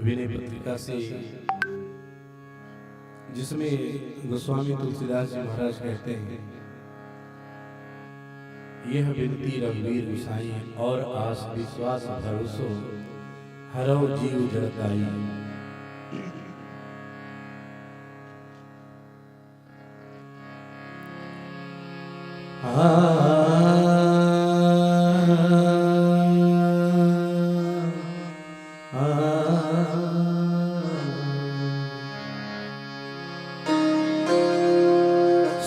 विनय पत्रिका से, जिसमें गोस्वामी तुलसीदास जी महाराज कहते हैं, यह विनती रघुवीर गुसाई और आस विश्वास भरोसो हरो जीव जड़ताई।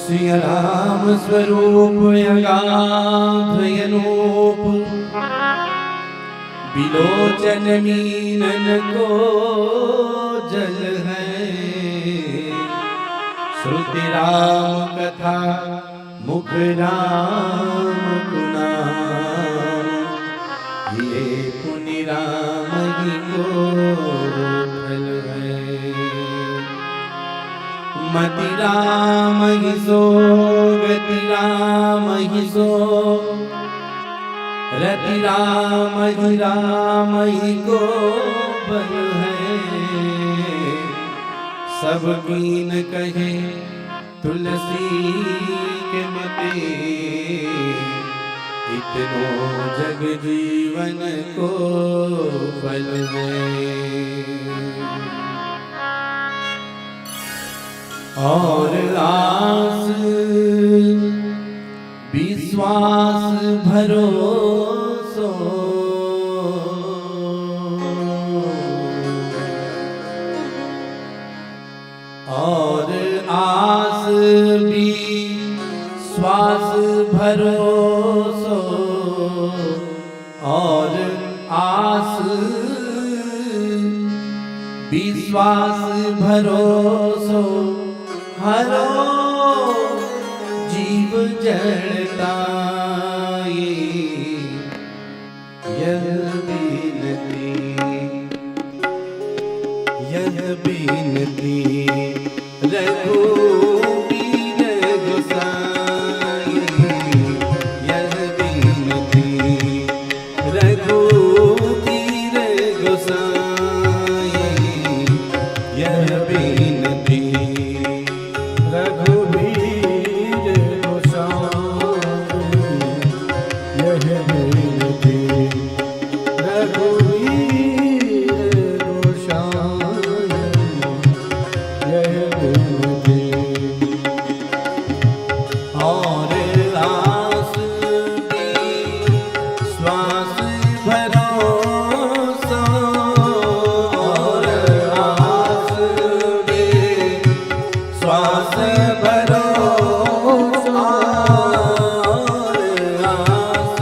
सिया राम स्वरूप अगाधयनूप बिलोचन मीनन को जल है। श्रुति राम कथा मुख राम गुनाम, ये पुनि राम ही को फल है। मति राम ही सो गति राम ही सो, रति राम ही को बल है। सब कीन कहे तुलसी के मते, इतनो जग जीवन को फल है। और आस विश्वास भरोसो, और आस विश्वास भरोसो, और आस विश्वास भरोसो हरो जीव जड़ताई। यह बीनती रघुवीर गोसाई। यह बीनती रघुवीर गोसाई। यह बीनती रघुवीर गोसाई। यह बीनती रघुवीर गोसाई। यह बीनती। और आस विश्वास भरोसा, और आस विश्वास भरोसा, और आस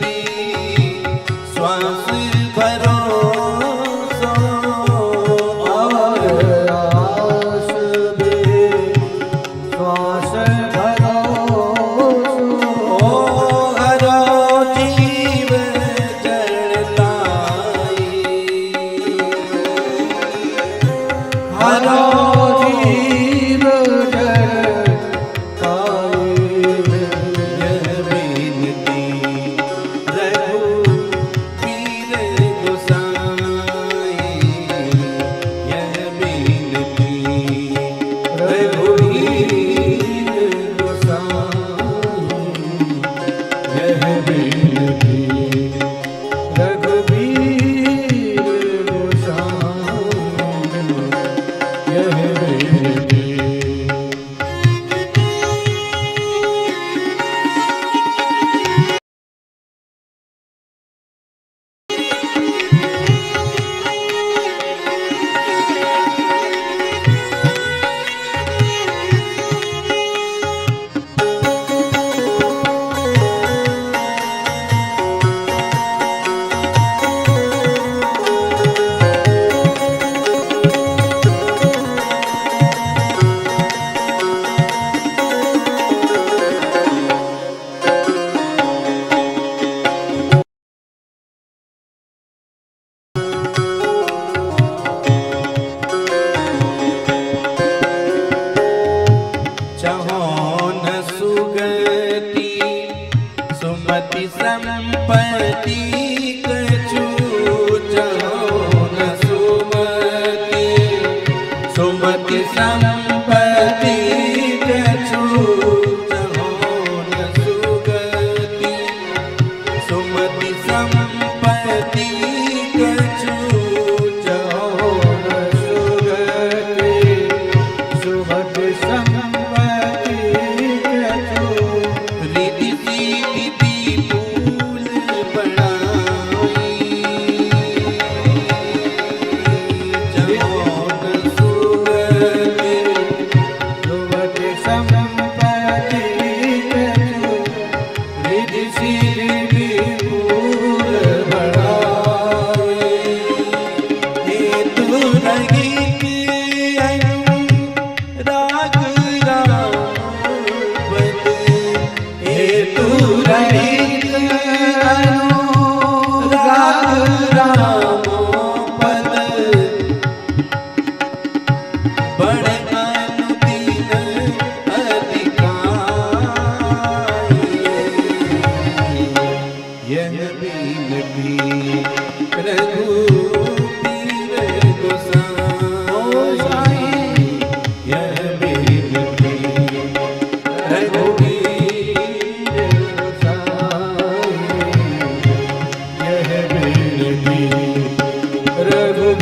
विश्वास भरोसा, और आस विश्वास भरोसा, हरो जीव जड़ताई। हरो जीव जड़ताई। यह बीनती रघुवीर गोसाई। यह बीनती रघुवीर गोसाई। यह बीनती रघुवीर गोसाई। यह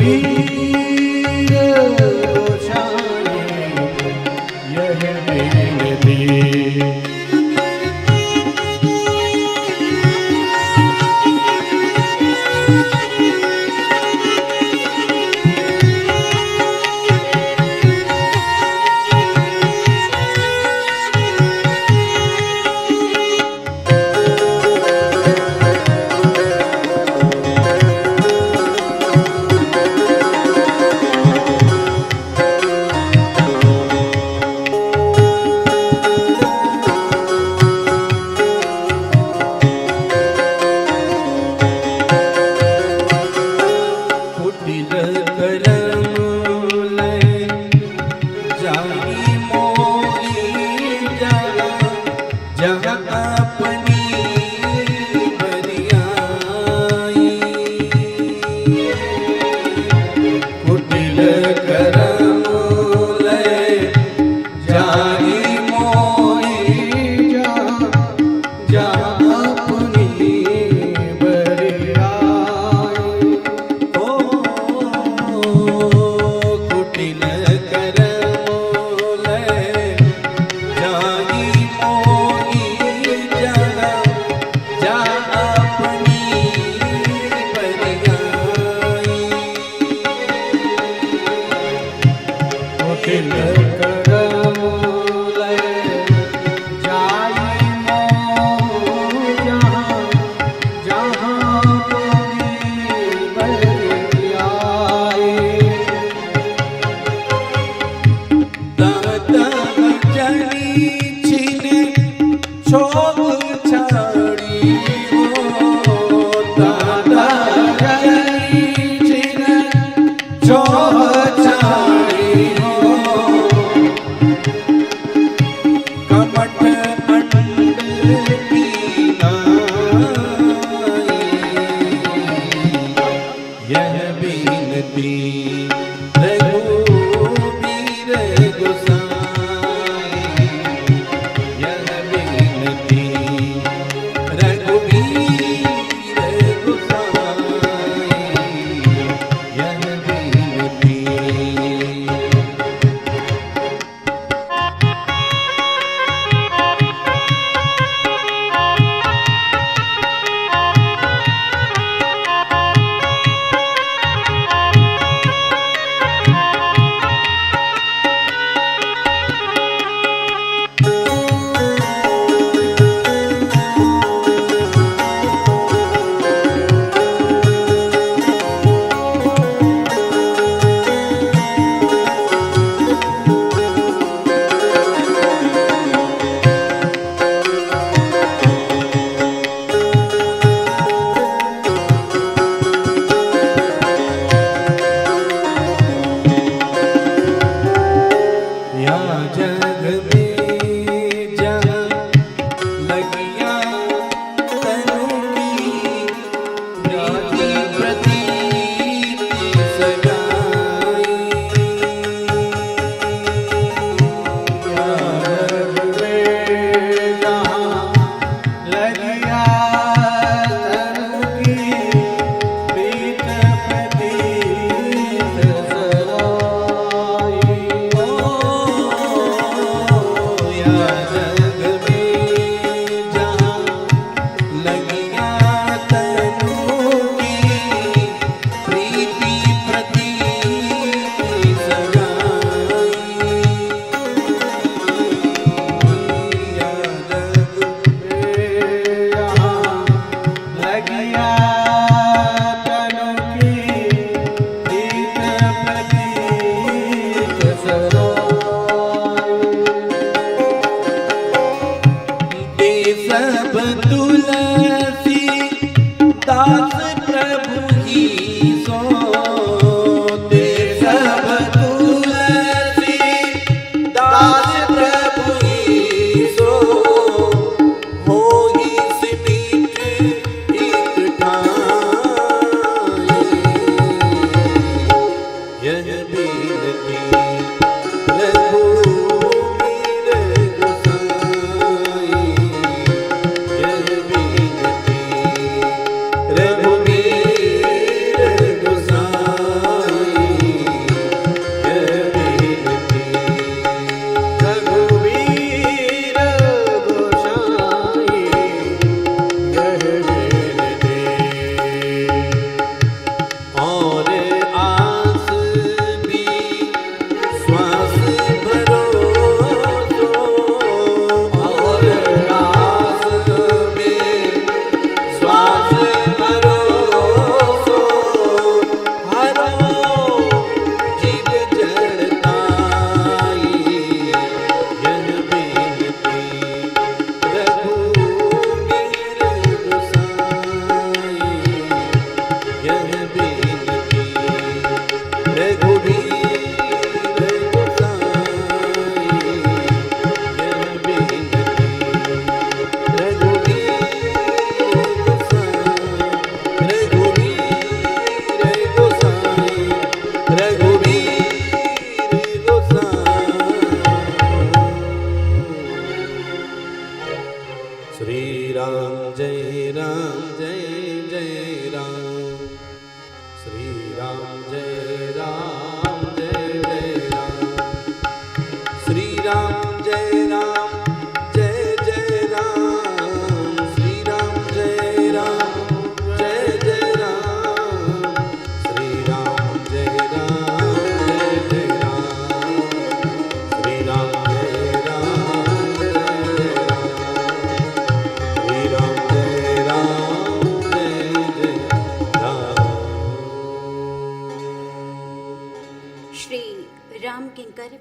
रघुवीर गोसाई यह विनती।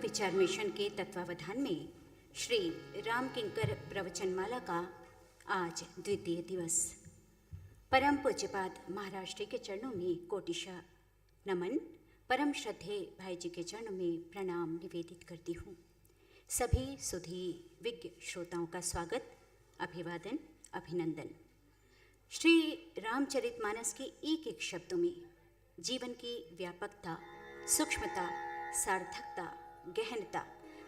विचार मिशन के तत्वावधान में श्री राम किंकर प्रवचनमाला का आज द्वितीय दिवस। परम पूज्यपाद महाराज जी के चरणों में कोटिशा नमन, परम श्रद्धेय भाई जी के चरणों में प्रणाम निवेदित करती हूँ। सभी सुधी विज्ञ श्रोताओं का स्वागत, अभिवादन, अभिनंदन। श्री रामचरितमानस के एक एक शब्दों में जीवन की व्यापकता, सूक्ष्मता, सार्थकता, गहनता,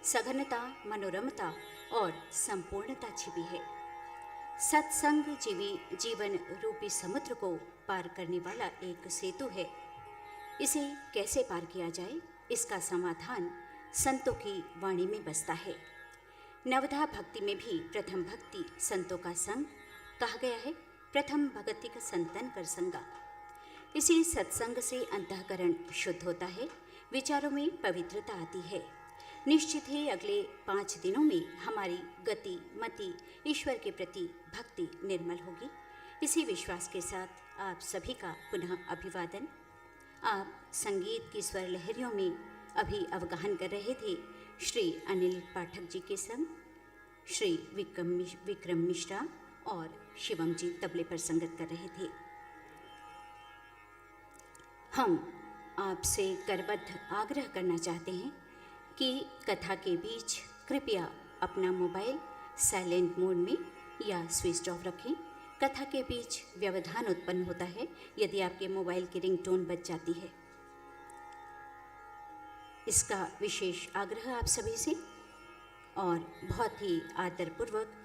सघनता, मनोरमता और संपूर्णता छिपी है। सत्संग जीवन रूपी समुद्र को पार करने वाला एक सेतु है। इसे कैसे पार किया जाए, इसका समाधान संतों की वाणी में बसता है। नवधा भक्ति में भी प्रथम भक्ति संतों का संग कहा गया है। प्रथम भक्ति का संतन कर संगा। इसी सत्संग से अंतःकरण शुद्ध होता है, विचारों में पवित्रता आती है। निश्चित ही अगले 5 दिनों में हमारी गति मति ईश्वर के प्रति भक्ति निर्मल होगी। इसी विश्वास के साथ आप सभी का पुनः अभिवादन। आप संगीत की स्वर लहरियों में अभी अवगाहन कर रहे थे श्री अनिल पाठक जी के संग श्री विक्रम मिश्रा और शिवम जी तबले पर संगत कर रहे थे। हम आपसे करबद्ध आग्रह करना चाहते हैं कि कथा के बीच कृपया अपना मोबाइल साइलेंट मोड में या स्विच ऑफ रखें। कथा के बीच व्यवधान उत्पन्न होता है यदि आपके मोबाइल की रिंगटोन बज जाती है। इसका विशेष आग्रह आप सभी से, और बहुत ही आदरपूर्वक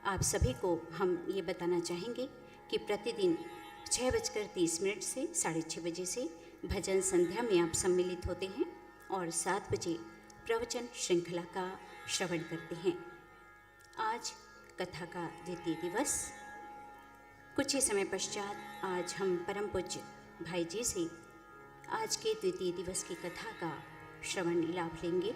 आप सभी को हम ये बताना चाहेंगे कि प्रतिदिन 6:30 से 6:30 बजे से भजन संध्या में आप सम्मिलित होते हैं और 7 बजे प्रवचन श्रृंखला का श्रवण करते हैं। आज कथा का द्वितीय दिवस। कुछ ही समय पश्चात आज हम परम पूज्य भाई जी से आज के द्वितीय दिवस की कथा का श्रवण लाभ लेंगे।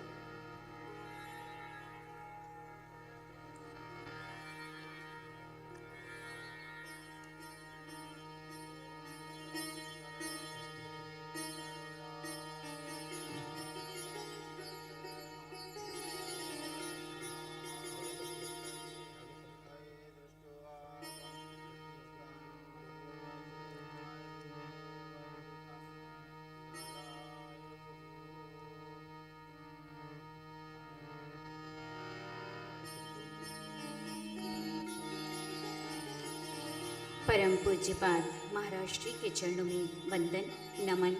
परम पूज्यपाद महाराज जी के चरणों में वंदन, नमन,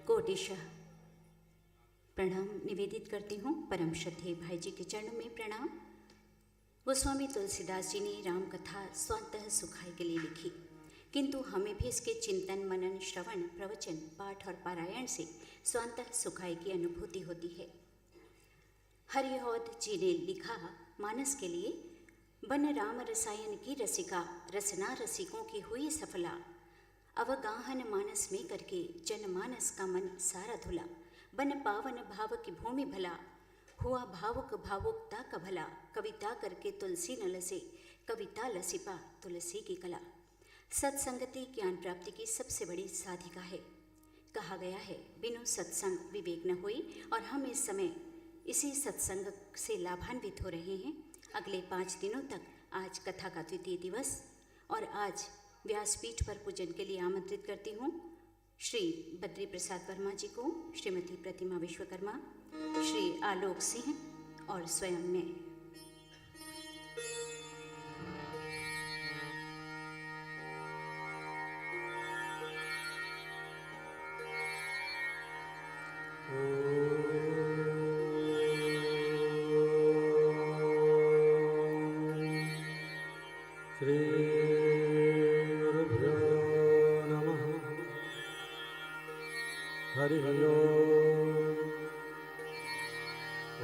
कोटिशः प्रणाम निवेदित करती हूँ। परम श्रद्धेय भाई जी के चरणों में प्रणाम। गोस्वामी तुलसीदास जी ने राम कथा स्वांतः सुखाय के लिए लिखी, किंतु हमें भी इसके चिंतन, मनन, श्रवण, प्रवचन, पाठ और पारायण से स्वांतः सुखाय की अनुभूति होती है। हरिहौद जी ने लिखा, मानस के लिए बन राम रसायन की रसिका, रसना रसिकों की हुई सफला। अवगाहन मानस में करके जनमानस का मन सारा धुला। बन पावन भाव की भूमि भला, हुआ भावुक भावुकता का भला। कविता करके तुलसी न लसे, कविता लसिपा तुलसी की कला। सत्संगति ज्ञान प्राप्ति की सबसे बड़ी साधिका है। कहा गया है, बिनु सत्संग विवेक न होई, और हम इस समय इसी सत्संग से लाभान्वित हो रहे हैं। अगले 5 दिनों तक आज कथा का द्वितीय दिवस, और आज व्यासपीठ पर पूजन के लिए आमंत्रित करती हूँ श्री बद्री प्रसाद वर्मा जी को, श्रीमती प्रतिमा विश्वकर्मा, श्री आलोक सिंह और स्वयं मैं। श्री गुरुभ्यो नमः। हरि ओम।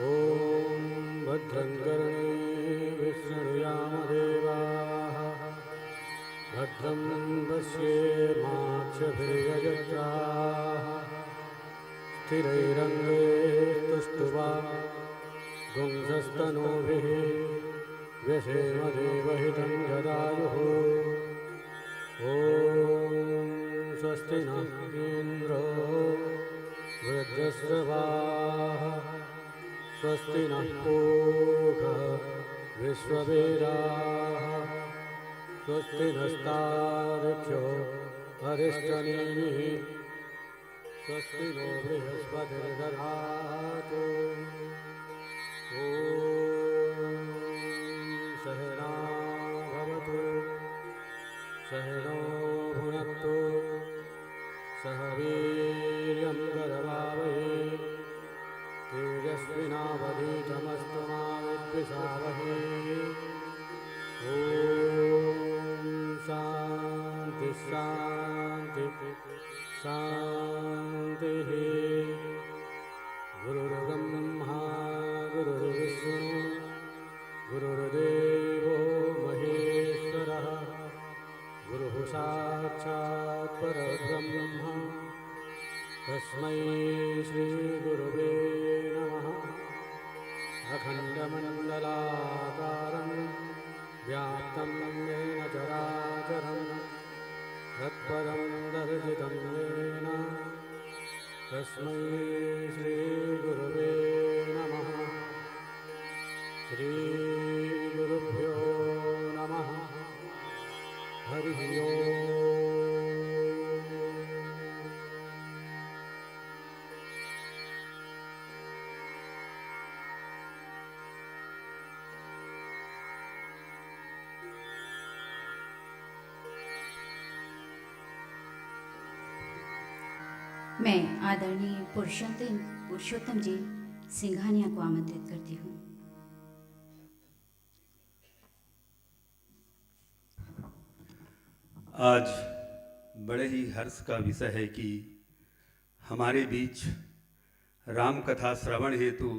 ओम भद्रं कर्णेभिः शृणुयामदेवाः, भद्रं पश्येमाक्षभिर्यजत्राः, स्थिरैरङ्गैस्तुष्ट्वा पुंसस्तनूभिः व्यसेम देवहितं जदायुः। ॐ स्वस्ति नः इन्द्रो वृद्धश्रवाः, स्वस्ति नः पूषा विश्ववेदाः, स्वस्ति नस्तार्क्ष्यो अरिष्टनेमिः, स्वस्ति नो बृहस्पतिर्दधातु। ॐ सहना भवतु, सहनो भुनक्तु, सह वीर्यं करवावहै, तेजस्विनावधीतमस्तु मा विद्विषावहै। ॐ शान्ति शान्ति शान्तिः। गुरुर्ब्रह्मा गुरुर्विष्णु गुरुर्देवो महेश्वरः, गुरुः साक्षात् परब्रह्म, तस्मै श्रीगुरुवे नमः। अखण्डमण्डलाकारं व्याप्तं येन चराचरं, तत्पदं दर्शितं येन तस्मै श्रीगुरुवे नमः। श्रीगुरुभ्यो नमः। हरिः ओम्। मैं आदरणीय पुरुषोत्तम जी सिंघानिया को आमंत्रित करती हूँ। आज बड़े ही हर्ष का विषय है कि हमारे बीच राम कथा श्रवण हेतु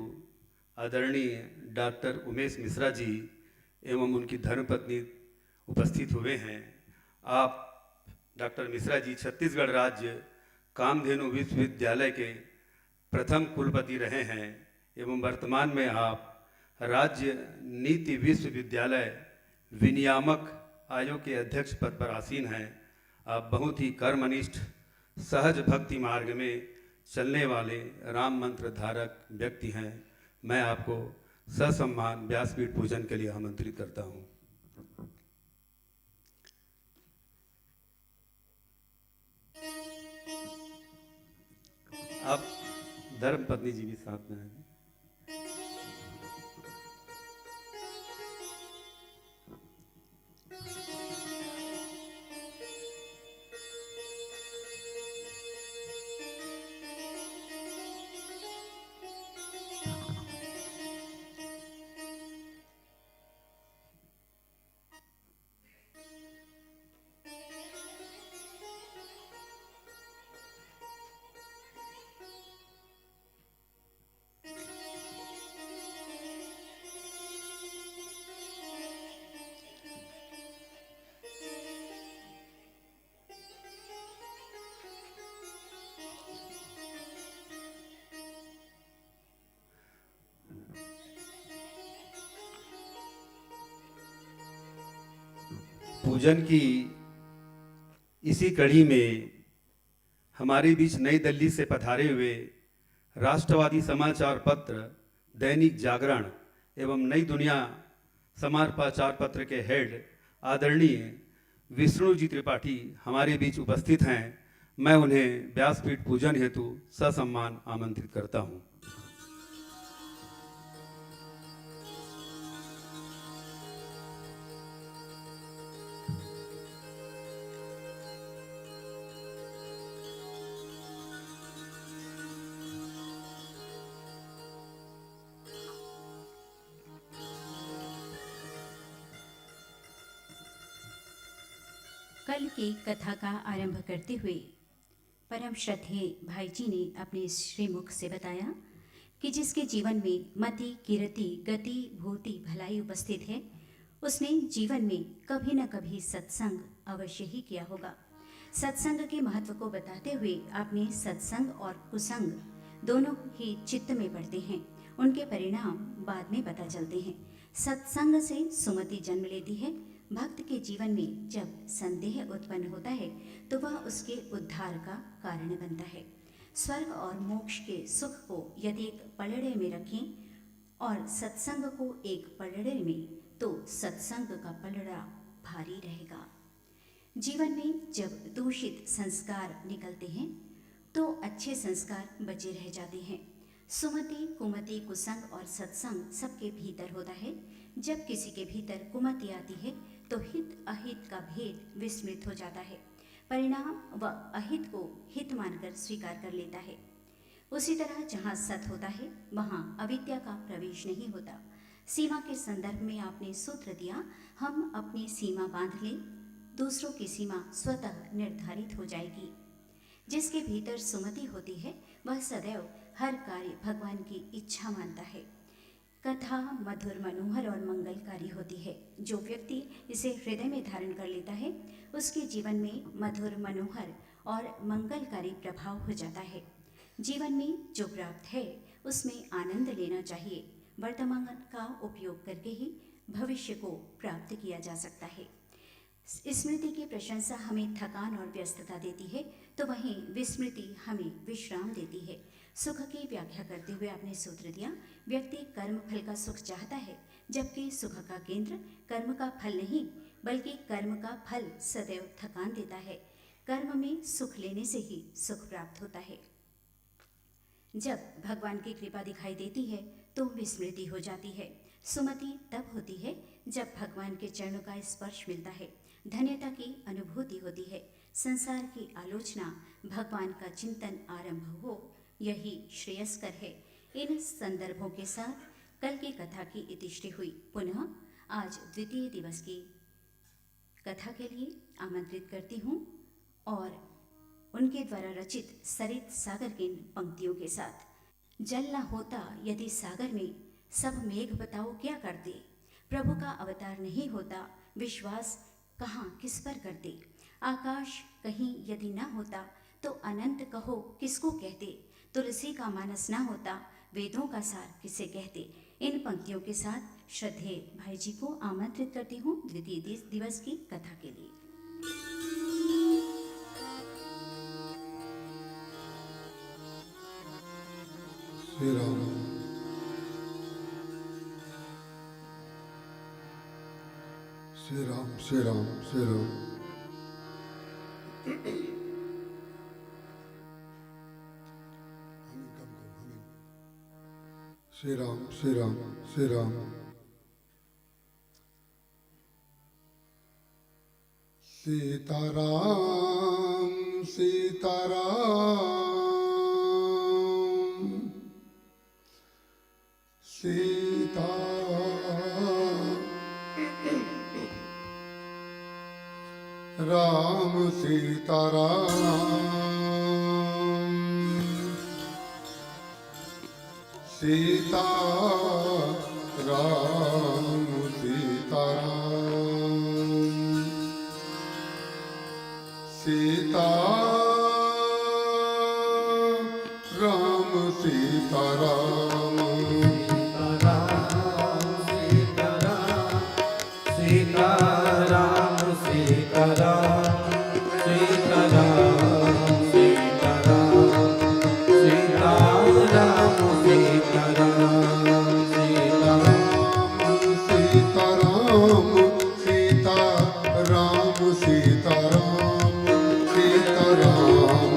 आदरणीय डॉक्टर उमेश मिश्रा जी एवं उनकी धर्मपत्नी उपस्थित हुए हैं। आप डॉक्टर मिश्रा जी छत्तीसगढ़ राज्य कामधेनु विश्वविद्यालय के प्रथम कुलपति रहे हैं एवं वर्तमान में आप राज्य नीति विश्वविद्यालय विनियामक आयोग के अध्यक्ष पद पर आसीन हैं। आप बहुत ही कर्मनिष्ठ सहज भक्ति मार्ग में चलने वाले राम मंत्र धारक व्यक्ति हैं। मैं आपको ससम्मान व्यासपीठ पूजन के लिए आमंत्रित करता हूँ। आप धर्मपत्नी जी भी साथ में आए। पूजन की इसी कड़ी में हमारे बीच नई दिल्ली से पधारे हुए राष्ट्रवादी समाचार पत्र दैनिक जागरण एवं नई दुनिया समाचार पत्र के हेड आदरणीय विष्णु जी त्रिपाठी हमारे बीच उपस्थित हैं। मैं उन्हें व्यासपीठ पूजन हेतु ससम्मान आमंत्रित करता हूँ। कल की कथा का आरंभ करते हुए परम श्रद्धेय भाई जी ने अपने श्रीमुख से बताया कि जिसके जीवन में मति, कीर्ति, गति, भूति, भलाई उपस्थित है, उसने जीवन में कभी न कभी सत्संग अवश्य ही किया होगा। सत्संग के महत्व को बताते हुए आपने सत्संग और कुसंग दोनों ही चित्त में पड़ते हैं, उनके परिणाम बाद में पता चलते हैं। सत्संग से सुमति जन्म लेती है। भक्त के जीवन में जब संदेह उत्पन्न होता है तो वह उसके उद्धार का कारण बनता है। स्वर्ग और मोक्ष के सुख को यदि एक पलड़े में रखें और सत्संग को एक पलड़े में, तो सत्संग का पलड़ा भारी रहेगा। जीवन में जब दूषित संस्कार निकलते हैं तो अच्छे संस्कार बचे रह जाते हैं। सुमति, कुमति, कुसंग और सत्संग सबके भीतर होता है। जब किसी के भीतर कुमति आती है तो हित अहित का भेद विस्मृत हो जाता है। परिणाम वह अहित को हित मानकर स्वीकार कर लेता है। उसी तरह जहाँ सत होता है वहाँ अविद्या का प्रवेश नहीं होता। सीमा के संदर्भ में आपने सूत्र दिया, हम अपनी सीमा बांध लें, दूसरों की सीमा स्वतः निर्धारित हो जाएगी। जिसके भीतर सुमति होती है वह सदैव हर कार्य भगवान की इच्छा मानता है। कथा मधुर, मनोहर और मंगलकारी होती है। जो व्यक्ति इसे हृदय में धारण कर लेता है उसके जीवन में मधुर, मनोहर और मंगलकारी प्रभाव हो जाता है। जीवन में जो प्राप्त है उसमें आनंद लेना चाहिए। वर्तमान का उपयोग करके ही भविष्य को प्राप्त किया जा सकता है। स्मृति की प्रशंसा हमें थकान और व्यस्तता देती है, तो वहीं विस्मृति हमें विश्राम देती है। सुख की व्याख्या करते हुए आपने सूत्र दिया, व्यक्ति कर्म फल का सुख चाहता है, जबकि सुख का केंद्र कर्म का फल नहीं बल्कि कर्म का फल सदैव थकान देता है। कर्म में सुख लेने से ही सुख प्राप्त होता है। जब भगवान की कृपा दिखाई देती है तो विस्मृति हो जाती है। सुमति तब होती है जब भगवान के चरणों का स्पर्श मिलता है, धन्यता की अनुभूति होती है, संसार की आलोचना, भगवान का चिंतन आरंभ हो, यही श्रेयस्कर है। इन संदर्भों के साथ कल की कथा की इतिश्री हुई। पुनः आज द्वितीय दिवस की कथा के लिए आमंत्रित करती हूँ और उनके द्वारा रचित सरित सागर की पंक्तियों के साथ। जल न होता यदि सागर में, सब मेघ बताओ क्या करते। प्रभु का अवतार नहीं होता, विश्वास कहाँ किस पर करते। आकाश कहीं यदि न होता तो अनंत कहो किसको कहते। तुलसी का मानस ना होता, वेदों का सार किसे कहते। इन पंक्तियों के साथ श्रद्धेय भाई जी को आमंत्रित करती हूँ द्वितीय दिवस की कथा के लिए। श्री राम श्री राम श्री राम श्री राम। श्री राम श्री राम श्री राम। सीताराम सीताराम सीता राम सीताराम सीता राम सीताराम सीता राम सीताराम सीताराम सीताराम सीताराम सीताराम सीताराम सीताराम सीताराम सीताराम सीताराम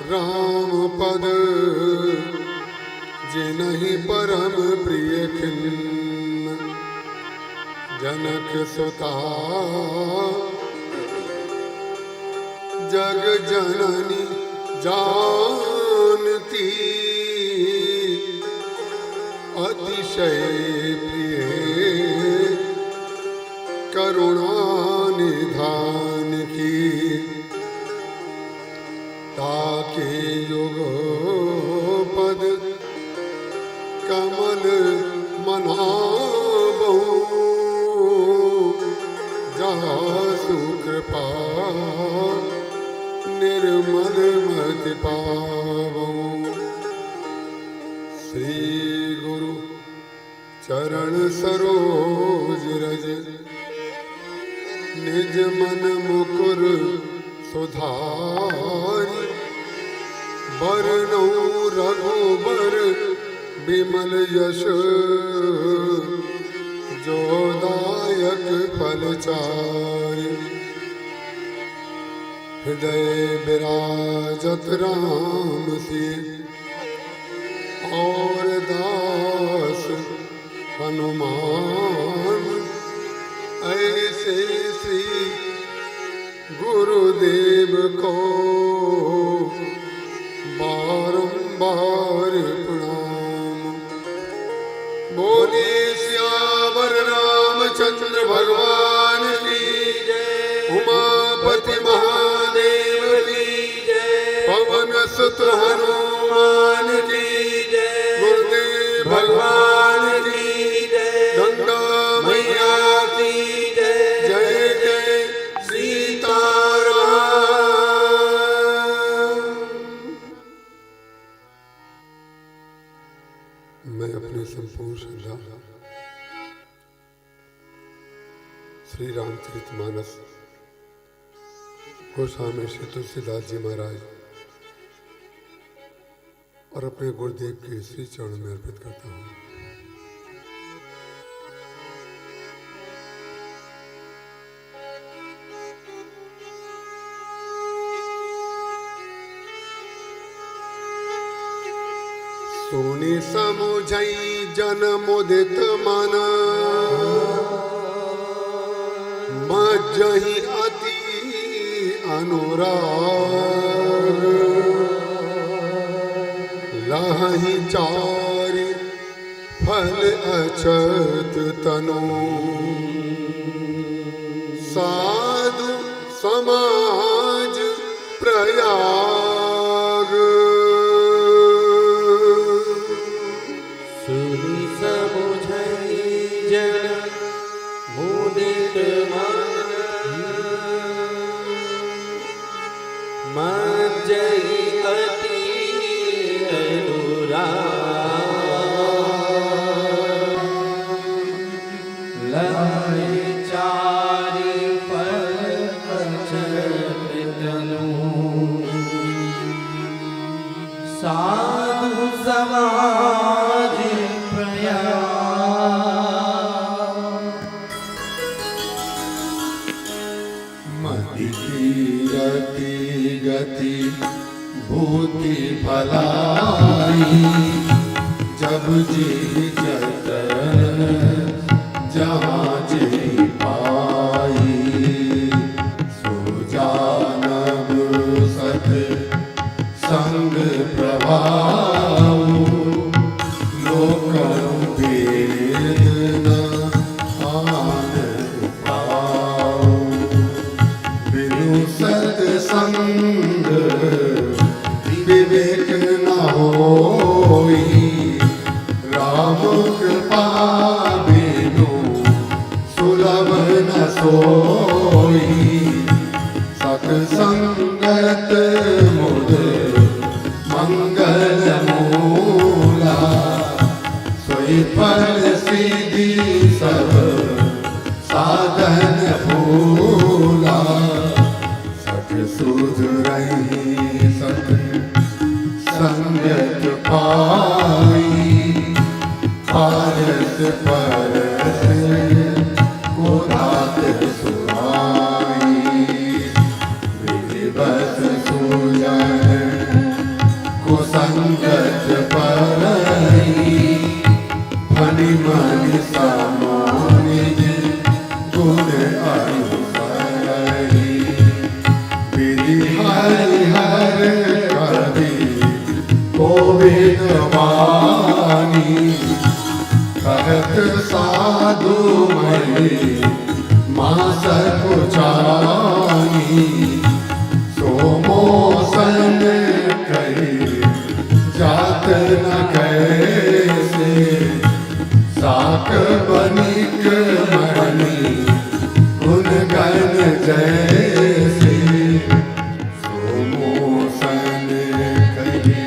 राम पद जिनहि परम प्रिय खिन्न जनक सुता जग जननी जानती अतिशय प्रिय करुणा निधान की ताके युग पद कमल मनाबो जासु कृपा निर्मल मति पावो श्री गुरु चरण सरोज रज निज मन मुकुर सुधारि बरनौ रघुबर बिमल यश जोदायक फलचारि हृदय विराजत राम सिंह और दास हनुमान ऐसे श्री गुरुदेव को बारंबार प्रणाम। बोले श्यावर रामचंद्र भगवान की जय, उमापति महादेव की जय, पवन सुत हनुमान की जय, गुरुदेव भगवान की जय, गंगा मैया की जय, जय जय सीताराम। मैं अपने संपूर्ण श्रद्धा श्री रामचरितमानस गोस्वामी श्री तुलसीदास जी महाराज और अपने गुरुदेव के श्री चरण में अर्पित करता हूँ। सोनी समुझई जन मुदित मन मज्जहि अति अनुराग लहहि चारि फल अछत तनु साधु समाज प्रयाग सुनि समुझई जन मुदित मन मज्जहि अति अनुराग लहहि चारि फल अछत तनु साधु समाज मति कीरति गति भूति भलाई जब जी जतन जहाँ जी पाई सो जानब सत संग प्रभाव लोक भेद न आन पाओ बिनु सत्संग विवेक न होई राम कृपा बिनु सुलभ न सोई सत्संगत मुद मंगल मूला सोई फल सीधी सब साधन फूला सत सुध रही सत संगत पाई पारस परस को रात सुहाई विधि बस सुजन परई फनि मनि समोनि गुण अनुसरई विधि हरि हर कवि गोविंद वाणी कहत साधु मणि मास कुचानी सोमोसन कही जात न कैसे साक बनिक मणि गुण गण जैसे सोमोसन कही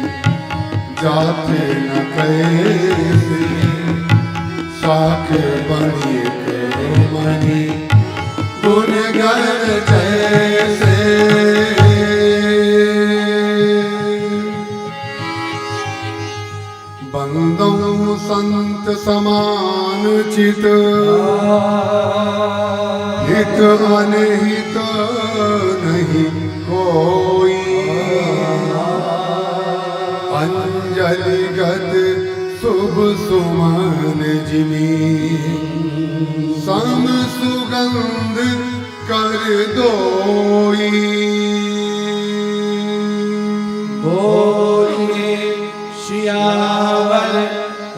जात न कैसे साक बनिक मणि गुण गण जैसे बंदौ संत समान चित हित अनहित नहीं कोई अंजलि गत शुभ सुमन जिमी सम सुगंध कर दोई बोलिए सियावर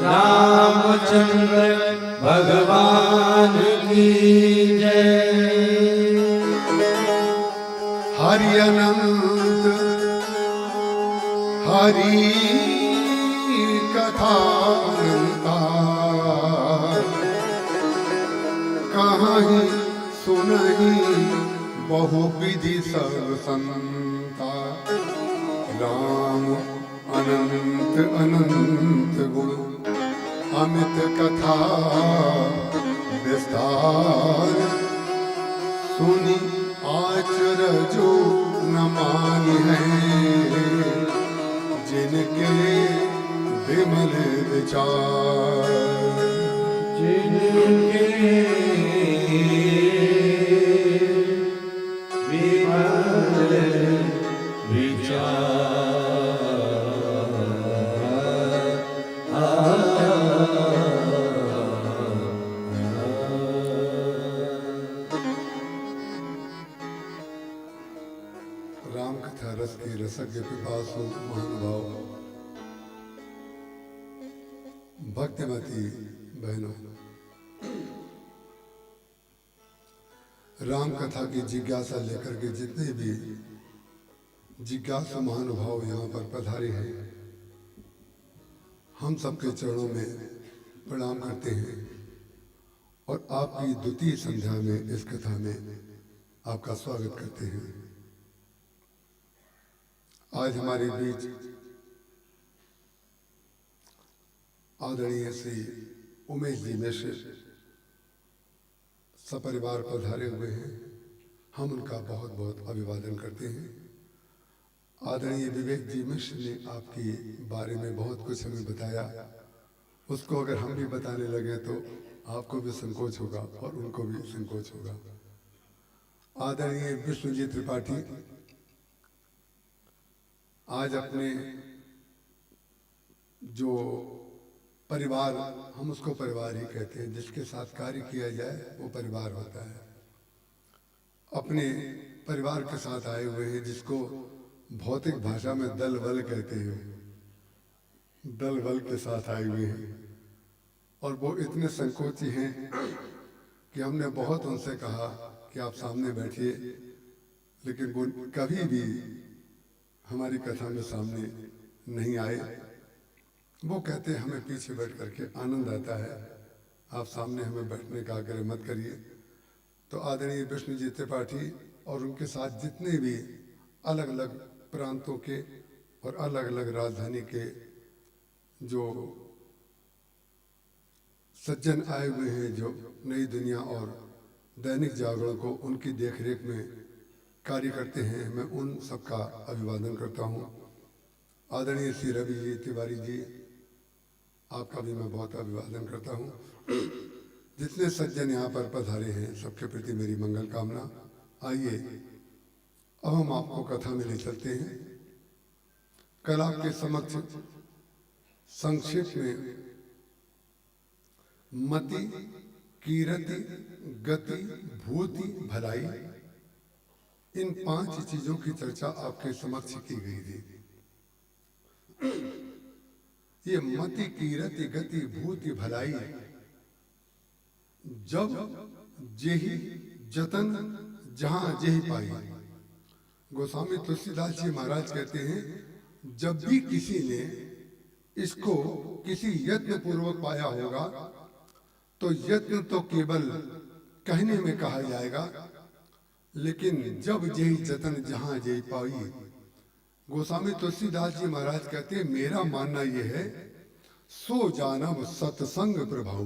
रामचंद्र भगवान की जय। हरि अनंत हरि कथा अनंता कहीं सुनहि बहु विधि सर्व संता राम अनंत अनंत गुण अमित कथा विस्तार सुनी आचर जो न मानी है जिनके विमल विचार जिनके विमल विचार राम कथा रस के रसज्ञ पिपासु महानुभाव भक्तिमती बहनों, राम कथा की जिज्ञासा लेकर के जितने भी जिज्ञासु महानुभाव यहाँ पर पधारे हैं, हम सबके चरणों में प्रणाम करते हैं और आपकी द्वितीय संध्या में इस कथा में आपका स्वागत करते हैं। आज हमारे बीच आदरणीय श्री उमेश जी मिश्र सपरिवार पधारे हुए हैं। हम उनका बहुत बहुत अभिवादन करते हैं। आदरणीय विवेक जी मिश्र ने आपके बारे में बहुत कुछ हमें बताया, उसको अगर हम भी बताने लगे तो आपको भी संकोच होगा और उनको भी संकोच होगा। आदरणीय विष्णुजी त्रिपाठी आज अपने जो परिवार, हम उसको परिवार ही कहते हैं, जिसके साथ कार्य किया जाए वो परिवार होता है, अपने परिवार के साथ आए हुए हैं, जिसको भौतिक भाषा में दल बल कहते हैं। दल बल के साथ आए हुए हैं और वो इतने संकोची हैं कि हमने बहुत उनसे कहा कि आप सामने बैठिए, लेकिन वो कभी भी हमारी कथा में सामने नहीं आए। वो कहते हैं हमें पीछे बैठ करके आनंद आता है, आप सामने हमें बैठने का आग्रह मत करिए। तो आदरणीय विष्णु जी त्रिपाठी और उनके साथ जितने भी अलग अलग प्रांतों के और अलग अलग राजधानी के जो सज्जन आए हुए हैं, जो नई दुनिया और दैनिक जागरण को उनकी देखरेख में कार्य करते हैं, मैं उन सबका अभिवादन करता हूँ। आदरणीय श्री रवि जी तिवारी जी, आपका भी मैं बहुत अभिवादन करता हूँ। जितने सज्जन यहाँ पर पधारे हैं, सबके प्रति मेरी मंगल कामना। आइए अब हम आपको कथा में ले चलते हैं। कल आपके समक्ष संक्षेप में मति, कीरति, गति, भूति, भलाई, इन 5 चीजों की चर्चा आपके समक्ष की गई थी। ये मति, कीरति, गति, भूति, भलाई जब जेहि जतन जहां जेहि पाई। गोस्वामी तुलसीदास जी महाराज कहते हैं, जब भी किसी ने इसको किसी यत्न पूर्वक पाया होगा तो यत्न तो केवल कहने में कहा जाएगा, लेकिन जब जेहि जतन जहां जेहि पाई। गोस्वामी तुलसीदास जी महाराज कहते हैं, मेरा मानना यह है, सो जानब सत्संग प्रभाव।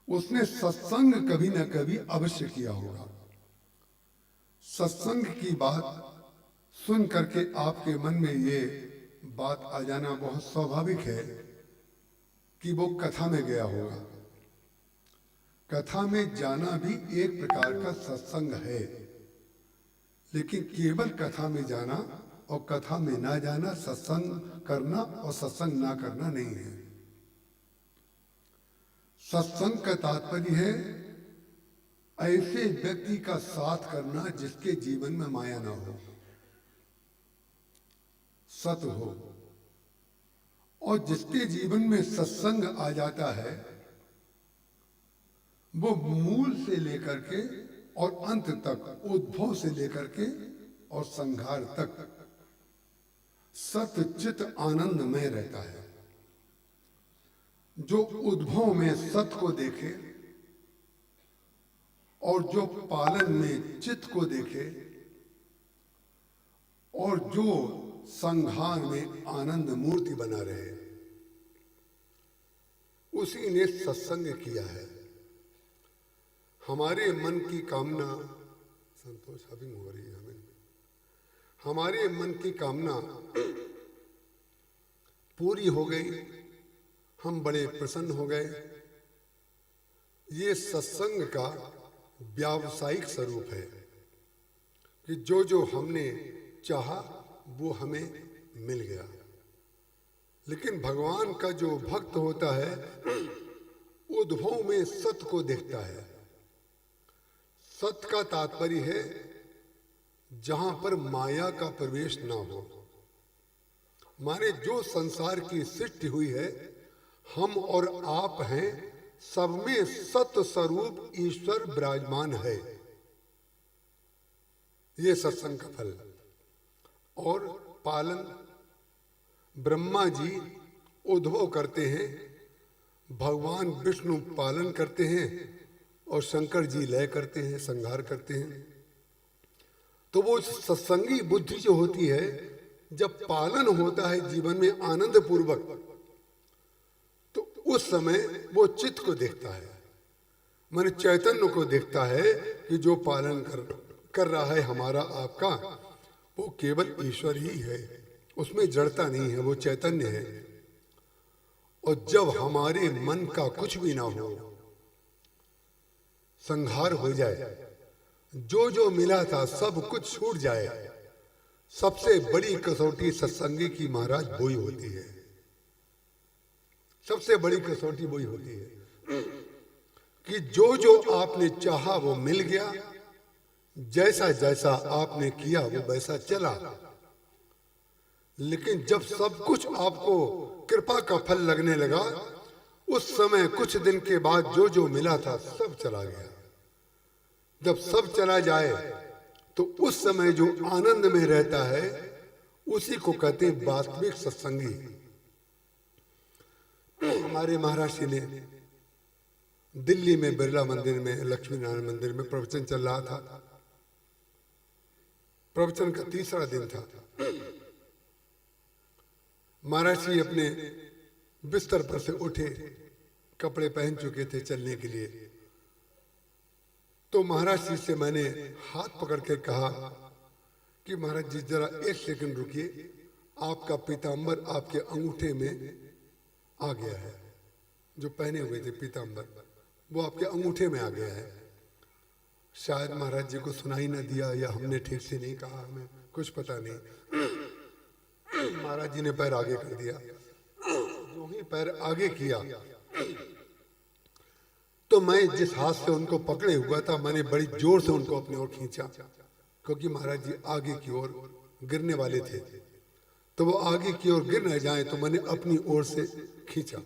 उसने सत्संग कभी ना कभी अवश्य किया होगा। सत्संग की बात सुन करके आपके मन में ये बात आ जाना बहुत स्वाभाविक है कि वो कथा में गया होगा। कथा में जाना भी एक प्रकार का सत्संग है, लेकिन केवल कथा में जाना और कथा में ना जाना, सत्संग करना और सत्संग ना करना नहीं है। सत्संग का तात्पर्य है ऐसे व्यक्ति का साथ करना जिसके जीवन में माया ना हो, सत हो, और जिसके जीवन में सत्संग आ जाता है वो मूल से लेकर के और अंत तक, उद्भव से लेकर के और संहार तक सत चित आनंद में रहता है। जो उद्भव में सत को देखे और जो पालन में चित को देखे और जो संहार में आनंद मूर्ति बना रहे, उसी ने सत्संग किया है। हमारे मन की कामना, संतोष अभी हो रही है हमें, हमारे मन की कामना पूरी हो गई, हम बड़े प्रसन्न हो गए। ये सत्संग का व्यावसायिक स्वरूप है कि जो जो हमने चाहा वो हमें मिल गया। लेकिन भगवान का जो भक्त होता है उद्भव में सत को देखता है। सत का तात्पर्य है जहां पर माया का प्रवेश ना हो। माने जो संसार की सृष्टि हुई है, हम और आप हैं, सब में सत स्वरूप ईश्वर विराजमान है। ये सत्संग का फल। और पालन ब्रह्मा जी उद्भव करते हैं, भगवान विष्णु पालन करते हैं और शंकर जी लय करते हैं, संहार करते हैं। तो वो सत्संगी बुद्धि जो होती है, जब पालन होता है जीवन में आनंद पूर्वक, तो उस समय वो चित्त को देखता है, माने चैतन्य को देखता है कि जो पालन कर रहा है हमारा आपका, वो केवल ईश्वर ही है, उसमें जड़ता नहीं है, वो चैतन्य है। और जब हमारे मन का कुछ भी ना हो, संहार हो जाए, जो जो मिला था सब कुछ छूट जाए, सबसे बड़ी कसौटी सत्संगी की महाराज वही होती है। सबसे बड़ी कसौटी वही होती है कि जो जो आपने चाहा वो मिल गया, जैसा जैसा आपने किया वो वैसा चला। लेकिन जब सब कुछ आपको कृपा का फल लगने लगा, उस समय कुछ दिन के बाद जो जो मिला था सब चला गया। जब सब चला जाए तो उस समय जो आनंद में रहता है उसी को कहते हैं वास्तविक सत्संगी। हमारे महाराज जी ने दिल्ली में बिरला मंदिर में, लक्ष्मी नारायण मंदिर में प्रवचन चल रहा था। प्रवचन का तीसरा दिन था। महाराज जी अपने बिस्तर पर से उठे, कपड़े पहन चुके थे चलने के लिए। तो महाराज जी से मैंने हाथ पकड़ के कहा कि महाराज जी जरा एक सेकंड रुकिए, आपका पीतांबर आपके अंगूठे में आ गया है। जो पहने हुए थे पीतांबर वो आपके अंगूठे में आ गया है। शायद महाराज जी को सुनाई ना दिया या हमने ठीक से नहीं कहा, हमें कुछ पता नहीं। महाराज जी ने पैर आगे कर दिया। जो ही पैर आगे किया तो मैं जिस हाथ से उनको पकड़े हुआ था, मैंने बड़ी जोर से उनको अपनी ओर खींचा, क्योंकि महाराज जी आगे की ओर गिरने वाले थे। तो वो आगे की ओर गिर न जाए तो मैंने अपनी ओर से खींचा,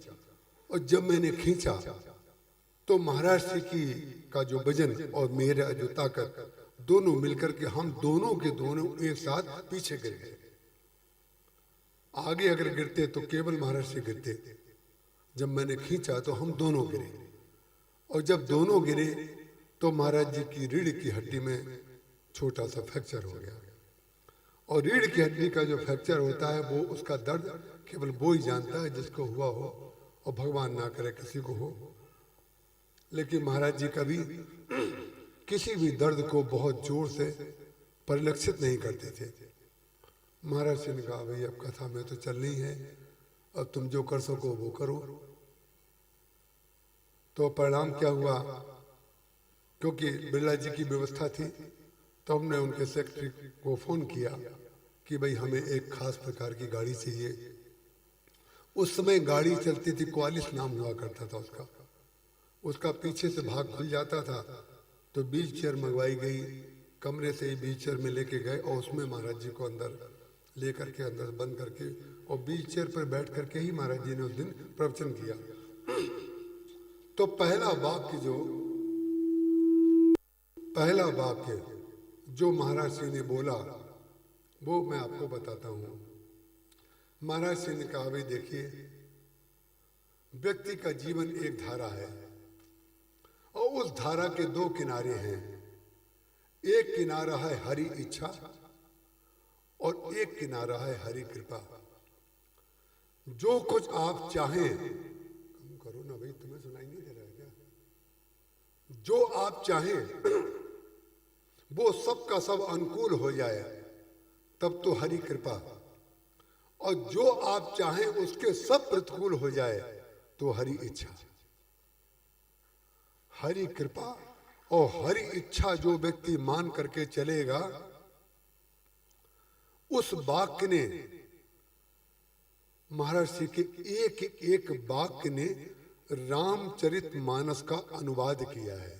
और जब मैंने खींचा तो महाराज जी की का जो वजन और मेरा जो ताकत दोनों मिलकर के हम दोनों के दोनों एक साथ पीछे गिर गए। आगे अगर गिरते तो केवल महाराज जी गिरते, जब मैंने खींचा तो हम दोनों गिरे, और जब दोनों गिरे तो महाराज जी की रीढ़ की हड्डी में छोटा सा फ्रैक्चर हो गया। और रीढ़ की हड्डी का जो फ्रैक्चर होता है वो उसका दर्द केवल वो ही जानता है जिसको हुआ हो, और भगवान ना करे किसी को हो। लेकिन महाराज जी कभी किसी भी दर्द को बहुत जोर से परिलक्षित नहीं करते थे। महाराज जी ने कहा भाई अब कथा में तो चलनी है, अब तुम जो कर सको वो करो। तो परिणाम क्या हुआ, क्योंकि बिरला जी की व्यवस्था थी, तो हमने उनके सेक्रेटरी को फोन किया कि भाई हमें एक खास प्रकार की गाड़ी चाहिए। उस समय गाड़ी चलती थी, क्वालिस नाम हुआ करता था उसका पीछे से भाग खुल जाता था, तो व्हील चेयर मंगवाई गई, कमरे से ही व्हील चेयर में लेके गए, और उसमें महाराज जी को अंदर लेकर के अंदर बंद करके, और व्हील चेयर पर बैठ करके ही महाराज जी ने उस दिन प्रवचन किया। तो पहला वाक्य जो महाराज जी ने बोला वो मैं आपको बताता हूं। महाराज जी ने कहा भाई देखिए, व्यक्ति का जीवन एक धारा है, और उस धारा के दो किनारे हैं। एक किनारा है हरि इच्छा, और एक किनारा है हरि कृपा। जो कुछ आप चाहें, कम करो ना भाई, तुम्हें सुनाई नहीं दे रहा है क्या? जो आप चाहें वो सब का सब अनुकूल हो जाए, तब तो हरि कृपा। और जो आप चाहें उसके सब प्रतिकूल हो जाए तो हरि इच्छा। हरि कृपा और हरि इच्छा जो व्यक्ति मान करके चलेगा, उस वाक्य ने, महाराज जी के एक एक वाक्य ने रामचरितमानस का अनुवाद किया है।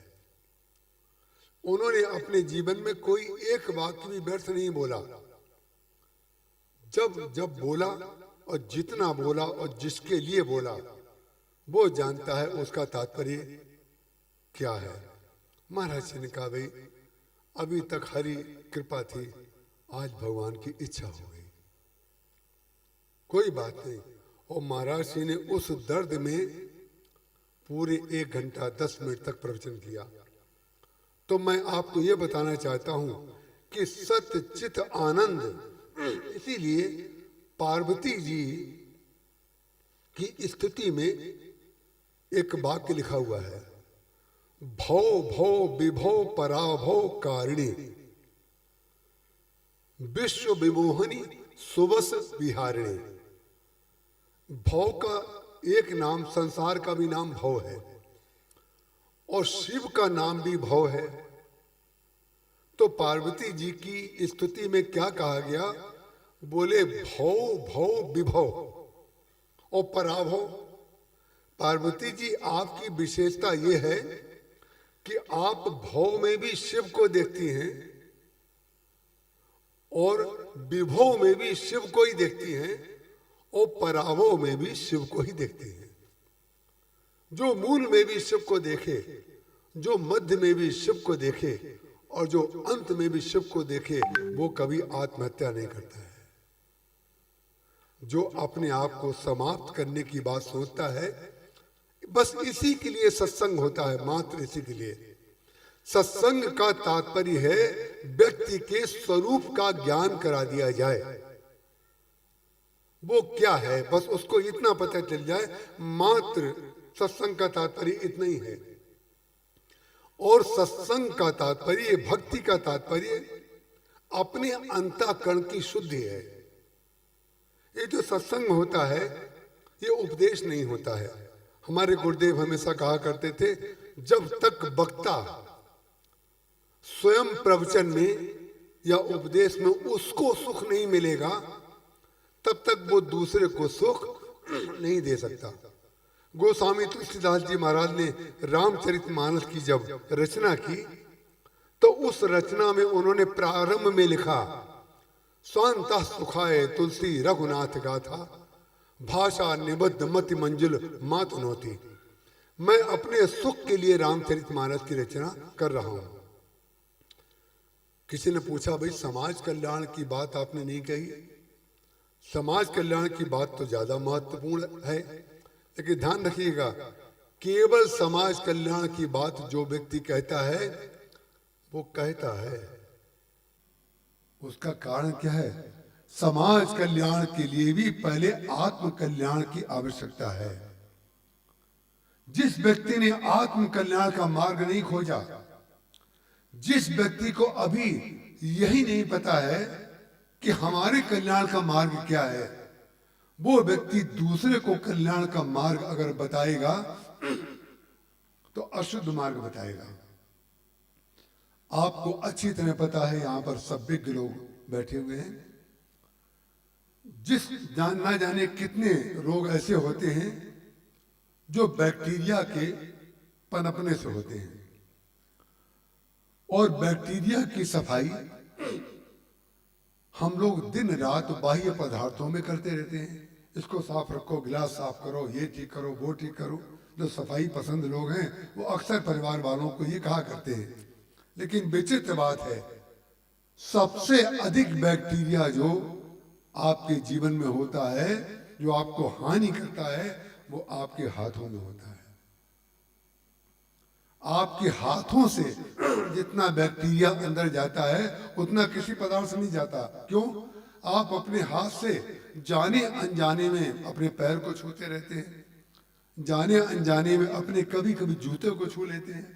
उन्होंने अपने जीवन में कोई एक वाक्य भी व्यर्थ नहीं बोला। जब बोला और जितना बोला और जिसके लिए बोला, वो जानता है उसका तात्पर्य क्या है। महाराज जी ने कहा भाई अभी तक हरि कृपा थी, आज भगवान की इच्छा हो गई, कोई बात नहीं। और महाराज जी ने उस दर्द में पूरे 1 घंटा 10 मिनट तक प्रवचन किया। तो मैं आपको ये बताना चाहता हूं कि सत्य चित आनंद, इसीलिए पार्वती जी की स्थिति में एक वाक्य लिखा हुआ है, भव भव विभव पराभव कारिणी विश्व विमोहनी सुबस विहारिणी। भव का एक नाम, संसार का भी नाम भव है, और शिव का नाम भी भव है। तो पार्वती जी की स्तुति में क्या कहा गया, बोले भव भव विभव और पराभव। पार्वती जी आपकी विशेषता यह है कि आप भव में भी शिव को देखती हैं और विभव में भी शिव को ही देखती हैं और पराभव में भी शिव को ही देखती हैं। जो मूल में भी शिव को देखे, जो मध्य में भी शिव को देखे और जो अंत में भी शिव को देखे, वो कभी आत्महत्या नहीं करता है। जो अपने आप को समाप्त करने की बात सोचता है, बस इसी के लिए सत्संग होता है, मात्र इसी के लिए। सत्संग का तात्पर्य है व्यक्ति के स्वरूप का ज्ञान करा दिया जाए। वो क्या है बस उसको इतना पता चल जाए, मात्र सत्संग का तात्पर्य इतना ही है। और सत्संग का तात्पर्य, भक्ति का तात्पर्य अपने अंतःकरण की शुद्धि है। ये जो सत्संग होता है ये उपदेश नहीं होता है। हमारे गुरुदेव हमेशा कहा करते थे, जब तक वक्ता स्वयं प्रवचन में या उपदेश में उसको सुख नहीं मिलेगा, तब तक वो दूसरे को सुख नहीं दे सकता। गोस्वामी तुलसीदास जी महाराज ने रामचरितमानस की जब रचना की तो उस रचना में उन्होंने प्रारंभ में लिखा, स्वांतः सुखाय तुलसी रघुनाथ गाथा, भाषा निबद्ध मति मंजुल मातनोती। मैं अपने सुख के लिए रामचरितमानस की रचना कर रहा हूं। किसी ने पूछा, भाई समाज कल्याण की बात आपने नहीं कही। समाज कल्याण की बात तो ज्यादा महत्वपूर्ण है, लेकिन ध्यान रखिएगा, केवल समाज कल्याण की बात जो व्यक्ति कहता है वो कहता है, उसका कारण क्या है? समाज कल्याण के लिए भी पहले आत्म कल्याण की आवश्यकता है। जिस व्यक्ति ने आत्म कल्याण का मार्ग नहीं खोजा, जिस व्यक्ति को अभी यही नहीं पता है कि हमारे कल्याण का मार्ग क्या है, वो व्यक्ति दूसरे को कल्याण का मार्ग अगर बताएगा तो अशुद्ध मार्ग बताएगा। आपको अच्छी तरह पता है, यहां पर सब विज्ञ लोग बैठे हुए हैं, जिस ना जाने कितने रोग ऐसे होते हैं जो बैक्टीरिया के पनपने से होते हैं, और बैक्टीरिया की सफाई हम लोग दिन रात बाह्य पदार्थों में करते रहते हैं। इसको साफ रखो, गिलास साफ करो, ये ठीक करो, वो ठीक करो। जो सफाई पसंद लोग हैं वो अक्सर परिवार वालों को ये कहा करते हैं, लेकिन विचित्र बात है, सबसे अधिक बैक्टीरिया जो आपके जीवन में होता है, जो आपको हानि करता है, वो आपके हाथों में होता है। आपके हाथों से जितना बैक्टीरिया अंदर जाता है उतना किसी पदार्थ से नहीं जाता। क्यों? आप अपने हाथ से जाने अनजाने में अपने पैर को छूते रहते हैं, जाने अनजाने में अपने कभी कभी जूते को छू लेते हैं,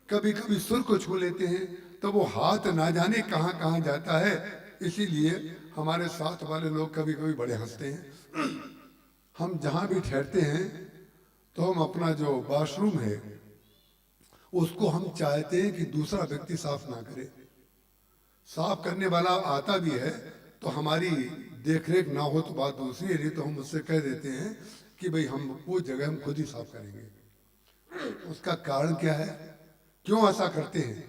कभी कभी सुर को छू लेते हैं, तो वो हाथ ना जाने कहां कहां जाता है। इसीलिए हमारे साथ वाले लोग कभी कभी बड़े हंसते हैं। हम जहां भी ठहरते हैं तो हम अपना जो वॉशरूम है उसको हम चाहते हैं कि दूसरा व्यक्ति साफ ना करे। साफ करने वाला आता भी है तो हमारी देखरेख ना हो तो बात दूसरी है, नहीं तो हम उससे कह देते हैं कि भाई हम वो जगह हम खुद ही साफ करेंगे। उसका कारण क्या है? क्यों ऐसा करते हैं?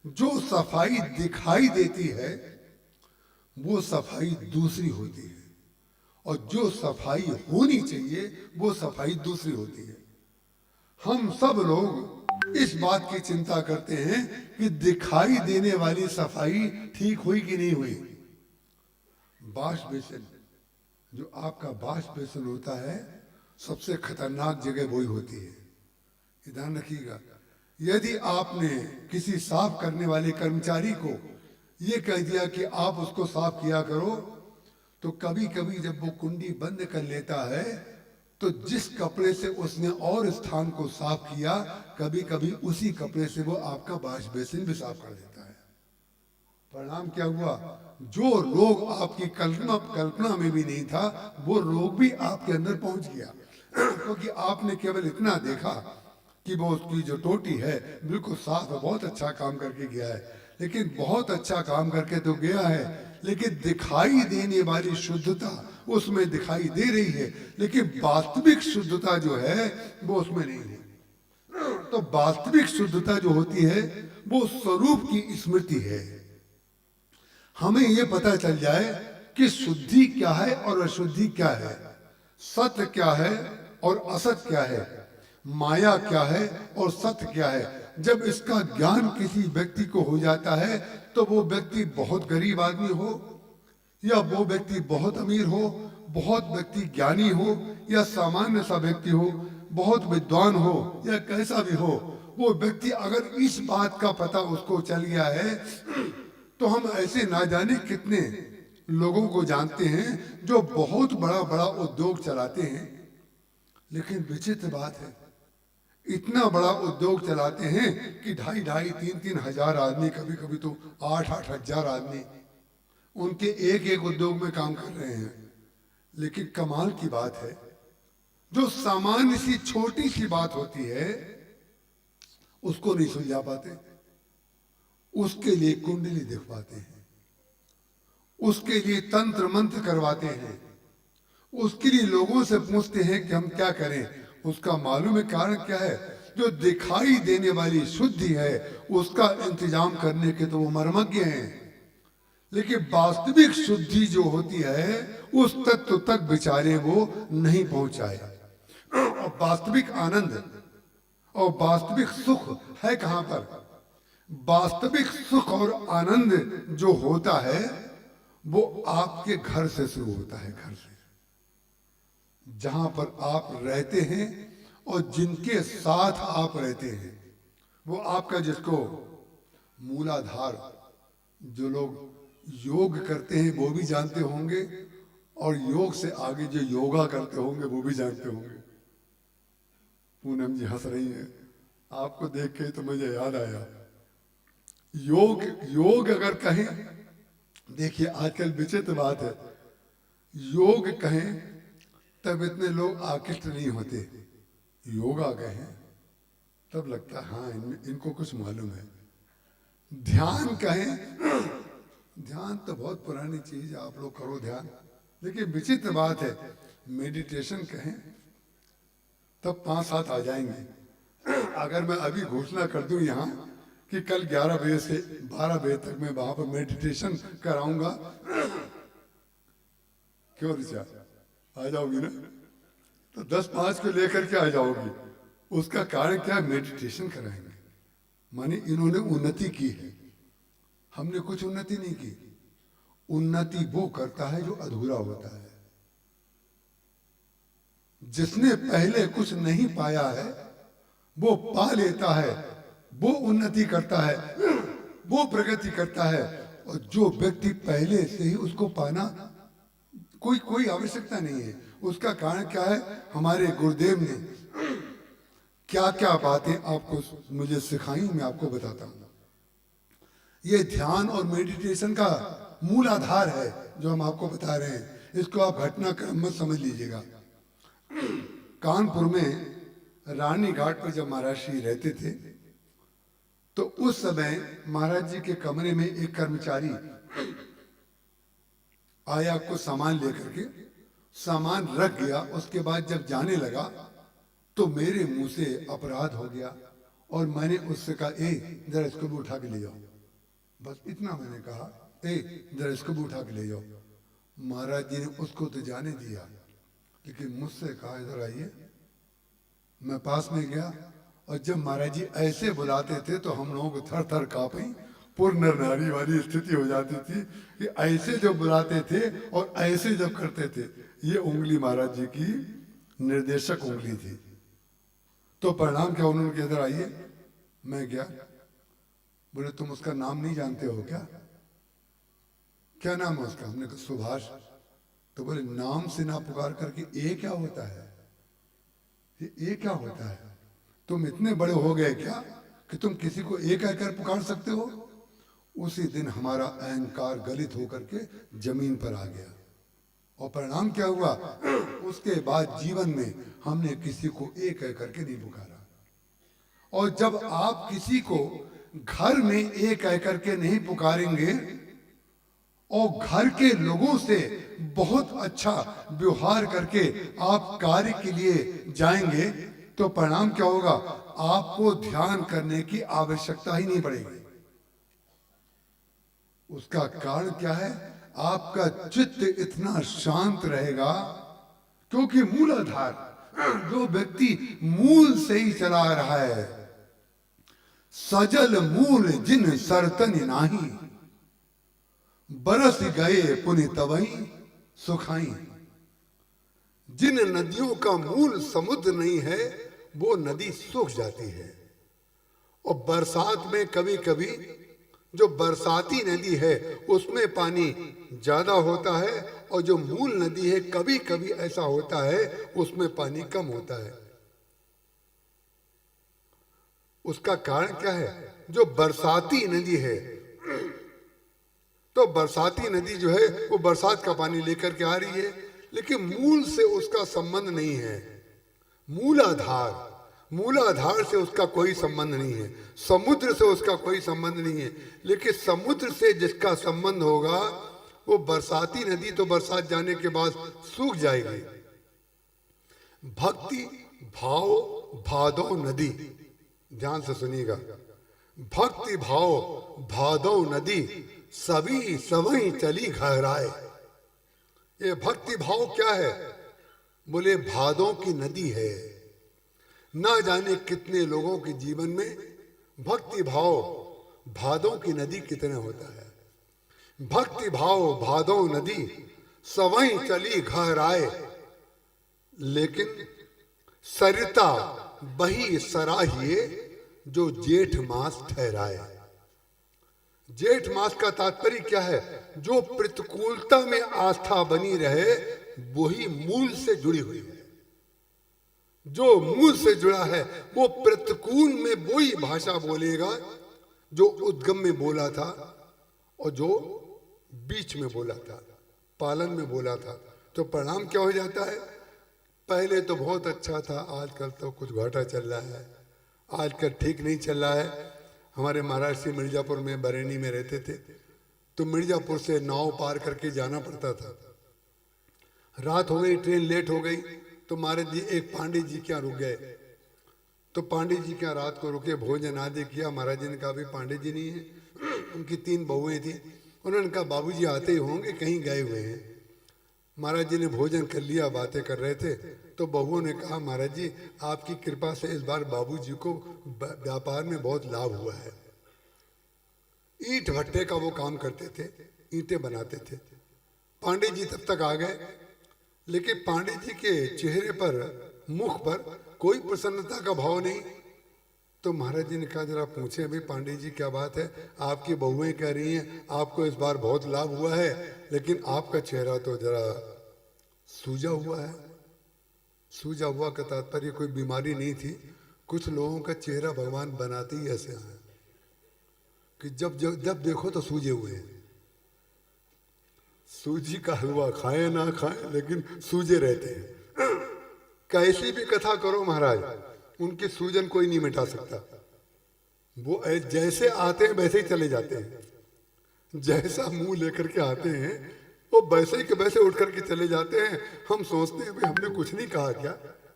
जो सफाई दिखाई देती है वो सफाई दूसरी होती है, और जो सफाई होनी चाहिए वो सफाई दूसरी होती है। हम सब लोग इस बात की चिंता करते हैं कि दिखाई देने वाली सफाई ठीक हुई कि नहीं हुई। वॉश बेसिन, जो आपका वॉश बेसिन होता है, सबसे खतरनाक जगह वही होती है। ध्यान रखिएगा, यदि आपने किसी साफ करने वाले कर्मचारी को ये कह दिया कि आप उसको साफ किया करो, तो कभी कभी जब वो कुंडी बंद कर लेता है तो जिस कपड़े से उसने और स्थान को साफ किया, कभी कभी उसी कपड़े से वो आपका वॉश बेसिन भी साफ कर देता है। परिणाम क्या हुआ? जो रोग आपकी कल्पना में भी नहीं था, वो रोग भी आपके अंदर पहुंच गया, क्योंकि आपने केवल इतना देखा कि वो उसकी जो टोटी है बिल्कुल साफ है, बहुत अच्छा काम करके गया है। लेकिन बहुत अच्छा काम करके तो गया है, लेकिन दिखाई देने वाली शुद्धता उसमें दिखाई दे रही है, लेकिन वास्तविक शुद्धता जो है वो उसमें नहीं है। तो वास्तविक शुद्धता जो होती है वो स्वरूप की स्मृति है। हमें ये पता चल जाए कि शुद्धि क्या है और अशुद्धि क्या है, सत्य क्या है और असत्य क्या है, माया क्या है और सत्य क्या है। जब इसका ज्ञान किसी व्यक्ति को हो जाता है तो वो व्यक्ति बहुत गरीब आदमी हो या वो व्यक्ति बहुत अमीर हो, बहुत व्यक्ति ज्ञानी हो या सामान्य सा व्यक्ति हो, बहुत विद्वान हो या कैसा भी हो, वो व्यक्ति अगर इस बात का पता उसको चल गया है तो हम ऐसे ना जाने कितने लोगों को जानते हैं जो बहुत बड़ा बड़ा उद्योग चलाते हैं। लेकिन विचित्र बात है, इतना बड़ा उद्योग चलाते हैं कि 2,500-3,000 हजार आदमी, कभी कभी तो 8,000 हजार आदमी उनके एक एक उद्योग में काम कर रहे हैं। लेकिन कमाल की बात है, जो सामान्य सी छोटी सी बात होती है उसको नहीं सुलझा पाते, उसके लिए कुंडली दिखवाते हैं, उसके लिए तंत्र मंत्र करवाते हैं, उसके लिए लोगों से पूछते हैं कि हम क्या करें। उसका मालूम है कारण क्या है? जो दिखाई देने वाली शुद्धि है उसका इंतजाम करने के तो वो मर्मज्ञ हैं, लेकिन वास्तविक शुद्धि जो होती है उस तत्व तक बेचारे वो नहीं पहुंचाए। और वास्तविक आनंद और वास्तविक सुख है कहां पर? वास्तविक सुख और आनंद जो होता है वो आपके घर से शुरू होता है, घर से, जहां पर आप रहते हैं और जिनके साथ आप रहते हैं। वो आपका, जिसको मूलाधार, जो लोग योग करते हैं वो भी जानते होंगे, और योग से आगे जो योगा करते होंगे वो भी जानते होंगे। पूनम जी हंस रही हैं, आपको देख के तो मुझे याद आया, योग अगर कहें, देखिए आजकल विचित्र बात है, योग कहें तब इतने लोग आकृष्ट नहीं होते, योगा कहें तब लगता है हाँ इनको कुछ मालूम है। ध्यान कहें, ध्यान तो बहुत पुरानी चीज है, आप लोग करो ध्यान, लेकिन विचित्र बात है, मेडिटेशन कहें तब 5-7 आ जाएंगे। अगर मैं अभी घोषणा कर दूं यहाँ कि कल 11 बजे से 12 बजे तक मैं वहां पर मेडिटेशन कराऊंगा, क्यों ऋचा आ जाओगी ना? तो 10-5 को लेकर के आ जाओगी। उसका कारण क्या? मेडिटेशन कराएंगे, माने इन्होंने उन्नति की है, हमने कुछ उन्नति नहीं की। उन्नति वो करता है जो अधूरा होता है। जिसने पहले कुछ नहीं पाया है वो पा लेता है, वो उन्नति करता है, वो प्रगति करता है। और जो व्यक्ति पहले से ही उसको पाना कोई आवश्यकता नहीं है। उसका कारण क्या है? हमारे गुरुदेव ने क्या क्या बातें आपको मुझे सिखाई, मैं आपको बताता हूं। ये ध्यान और मेडिटेशन का मूल आधार है जो हम आपको बता रहे हैं। इसको आप घटनाक्रम मत समझ लीजिएगा। कानपुर में रानी घाट पर जब महाराज श्री रहते थे तो उस समय महाराज जी के कमरे में एक कर्मचारी आया, कुछ सामान लेकर के, सामान रख गया। उसके बाद जब जाने लगा तो मेरे मुंह से अपराध हो गया और मैंने उससे कहा, ए जरा इसको भी उठा के ले जाओ। बस इतना मैंने कहा, ए जरा इसको भी उठा के ले जाओ। महाराज जी ने उसको तो जाने दिया, लेकिन मुझसे कहा इधर आइए। मैं पास में गया और जब महाराज जी ऐसे बुलाते थे तो हम लोगों को थर थर कांपी, पूर्ण नारी वाली स्थिति हो जाती थी कि ऐसे जब बुलाते थे और ऐसे जब करते थे। ये उंगली महाराज जी की निर्देशक उंगली थी। तो परिणाम क्या? उन्होंने कहा इधर आइए। मैं गया, बोले तुम उसका नाम नहीं जानते हो क्या? क्या नाम है उसका? हमने कहा सुभाष। तो बोले नाम से ना पुकार करके ए क्या होता है? ये क्या होता है? तुम इतने बड़े हो गए क्या कि तुम किसी को ए कहकर पुकार सकते हो? उसी दिन हमारा अहंकार गलित होकर के जमीन पर आ गया। और परिणाम क्या हुआ? उसके बाद जीवन में हमने किसी को ए कह करके नहीं पुकारा। और जब आप किसी को घर में ए कह करके नहीं पुकारेंगे और घर के लोगों से बहुत अच्छा व्यवहार करके आप कार्य के लिए जाएंगे तो परिणाम क्या होगा? आपको ध्यान करने की आवश्यकता ही नहीं पड़ेगी। उसका कारण क्या है? आपका चित्त इतना शांत रहेगा क्योंकि मूलाधार, जो व्यक्ति मूल से ही चला रहा है, सजल मूल जिन सरतन नाही, बरस गए पुनि तवई सुखाई। जिन नदियों का मूल समुद्र नहीं है वो नदी सूख जाती है। और बरसात में कभी कभी जो बरसाती नदी है उसमें पानी ज्यादा होता है और जो मूल नदी है कभी कभी ऐसा होता है उसमें पानी कम होता है। उसका कारण क्या है? जो बरसाती नदी है, तो बरसाती नदी जो है वो बरसात का पानी लेकर के आ रही है, लेकिन मूल से उसका संबंध नहीं है। मूलाधार से उसका कोई संबंध नहीं है, समुद्र से उसका कोई संबंध नहीं है। लेकिन समुद्र से जिसका संबंध होगा वो बरसाती नदी तो बरसात जाने के बाद सूख जाएगी। भक्ति भाव भादो नदी, ध्यान से सुनिएगा, भक्ति भाव भादो नदी सभी सवई चली घहराए। ये भक्ति भाव क्या है? बोले भादों की नदी है। ना जाने कितने लोगों के जीवन में भक्ति भाव भादों की नदी कितने होता है। भक्ति भाव भादो नदी सवई चली घहराए, लेकिन सरिता बही सराहिए जो जेठ मास ठहराए। जेठ मास का तात्पर्य क्या है? जो प्रतिकूलता में आस्था बनी रहे वही मूल से जुड़ी हुई है। जो मूल से जुड़ा है वो प्रतिकूल में वही भाषा बोलेगा जो उद्गम में बोला था और जो बीच में बोला था, पालन में बोला था। तो परिणाम क्या हो जाता है? पहले तो बहुत अच्छा था, आजकल तो कुछ घाटा चल रहा है, आजकल ठीक नहीं चल रहा है। हमारे महाराष्ट्र मिर्जापुर में बरेली में रहते थे, तो मिर्जापुर से नाव पार करके जाना पड़ता था। रात हो गई, ट्रेन लेट हो गई, तो महाराज जी एक पांडे जी क्या रुक गए। तो पांडे जी क्या रात को रुके, भोजन आदि किया। महाराज जी ने कहा, भाई पांडे जी नहीं है, उनकी 3 बहुएं थी। उन्होंने कहा, बाबूजी आते ही होंगे, कहीं गए हुए हैं। महाराज जी ने भोजन कर लिया, बातें कर रहे थे, तो बहुओं ने कहा, महाराज जी आपकी कृपा से इस बार बाबूजी को व्यापार में बहुत लाभ हुआ है। ईंट भट्टे का वो काम करते थे, ईंटें बनाते थे। पांडे जी तब तक आ गए, लेकिन पांडे जी के चेहरे पर, मुख पर कोई प्रसन्नता का भाव नहीं। तो महाराज जी ने कहा, जरा पूछे भाई पांडे जी क्या बात है, आपकी बहुएं कह रही हैं आपको इस बार बहुत लाभ हुआ है, लेकिन आपका चेहरा तो जरा सूजा हुआ है। सूजा हुआ का तात्पर्य कोई बीमारी नहीं थी। कुछ लोगों का चेहरा भगवान बनाते ही ऐसे हैं कि जब देखो तो सूजे हुए हैं। सूजी का हलवा खाए ना खाए लेकिन सूजे रहते हैं। कैसी भी कथा करो महाराज, उनकी सूजन कोई नहीं मिटा सकता। वो जैसे आते हैं वैसे ही चले जाते हैं। जैसा मुंह लेकर के आते हैं वो वैसे ही के वैसे उठ करके चले जाते हैं। हम सोचते हैं भाई हमने कुछ नहीं कहा क्या,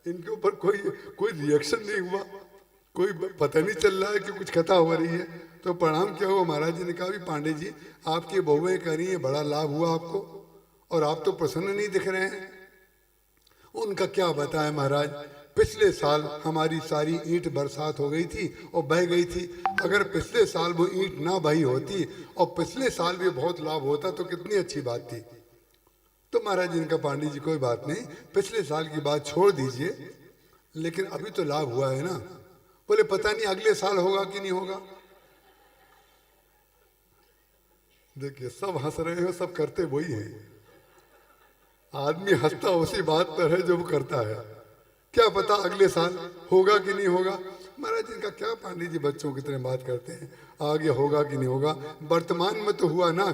इनके ऊपर कोई रिएक्शन नहीं हुआ, कोई पता नहीं चल रहा है कि कुछ कथा हो रही है। तो परिणाम क्या हुआ? महाराज जी ने कहा, पांडे जी आपकी बहुएं कह रही हैं बड़ा लाभ हुआ आपको, और आप तो प्रसन्न नहीं दिख रहे हैं। उनका क्या बताएं महाराज, पिछले साल हमारी सारी ईंट बरसात हो गई थी और बह गई थी। अगर पिछले साल वो ईंट ना बही होती और पिछले साल भी बहुत लाभ होता तो कितनी अच्छी बात थी। तो महाराज जी ने कहा, पांडे जी कोई बात नहीं, पिछले साल की बात छोड़ दीजिए, लेकिन अभी तो लाभ हुआ है ना। बोले पता नहीं अगले साल होगा कि नहीं होगा। देखिए सब हंस रहे हो, सब करते वही है। आदमी हंसता उसी बात पर है जो वो करता है। क्या पता अगले साल होगा कि नहीं होगा। महाराज जी का क्या पांडे जी बच्चों की तरह बात करते हैं, आगे होगा कि नहीं होगा। वर्तमान में तो हुआ ना।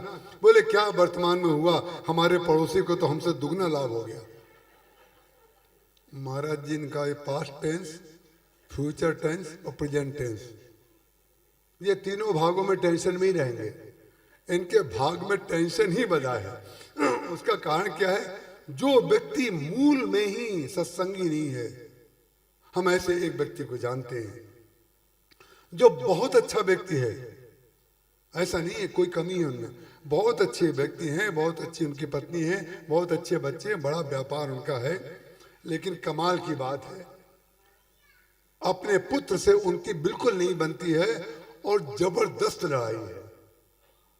बोले क्या वर्तमान में हुआ, हमारे पड़ोसी को तो हमसे दुगना लाभ हो गया। महाराज जी का पास्ट टेंस, फ्यूचर टेंस और प्रेजेंट टेंस, ये तीनों भागों में टेंशन में ही रहेंगे। इनके भाग में टेंशन ही बजा है। उसका कारण क्या है? जो व्यक्ति मूल में ही सत्संगी नहीं है। हम ऐसे एक व्यक्ति को जानते हैं जो बहुत अच्छा व्यक्ति है, ऐसा नहीं है कोई कमी है उनमें, बहुत अच्छे व्यक्ति हैं, बहुत अच्छी उनकी पत्नी है, बहुत अच्छे बच्चे, बड़ा व्यापार उनका है। लेकिन कमाल की बात है अपने पुत्र से उनकी बिल्कुल नहीं बनती है और जबरदस्त लड़ाई है।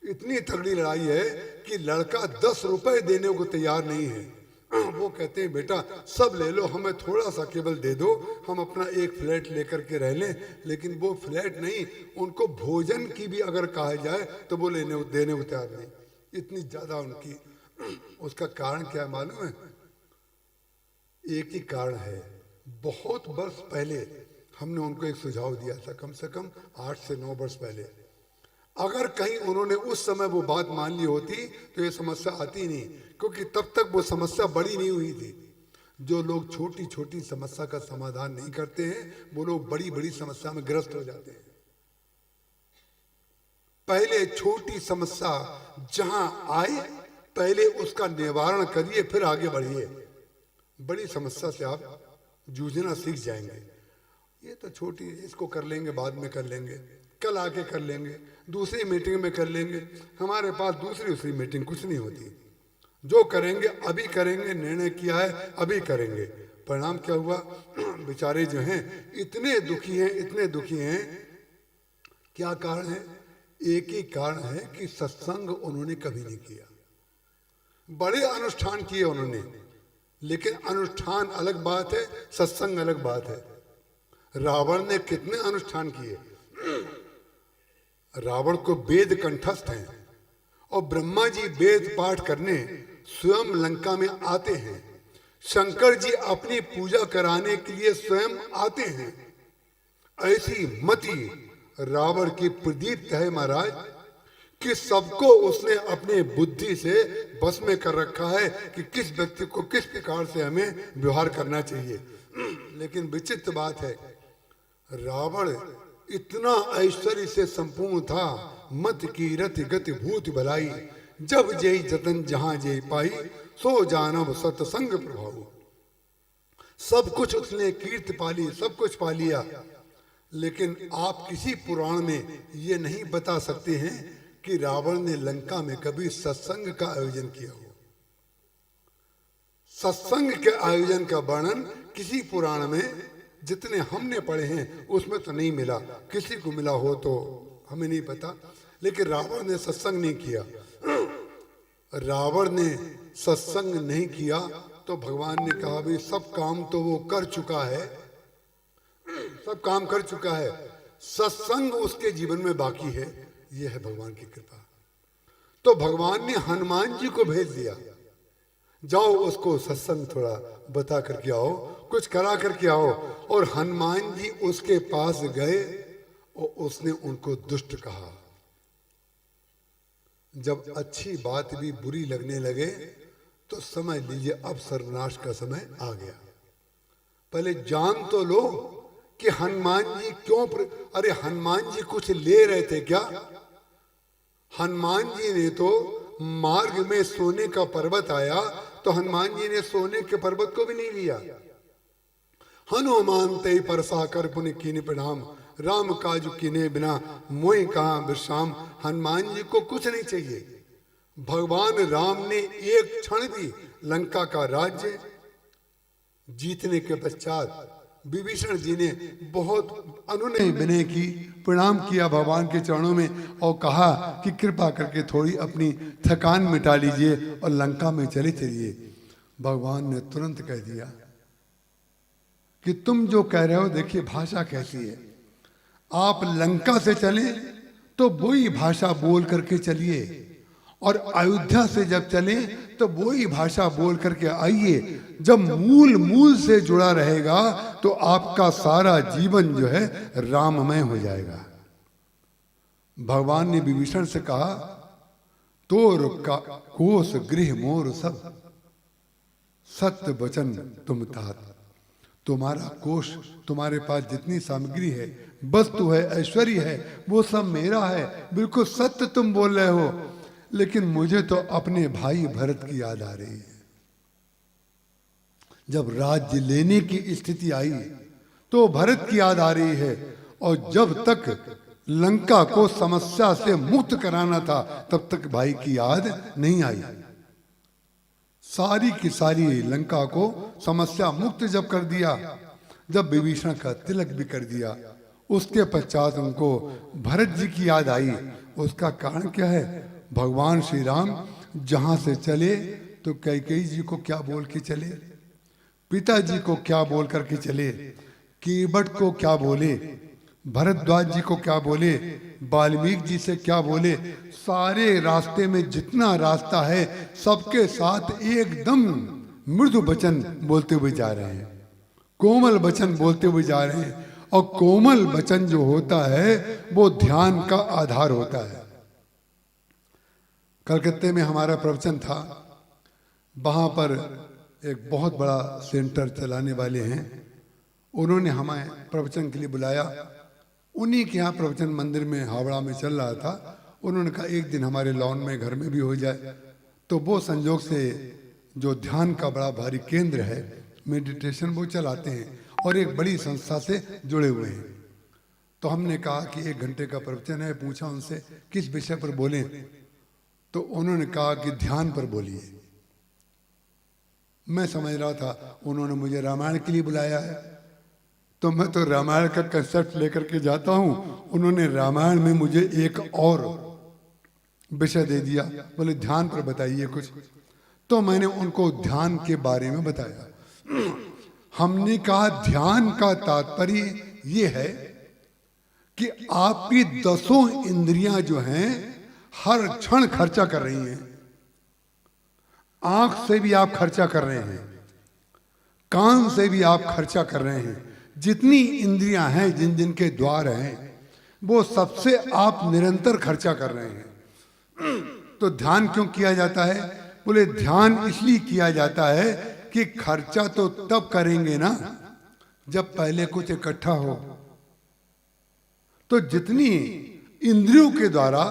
इतनी तगड़ी लड़ाई है कि लड़का 10 रुपए देने को तैयार नहीं है। वो कहते हैं बेटा सब ले लो, हमें थोड़ा सा केवल दे दो, हम अपना एक फ्लैट लेकर के रह लें। लेकिन वो फ्लैट नहीं, उनको भोजन की भी अगर कहा जाए तो वो देने को तैयार नहीं। इतनी ज्यादा उनकी। उसका कारण क्या है मालूम है? एक ही कारण है। बहुत वर्ष पहले हमने उनको एक सुझाव दिया था, कम से कम 8 से 9 वर्ष पहले। अगर कहीं उन्होंने उस समय वो बात मान ली होती तो ये समस्या आती नहीं, क्योंकि तब तक वो समस्या बड़ी नहीं हुई थी। जो लोग छोटी छोटी समस्या का समाधान नहीं करते हैं वो लोग बड़ी बड़ी समस्या में ग्रस्त हो जाते हैं। पहले छोटी समस्या जहां आए पहले उसका निवारण करिए, फिर आगे बढ़िए। बड़ी समस्या से आप जूझना सीख जाएंगे। ये तो छोटी है, इसको कर लेंगे, बाद में कर लेंगे, कल आके कर लेंगे, दूसरी मीटिंग में कर लेंगे। हमारे पास दूसरी मीटिंग कुछ नहीं होती। जो करेंगे अभी करेंगे, निर्णय किया है अभी करेंगे। परिणाम क्या हुआ? बेचारे जो हैं इतने दुखी हैं, इतने दुखी हैं। क्या कारण है? एक ही कारण है कि सत्संग उन्होंने कभी नहीं किया। बड़े अनुष्ठान किए उन्होंने, लेकिन अनुष्ठान अलग बात है, सत्संग अलग बात है। रावण ने कितने अनुष्ठान किए। रावण को वेद कंठस्थ हैं और ब्रह्मा जी वेद पाठ करने स्वयं लंका में आते हैं। शंकर जी अपनी पूजा कराने के लिए स्वयं आते हैं। ऐसी मति रावण की प्रदीप्त है महाराज कि सबको उसने अपने बुद्धि से बस में कर रखा है कि किस व्यक्ति को किस प्रकार से हमें व्यवहार करना चाहिए। लेकिन विचित्र बात है, रावण इतना ऐश्वर्य से संपूर्ण था। मत की रति गति भूत भलाई, जब जय जतन जहां जय पाई, सो जानव सत्संग प्रभाव। सब कुछ उसने कीर्ति पाली, सब कुछ पा लिया, लेकिन आप किसी पुराण में ये नहीं बता सकते हैं कि रावण ने लंका में कभी सत्संग का आयोजन किया हो। सत्संग के आयोजन का वर्णन किसी पुराण में जितने हमने पढ़े हैं उसमें तो नहीं मिला। किसी को मिला हो तो हमें नहीं पता, लेकिन रावण ने सत्संग नहीं किया। रावण ने सत्संग नहीं किया तो भगवान ने कहा भाई सब काम तो वो कर चुका है, सब काम कर चुका है, सत्संग उसके जीवन में बाकी है। यह है भगवान की कृपा। तो भगवान ने हनुमान जी को भेज दिया, जाओ उसको सत्संग थोड़ा बता करके आओ, कुछ करा करके आओ। और हनुमान जी उसके पास गए और उसने उनको दुष्ट कहा। जब अच्छी बात भी बुरी लगने लगे तो समझ लीजिए अब सर्वनाश का समय आ गया। पहले जान तो लो कि हनुमान जी क्यों अरे हनुमान जी कुछ ले रहे थे क्या? हनुमान जी ने तो मार्ग में सोने का पर्वत आया तो हनुमान जी ने सोने के पर्वत को भी नहीं लिया। हनुमान ते परसा कर पुण्य कीने प्रणाम, राम काजु कीने बिना मोहि कहाँ विश्राम। हनुमान जी को कुछ नहीं चाहिए। भगवान राम ने एक क्षण भी लंका का राज्य जीतने के पश्चात विभीषण जी ने बहुत अनुनय विनय की, प्रणाम किया भगवान के चरणों में और कहा कि कृपा करके थोड़ी अपनी थकान मिटा लीजिए और लंका में चले चलिए। भगवान ने तुरंत कह दिया कि तुम जो कह रहे हो, देखिए भाषा कैसी है। आप लंका से चले तो वही भाषा बोल करके चलिए, और अयोध्या से जब चले तो वही भाषा बोल करके आइए। जब मूल से जुड़ा रहेगा तो आपका सारा जीवन जो है राममय हो जाएगा। भगवान ने विभीषण से कहा, तोर का कोस गृह मोर सब, सत्य वचन तुम तात। तुम्हारा कोष, तुम्हारे पास जितनी सामग्री है, वस्तु है, ऐश्वर्य है, वो सब मेरा है। बिल्कुल सत्य तुम बोल रहे हो, लेकिन मुझे तो अपने भाई भरत की याद आ रही है। जब राज्य लेने की स्थिति आई तो भरत की याद आ रही है, और जब तक लंका को समस्या से मुक्त कराना था तब तक भाई की याद नहीं आई। सारी की सारी लंका को समस्या मुक्त जब कर दिया, जब विभीषण का तिलक भी कर दिया, उसके पश्चात उनको भरत जी की याद आई। उसका कारण क्या है? भगवान श्री राम जहां से चले तो कैकेयी जी को क्या बोल के चले, पिताजी को क्या बोल करके चले, कीबट को क्या बोले, भरद्वाज जी को क्या बोले, वाल्मीकि जी से क्या बोले। सारे रास्ते में जितना रास्ता है सबके साथ एकदम मृदु वचन बोलते हुए जा रहे हैं, कोमल वचन बोलते हुए जा रहे हैं। और कोमल वचन जो होता है वो ध्यान का आधार होता है। कलकत्ते में हमारा प्रवचन था, वहाँ पर एक बहुत बड़ा सेंटर चलाने वाले हैं, उन्होंने हमें प्रवचन के लिए बुलाया। उन्हीं के यहाँ प्रवचन मंदिर में हावड़ा में चल रहा था। उन्होंने कहा एक दिन हमारे लॉन में घर में भी हो जाए। तो वो संयोग से जो ध्यान का बड़ा भारी केंद्र है, मेडिटेशन, वो चलाते हैं और एक बड़ी संस्था से जुड़े हुए हैं। तो हमने कहा कि 1 घंटे का प्रवचन है, पूछा उनसे किस विषय पर बोलें, तो उन्होंने कहा कि ध्यान पर बोलिए। मैं समझ रहा था उन्होंने मुझे रामायण के लिए बुलाया है, तो मैं तो रामायण का कंसेप्ट लेकर के जाता हूं। उन्होंने रामायण में मुझे एक और विषय दे दिया, बोले ध्यान पर बताइए कुछ। तो मैंने उनको ध्यान के बारे में बताया। हमने कहा ध्यान का तात्पर्य ये है कि आपकी 10 इंद्रियां जो हैं हर क्षण खर्चा कर रही हैं। आंख से भी आप खर्चा कर रहे हैं, कान से भी आप खर्चा कर रहे हैं। जितनी इंद्रियां हैं, जिन जिन के द्वार हैं, वो सबसे आप निरंतर खर्चा कर रहे हैं। तो ध्यान क्यों किया जाता है? बोले ध्यान इसलिए किया जाता है कि खर्चा तो तब करेंगे ना जब पहले कुछ इकट्ठा हो। तो जितनी इंद्रियों के द्वारा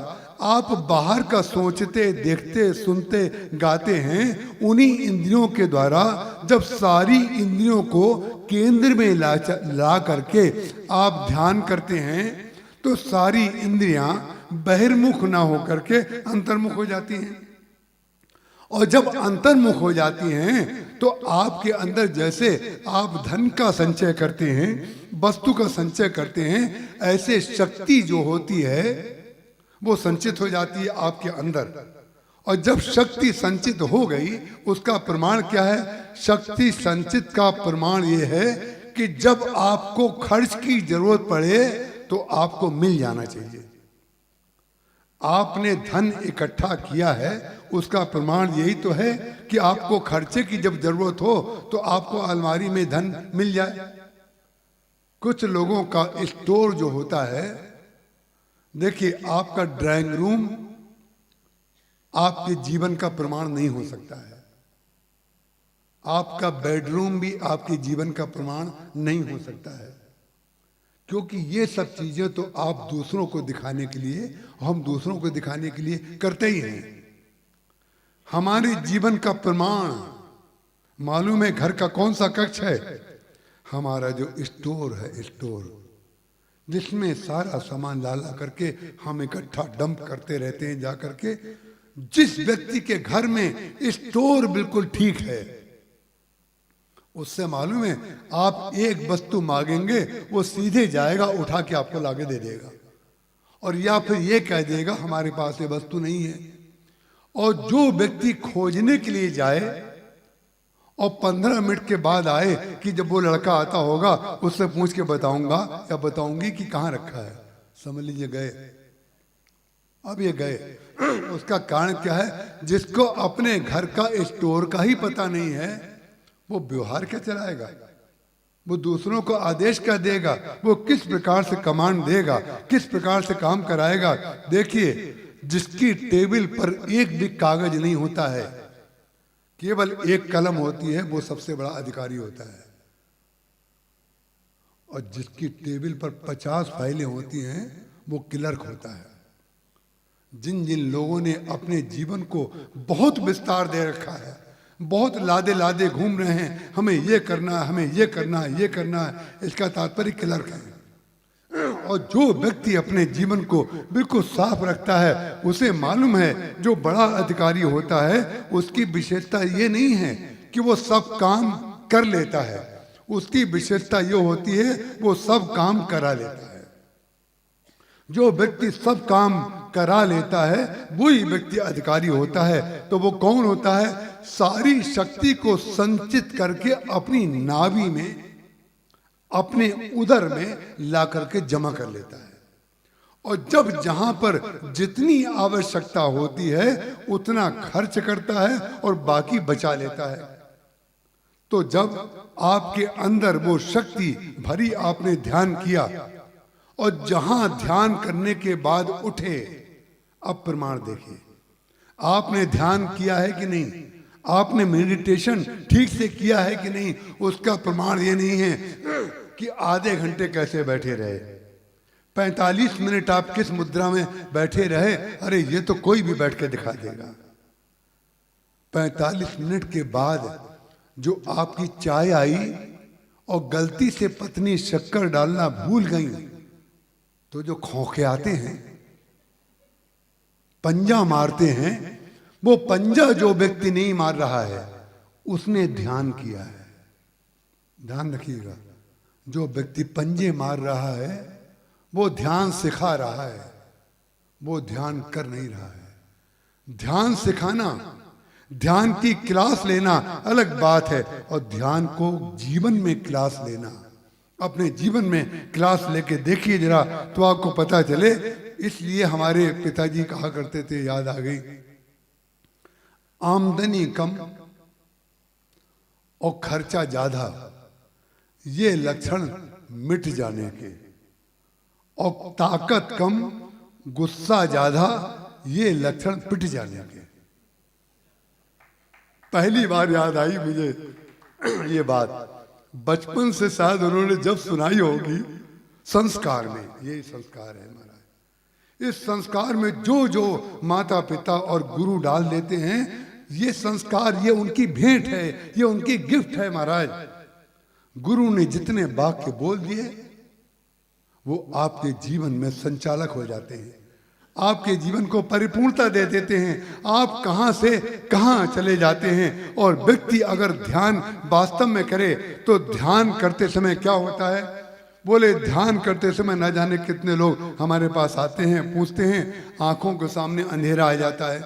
आप बाहर का सोचते, देखते, सुनते, गाते हैं, उन्हीं इंद्रियों के द्वारा जब सारी इंद्रियों को केंद्र में ला करके आप ध्यान करते हैं, तो सारी इंद्रियां बहिर्मुख ना होकर के अंतर्मुख हो जाती हैं। और जब अंतर्मुख हो जाती हैं तो आपके अंदर जैसे आप धन का संचय करते हैं, वस्तु का संचय करते हैं, ऐसे शक्ति जो होती है वो संचित हो जाती है आपके अंदर। और जब शक्ति संचित हो गई, उसका प्रमाण क्या है? शक्ति संचित का प्रमाण ये है कि जब आपको खर्च की जरूरत पड़े तो आपको मिल जाना चाहिए। आपने धन इकट्ठा किया है, उसका प्रमाण यही तो है कि आपको खर्चे की जब जरूरत हो तो आपको अलमारी में धन मिल जाए। कुछ लोगों का स्टोर जो होता है, देखिए आपका ड्राइंग रूम आपके जीवन का प्रमाण नहीं हो सकता है, आपका बेडरूम भी आपके जीवन का प्रमाण नहीं हो सकता है, क्योंकि ये सब चीजें तो आप दूसरों को दिखाने के लिए, हम दूसरों को दिखाने के लिए करते ही हैं। हमारे जीवन का प्रमाण मालूम है घर का कौन सा कक्ष है? हमारा जो स्टोर है, स्टोर जिसमें सारा सामान ला ला करके हम इकट्ठा डंप करते रहते हैं जा करके। जिस व्यक्ति के घर में स्टोर बिल्कुल ठीक है, उससे मालूम है आप एक वस्तु मांगेंगे, वो सीधे जाएगा उठा के आपको लाके दे देगा, और या फिर ये कह देगा हमारे पास ये वस्तु नहीं है। और जो व्यक्ति खोजने के लिए जाए और 15 मिनट के बाद आए कि जब वो लड़का आता होगा उससे पूछ के बताऊंगा या बताऊंगी कि कहाँ रखा है, समझ लीजिए गए। अब ये गए, उसका कारण क्या है? जिसको अपने घर का स्टोर का ही पता नहीं है, वो व्यवहार क्या चलाएगा? वो दूसरों को आदेश क्या देगा? वो किस प्रकार से कमांड देगा? किस प्रकार से काम कराएगा? देखिए, जिसकी टेबल पर एक भी कागज नहीं होता है, केवल एक कलम होती है, वो सबसे बड़ा अधिकारी होता है। और जिसकी टेबल पर 50 फाइलें होती हैं, वो क्लर्क होता है। जिन जिन लोगों ने अपने जीवन को बहुत विस्तार दे रखा है, बहुत लादे लादे घूम रहे हैं, हमें ये करना है, हमें ये करना है, ये करना है, इसका तात्पर्य क्लर्क है। और जो व्यक्ति अपने जीवन को बिल्कुल साफ रखता है, उसे मालूम है जो बड़ा अधिकारी होता है उसकी विशेषता ये नहीं है कि वो सब काम कर लेता है, उसकी विशेषता ये होती है वो सब काम करा लेता है। जो व्यक्ति सब काम करा लेता है वही व्यक्ति अधिकारी होता है। तो वो कौन होता है? सारी शक्ति को संचित करके अपनी नाभि में, अपने उदर में ला करके जमा कर लेता है। और जब जहां पर जितनी आवश्यकता होती है उतना खर्च करता है और बाकी बचा लेता है। तो जब आपके अंदर वो शक्ति भरी, आपने ध्यान किया और जहां ध्यान करने के बाद उठे, अब प्रमाण देखिए, आपने ध्यान किया है कि नहीं, आपने मेडिटेशन ठीक से किया है कि नहीं, उसका प्रमाण ये नहीं है कि आधे घंटे कैसे बैठे रहे, 45 मिनट आप किस मुद्रा में बैठे रहे। अरे ये तो कोई भी बैठ के दिखा देगा। 45 मिनट के बाद जो आपकी चाय आई और गलती से पत्नी शक्कर डालना भूल गई, तो जो खौखे आते हैं, पंजा मारते हैं, वो पंजा जो व्यक्ति नहीं मार रहा है उसने ध्यान किया है। ध्यान रखिएगा, जो व्यक्ति पंजे मार रहा है वो ध्यान सिखा रहा है, वो ध्यान कर नहीं रहा है। ध्यान सिखाना, ध्यान की क्लास लेना अलग बात है, और ध्यान को जीवन में क्लास लेना, अपने जीवन में क्लास लेके देखिए जरा, तो आपको पता चले। इसलिए हमारे पिताजी कहा करते थे, याद आ गई, आमदनी कम और खर्चा ज्यादा, ये लक्षण मिट जाने के, और ताकत कम गुस्सा ज्यादा, ये लक्षण पिट जाने के। पहली बार याद आई मुझे ये बात, बचपन से शायद उन्होंने जब सुनाई होगी, संस्कार में, यही संस्कार है महाराज। इस संस्कार में जो जो माता पिता और गुरु डाल देते हैं, ये संस्कार, ये उनकी भेंट है, ये उनकी गिफ्ट है महाराज। गुरु ने जितने वाक्य बोल दिए वो आपके जीवन में संचालक हो जाते हैं, आपके जीवन को परिपूर्णता दे देते हैं। आप कहां से कहां चले जाते हैं। और व्यक्ति अगर ध्यान वास्तव में करे तो ध्यान करते समय क्या होता है, बोले ध्यान करते समय न जाने कितने लोग हमारे पास आते हैं, पूछते हैं, आंखों के सामने अंधेरा आ जाता है,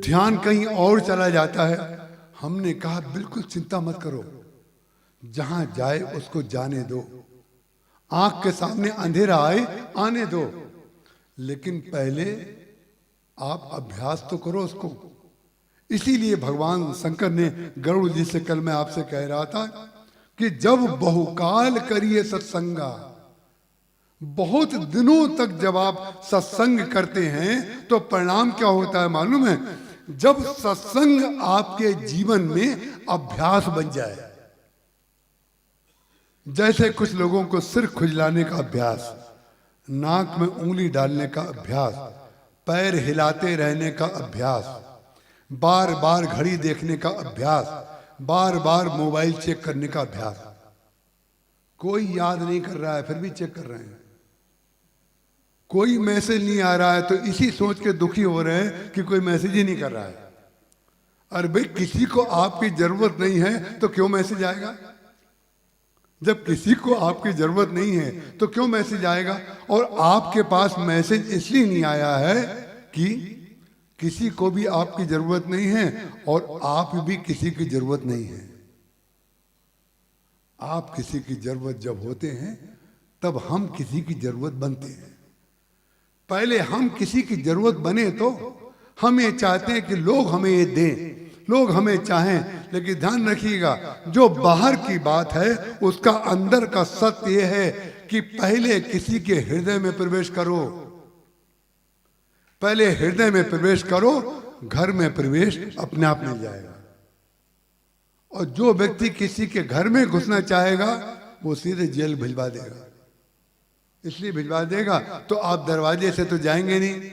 ध्यान कहीं और चला जाता है। हमने कहा बिल्कुल चिंता मत करो, जहां जाए उसको जाने दो, आंख के सामने अंधेरा आए आने दो, लेकिन पहले आप अभ्यास तो करो उसको। इसीलिए भगवान शंकर ने गरुड़ जी से, कल मैं आपसे कह रहा था कि जब बहुकाल करिए सत्संगा, बहुत दिनों तक जब आप सत्संग करते हैं तो परिणाम क्या होता है मालूम है, जब सत्संग आपके जीवन में अभ्यास बन जाए। जैसे कुछ लोगों को सिर खुजलाने का अभ्यास, नाक में उंगली डालने का अभ्यास, पैर हिलाते रहने का अभ्यास, बार बार घड़ी देखने का अभ्यास, बार बार मोबाइल चेक करने का अभ्यास। कोई याद नहीं कर रहा है फिर भी चेक कर रहे हैं, कोई मैसेज नहीं आ रहा है तो इसी सोच के दुखी हो रहे हैं कि कोई मैसेज ही नहीं कर रहा है। अरे भाई, किसी को आपकी जरूरत नहीं है तो क्यों मैसेज आएगा? जब किसी को आपकी जरूरत नहीं है तो क्यों मैसेज आएगा? और आपके पास मैसेज इसलिए नहीं आया है कि किसी को भी आपकी जरूरत नहीं है और आप भी किसी की जरूरत नहीं है। आप किसी की जरूरत जब होते हैं तब हम किसी की जरूरत बनते हैं। पहले हम किसी की जरूरत बने तो हम ये चाहते हैं कि लोग हमें ये दें, लोग हमें चाहें। लेकिन ध्यान रखिएगा, जो बाहर की बात है उसका अंदर का सत्य यह है कि पहले किसी के हृदय में प्रवेश करो, पहले हृदय में प्रवेश करो, घर में प्रवेश अपने आप मिल जाएगा। और जो व्यक्ति किसी के घर में घुसना चाहेगा वो सीधे जेल भिजवा देगा। इसलिए भिजवा देगा तो आप दरवाजे से तो जाएंगे नहीं,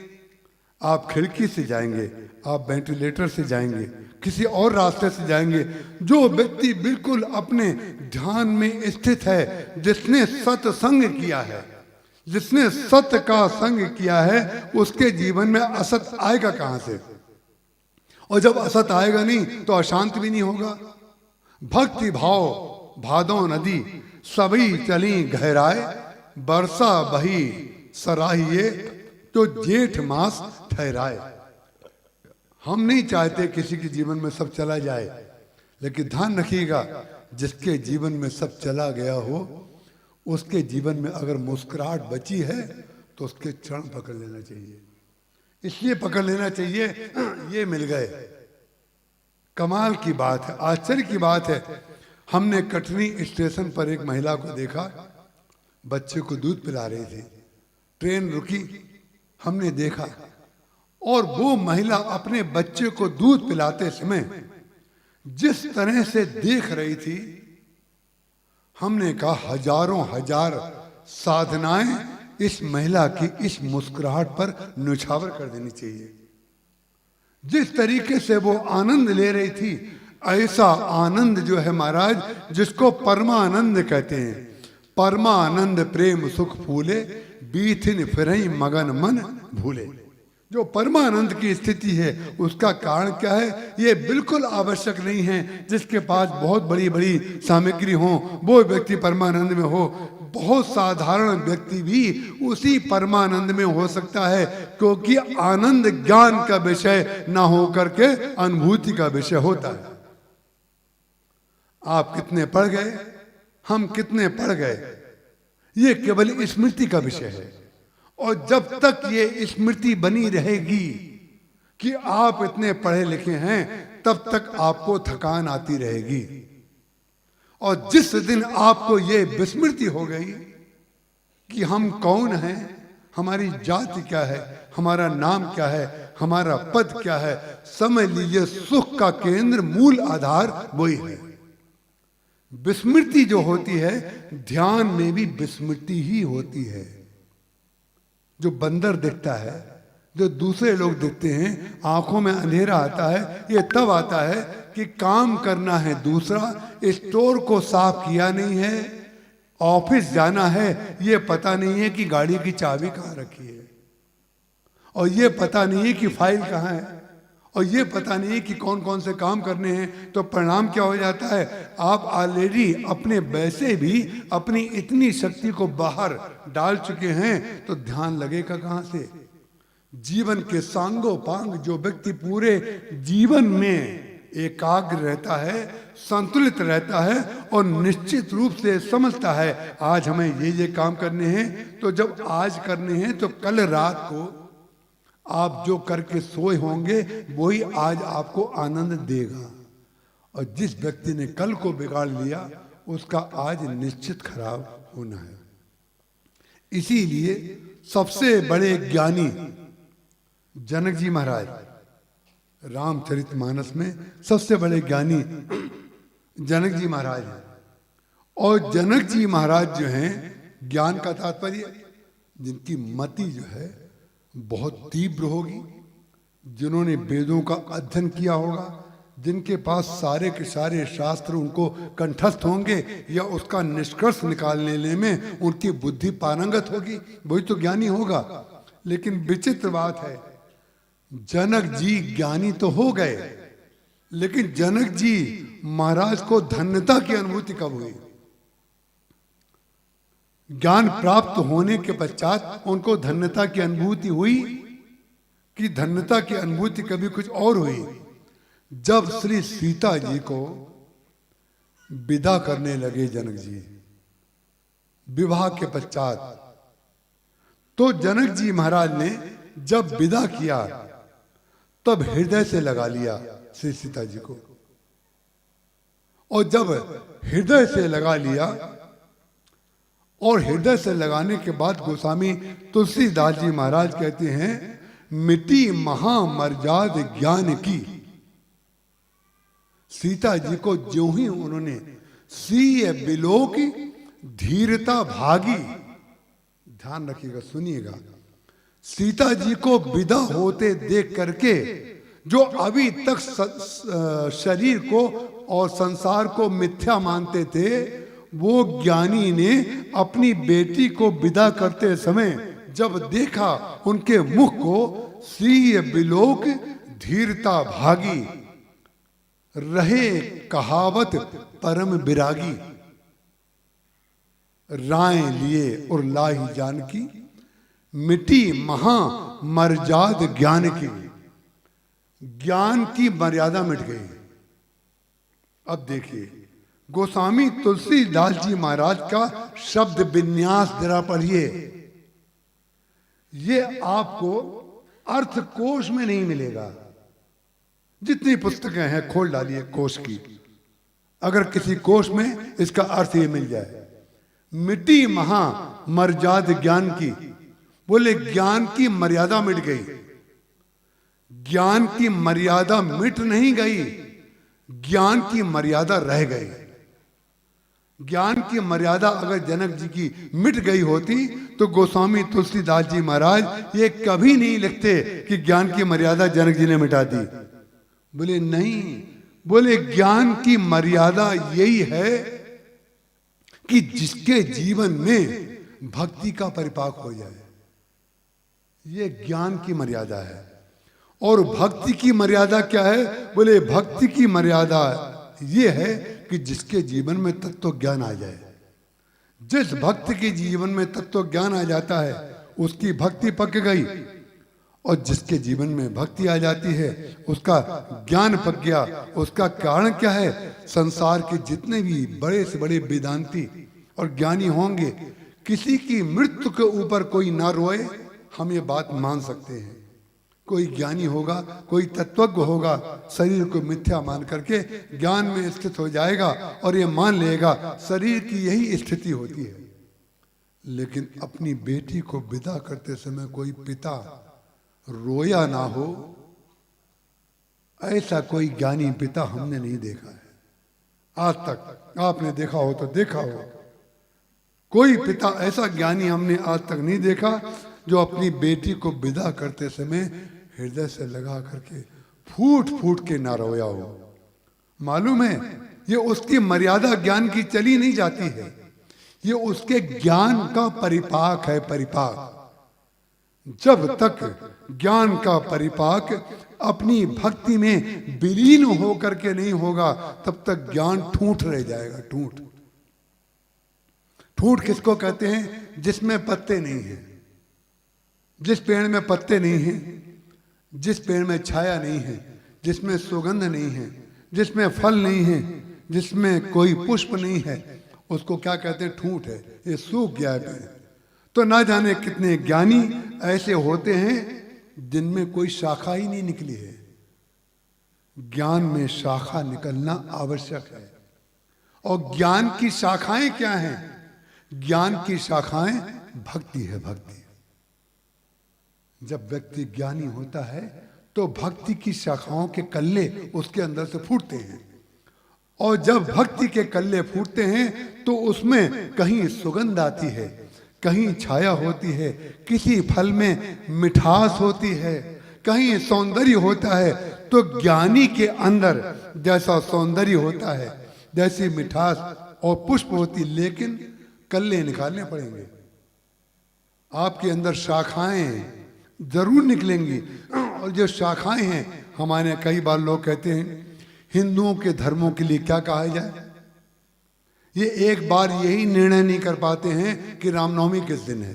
आप खिड़की से जाएंगे, आप वेंटिलेटर से जाएंगे, किसी और रास्ते से जाएंगे। जो व्यक्ति बिल्कुल अपने ध्यान में स्थित है, जिसने सत्संग किया है, जिसने सत्य का संग किया है, उसके जीवन में असत आएगा कहां से? और जब असत आएगा नहीं तो अशांत भी नहीं होगा। भक्ति भाव भादों नदी सभी चली गहराए, बरसा बही सराहिए तो जेठ मास ठहराए। हम नहीं चाहते किसी के जीवन में सब चला जाए, लेकिन ध्यान रखिएगा, जिसके जीवन में सब चला गया हो उसके जीवन में अगर मुस्कुराहट बची है तो उसके चरण पकड़ लेना चाहिए। इसलिए पकड़ लेना चाहिए, ये मिल गए। कमाल की बात है, आश्चर्य की बात है। हमने कटनी स्टेशन पर एक महिला को देखा, बच्चे को दूध पिला रही थी। ट्रेन रुकी, हमने देखा, और वो महिला अपने बच्चे को दूध पिलाते समय जिस तरह से देख रही थी, हमने कहा हजारों हजार साधनाएं इस महिला की इस मुस्कुराहट पर न्यौछावर कर देनी चाहिए। जिस तरीके से वो आनंद ले रही थी, ऐसा आनंद जो है महाराज, जिसको परमानंद कहते हैं। परमानंद प्रेम सुख फूले, बीथिन फिरई मगन मन भूले। जो परमानंद की स्थिति है उसका कारण क्या है? ये बिल्कुल आवश्यक नहीं है जिसके पास बहुत बड़ी बड़ी सामग्री हो वो व्यक्ति परमानंद में हो। बहुत साधारण व्यक्ति भी उसी परमानंद में हो सकता है, क्योंकि आनंद ज्ञान का विषय ना हो करके अनुभूति का विषय होता है। आप कितने पढ़ गए, हम कितने पढ़ गए, ये केवल स्मृति का विषय है। और जब तक ये स्मृति बनी रहेगी कि आप इतने पढ़े लिखे हैं, तब तक आपको थकान आती रहेगी। और जिस दिन आपको ये विस्मृति हो गई कि हम कौन हैं, हमारी जाति क्या है, हमारा नाम क्या है, हमारा पद क्या है, समझ लीजिए सुख का केंद्र, मूल आधार वही है। विस्मृति जो होती है, ध्यान में भी विस्मृति ही होती है। जो बंदर दिखता है, जो दूसरे लोग दिखते हैं, आंखों में अंधेरा आता है, ये तब आता है कि काम करना है दूसरा, स्टोर को साफ किया नहीं है, ऑफिस जाना है, ये पता नहीं है कि गाड़ी की चाबी कहाँ रखी है, और ये पता नहीं है कि फाइल कहाँ है, और ये पता नहीं है कि कौन कौन से काम करने हैं। तो परिणाम क्या हो जाता है? आप ऑलरेडी अपने वैसे भी अपनी इतनी शक्ति को बाहर डाल चुके हैं, तो ध्यान लगेगा कहाँ से? जीवन के सांगो पांग जो व्यक्ति पूरे जीवन में एकाग्र रहता है, संतुलित रहता है और निश्चित रूप से समझता है आज हमें ये काम करने हैं, तो जब आज करने हैं तो कल रात को आप जो करके सोए होंगे वही आज आपको आनंद देगा। और जिस व्यक्ति ने कल को बिगाड़ लिया उसका आज निश्चित खराब होना है। इसीलिए सबसे बड़े ज्ञानी जनक जी महाराज, रामचरितमानस में सबसे बड़े ज्ञानी जनक जी महाराज हैं। और जनक जी महाराज जो हैं, ज्ञान का तात्पर्य जिनकी मति जो है बहुत तीव्र होगी, जिन्होंने वेदों का अध्ययन किया होगा, जिनके पास सारे के सारे शास्त्र उनको कंठस्थ होंगे या उसका निष्कर्ष निकालने में उनकी बुद्धि पारंगत होगी, वही तो ज्ञानी होगा। लेकिन विचित्र बात है, जनक जी ज्ञानी तो हो गए, लेकिन जनक जी महाराज को धन्यता की अनुभूति कब हुई? ज्ञान प्राप्त होने के पश्चात उनको धन्यता की अनुभूति हुई कि धन्यता की अनुभूति कभी कुछ और हुई? जब श्री सीता जी को विदा करने लगे जनक जी विवाह के पश्चात, तो जनक जी महाराज ने जब विदा किया तब हृदय से लगा लिया श्री सीता जी को। और जब हृदय से लगा लिया, और हृदय से लगाने के बाद गोस्वामी तुलसीदास जी महाराज कहते हैं, मिटी महामर्याद ज्ञान की। सीता जी को ज्यों ही उन्होंने सीय बिलोक धीरता भागी, ध्यान रखिएगा, सुनिएगा, सीता जी को विदा होते देख करके जो अभी तक शरीर को और संसार को मिथ्या मानते थे, वो ज्ञानी ने अपनी बेटी को विदा करते समय जब देखा उनके मुख को, सीय बिलोक धीरता भागी, रहे कहावत परम विरागी, राय लिए और लाही जानकी, मिटी महा मर्याद ज्ञान की। ज्ञान की मर्यादा मिट गई। अब देखिए गोस्वामी तुलसीदास जी महाराज का शब्द विन्यास जरा पढ़िए, ये आपको अर्थकोश में नहीं मिलेगा। जितनी पुस्तकें हैं खोल डालिए कोश की, अगर किसी कोश में इसका अर्थ ये मिल जाए, मिटी महा मर्याद ज्ञान की, बोले ज्ञान की मर्यादा मिट गई। ज्ञान की मर्यादा मिट नहीं गई, ज्ञान की मर्यादा रह गई। ज्ञान की मर्यादा अगर जनक जी की मिट गई होती तो गोस्वामी तुलसीदास जी महाराज ये कभी नहीं लिखते कि ज्ञान की मर्यादा जनक जी ने मिटा दी। बोले नहीं, बोले ज्ञान की मर्यादा यही है कि जिसके जीवन में भक्ति का परिपाक हो जाए, ये ज्ञान की मर्यादा है। और भक्ति की मर्यादा क्या है? बोले भक्ति की मर्यादा ये है कि जिसके जीवन में तत्व ज्ञान आ जाए। जिस भक्त के जीवन में तत्व ज्ञान आ जाता है उसकी भक्ति पक गई, और जिसके जीवन में भक्ति आ जाती है उसका ज्ञान पक गया। उसका कारण क्या है? संसार के जितने भी बड़े से बड़े वेदांती और ज्ञानी होंगे, किसी की मृत्यु के ऊपर कोई ना रोए, हम ये बात मान सकते हैं। कोई ज्ञानी होगा, कोई तत्वज्ञ होगा, शरीर को मिथ्या मान करके ज्ञान में स्थित हो जाएगा और ये मान लेगा शरीर की यही स्थिति होती है। लेकिन अपनी बेटी को विदा करते समय कोई पिता रोया ना हो, ऐसा कोई ज्ञानी पिता हमने नहीं देखा है आज तक। आपने देखा हो तो देखा हो, कोई पिता ऐसा ज्ञानी हमने आज तक नहीं देखा जो अपनी बेटी को विदा करते समय हृदय से लगा करके फूट फूट के ना रोया हो। मालूम है, ये उसकी मर्यादा ज्ञान की चली नहीं जाती है, ये उसके ज्ञान का परिपाक है। परिपाक जब तक ज्ञान का परिपाक अपनी भक्ति में विलीन होकर के नहीं होगा तब तक ज्ञान ठूठ रह जाएगा। ठूठ, ठूठ किसको कहते हैं? जिसमें पत्ते नहीं हैं। जिस पेड़ में पत्ते नहीं हैं, जिस पेड़ में छाया नहीं है, जिसमें सुगंध नहीं है, जिसमें फल नहीं है, जिसमें कोई पुष्प नहीं है, उसको क्या कहते हैं? ठूठ है। ये सूख गया है पेड़। तो ना जाने कितने ज्ञानी ऐसे होते हैं जिनमें कोई शाखा ही नहीं निकली है। ज्ञान में शाखा निकलना आवश्यक है। और ज्ञान की शाखाएं क्या हैं? ज्ञान की शाखाएं भक्ति है। भक्ति, जब व्यक्ति ज्ञानी होता है तो भक्ति की शाखाओं के कल्ले उसके अंदर से फूटते हैं। और जब भक्ति के कल्ले फूटते हैं तो उसमें कहीं सुगंध आती है, कहीं छाया होती है, किसी फल में मिठास होती है, कहीं सौंदर्य होता है। तो ज्ञानी के अंदर जैसा सौंदर्य होता है, जैसी मिठास और पुष्प होती, लेकिन कल्ले निकालने पड़ेंगे। आपके अंदर शाखाएं जरूर निकलेंगी। और जो शाखाएं हैं, हमारे कई बार लोग कहते हैं हिंदुओं के धर्मों के लिए क्या कहा जाए। ये एक बार यही निर्णय नहीं कर पाते हैं कि रामनवमी किस दिन है।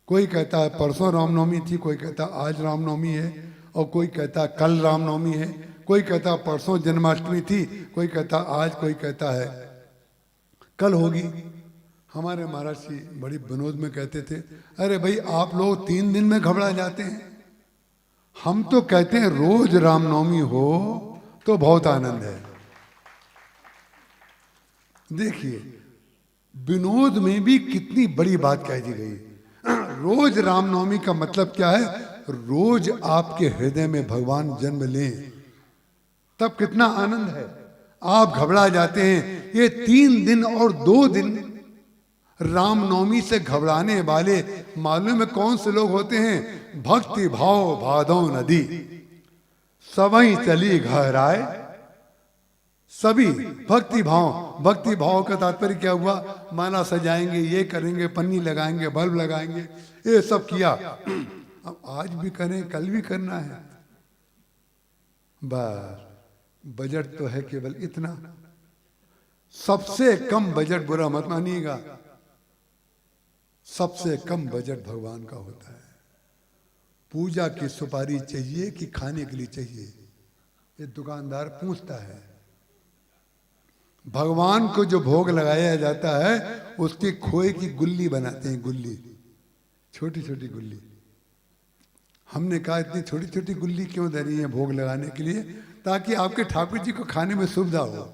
कोई कहता है परसों रामनवमी थी, कोई कहता आज रामनवमी है, और कोई कहता कल रामनवमी है, कोई कहता परसों जन्माष्टमी थी, कोई कहता आज, कोई कहता है कल होगी। हमारे महाराज जी बड़ी विनोद में कहते थे, अरे भाई आप लोग 3 दिन में घबरा जाते हैं, हम तो कहते हैं रोज रामनवमी हो तो बहुत आनंद है। देखिए विनोद में भी कितनी बड़ी बात कह दी गई। रोज रामनवमी का मतलब क्या है? रोज आपके हृदय में भगवान जन्म लें, तब कितना आनंद है। आप घबरा जाते हैं। ये 3 दिन और 2 दिन रामनवमी से घबराने वाले मालूम है कौन से लोग होते हैं? भक्ति भाव भादौ नदी सबई चली घहराए। सभी भक्ति भाव का तात्पर्य क्या हुआ? माला सजाएंगे, ये करेंगे, पन्नी लगाएंगे, बल्ब लगाएंगे, ये सब किया। अब आज भी करें, कल भी करना है। बस बजट तो है केवल इतना। सबसे कम बजट, बुरा मत मानिएगा, सबसे कम बजट भगवान का होता है। पूजा की सुपारी चाहिए कि खाने के लिए चाहिए, ये दुकानदार पूछता है। भगवान को जो भोग लगाया जाता है उसकी खोए की गुल्ली बनाते हैं, गुल्ली, छोटी छोटी गुल्ली। हमने कहा इतनी छोटी छोटी गुल्ली क्यों दे रही है भोग लगाने के लिए? ताकि आपके ठाकुर जी को खाने में सुविधा हो।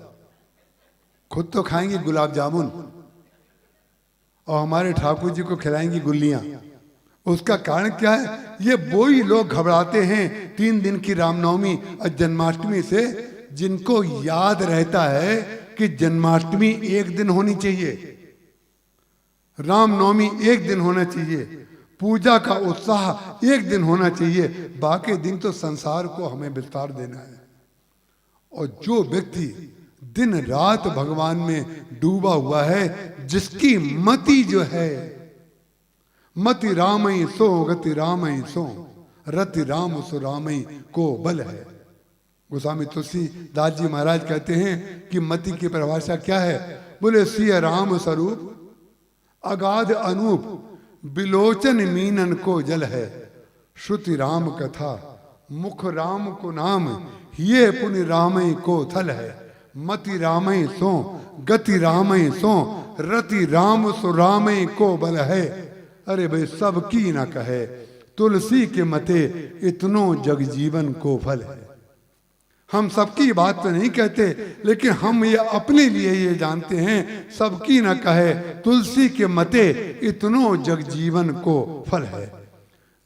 खुद तो खाएंगे गुलाब जामुन और हमारे ठाकुर जी को खिलाएंगी गुल्लियां। उसका कारण क्या है? ये वही लोग घबराते हैं 3 दिन की रामनवमी और जन्माष्टमी से जिनको याद रहता है कि जन्माष्टमी एक दिन होनी चाहिए, रामनवमी एक दिन होना चाहिए, पूजा का उत्साह एक दिन होना चाहिए, बाकी दिन तो संसार को हमें विस्तार देना है। और जो व्यक्ति दिन रात भगवान में डूबा हुआ है, जिसकी मति जो है, मति रामई सो गति रामई सो, रति राम सो रामई को बल है। गोस्वामी तुलसीदास जी महाराज कहते हैं कि मति की परिभाषा क्या है? बोले सिय राम स्वरूप अगाध अनूप, बिलोचन मीनन को जल है, श्रुति राम कथा मुख राम को नाम, ये पुण्य रामई को थल है। मति रामई सो गति रामई सो, रति राम सो रामई को बल है। अरे भाई सबकी ना कहे, तुलसी के मते इतनो जग जीवन को फल है। हम सबकी बात तो नहीं कहते, लेकिन हम ये अपने लिए ये जानते हैं, सबकी न कहे तुलसी के मते इतनो जग जीवन को फल है।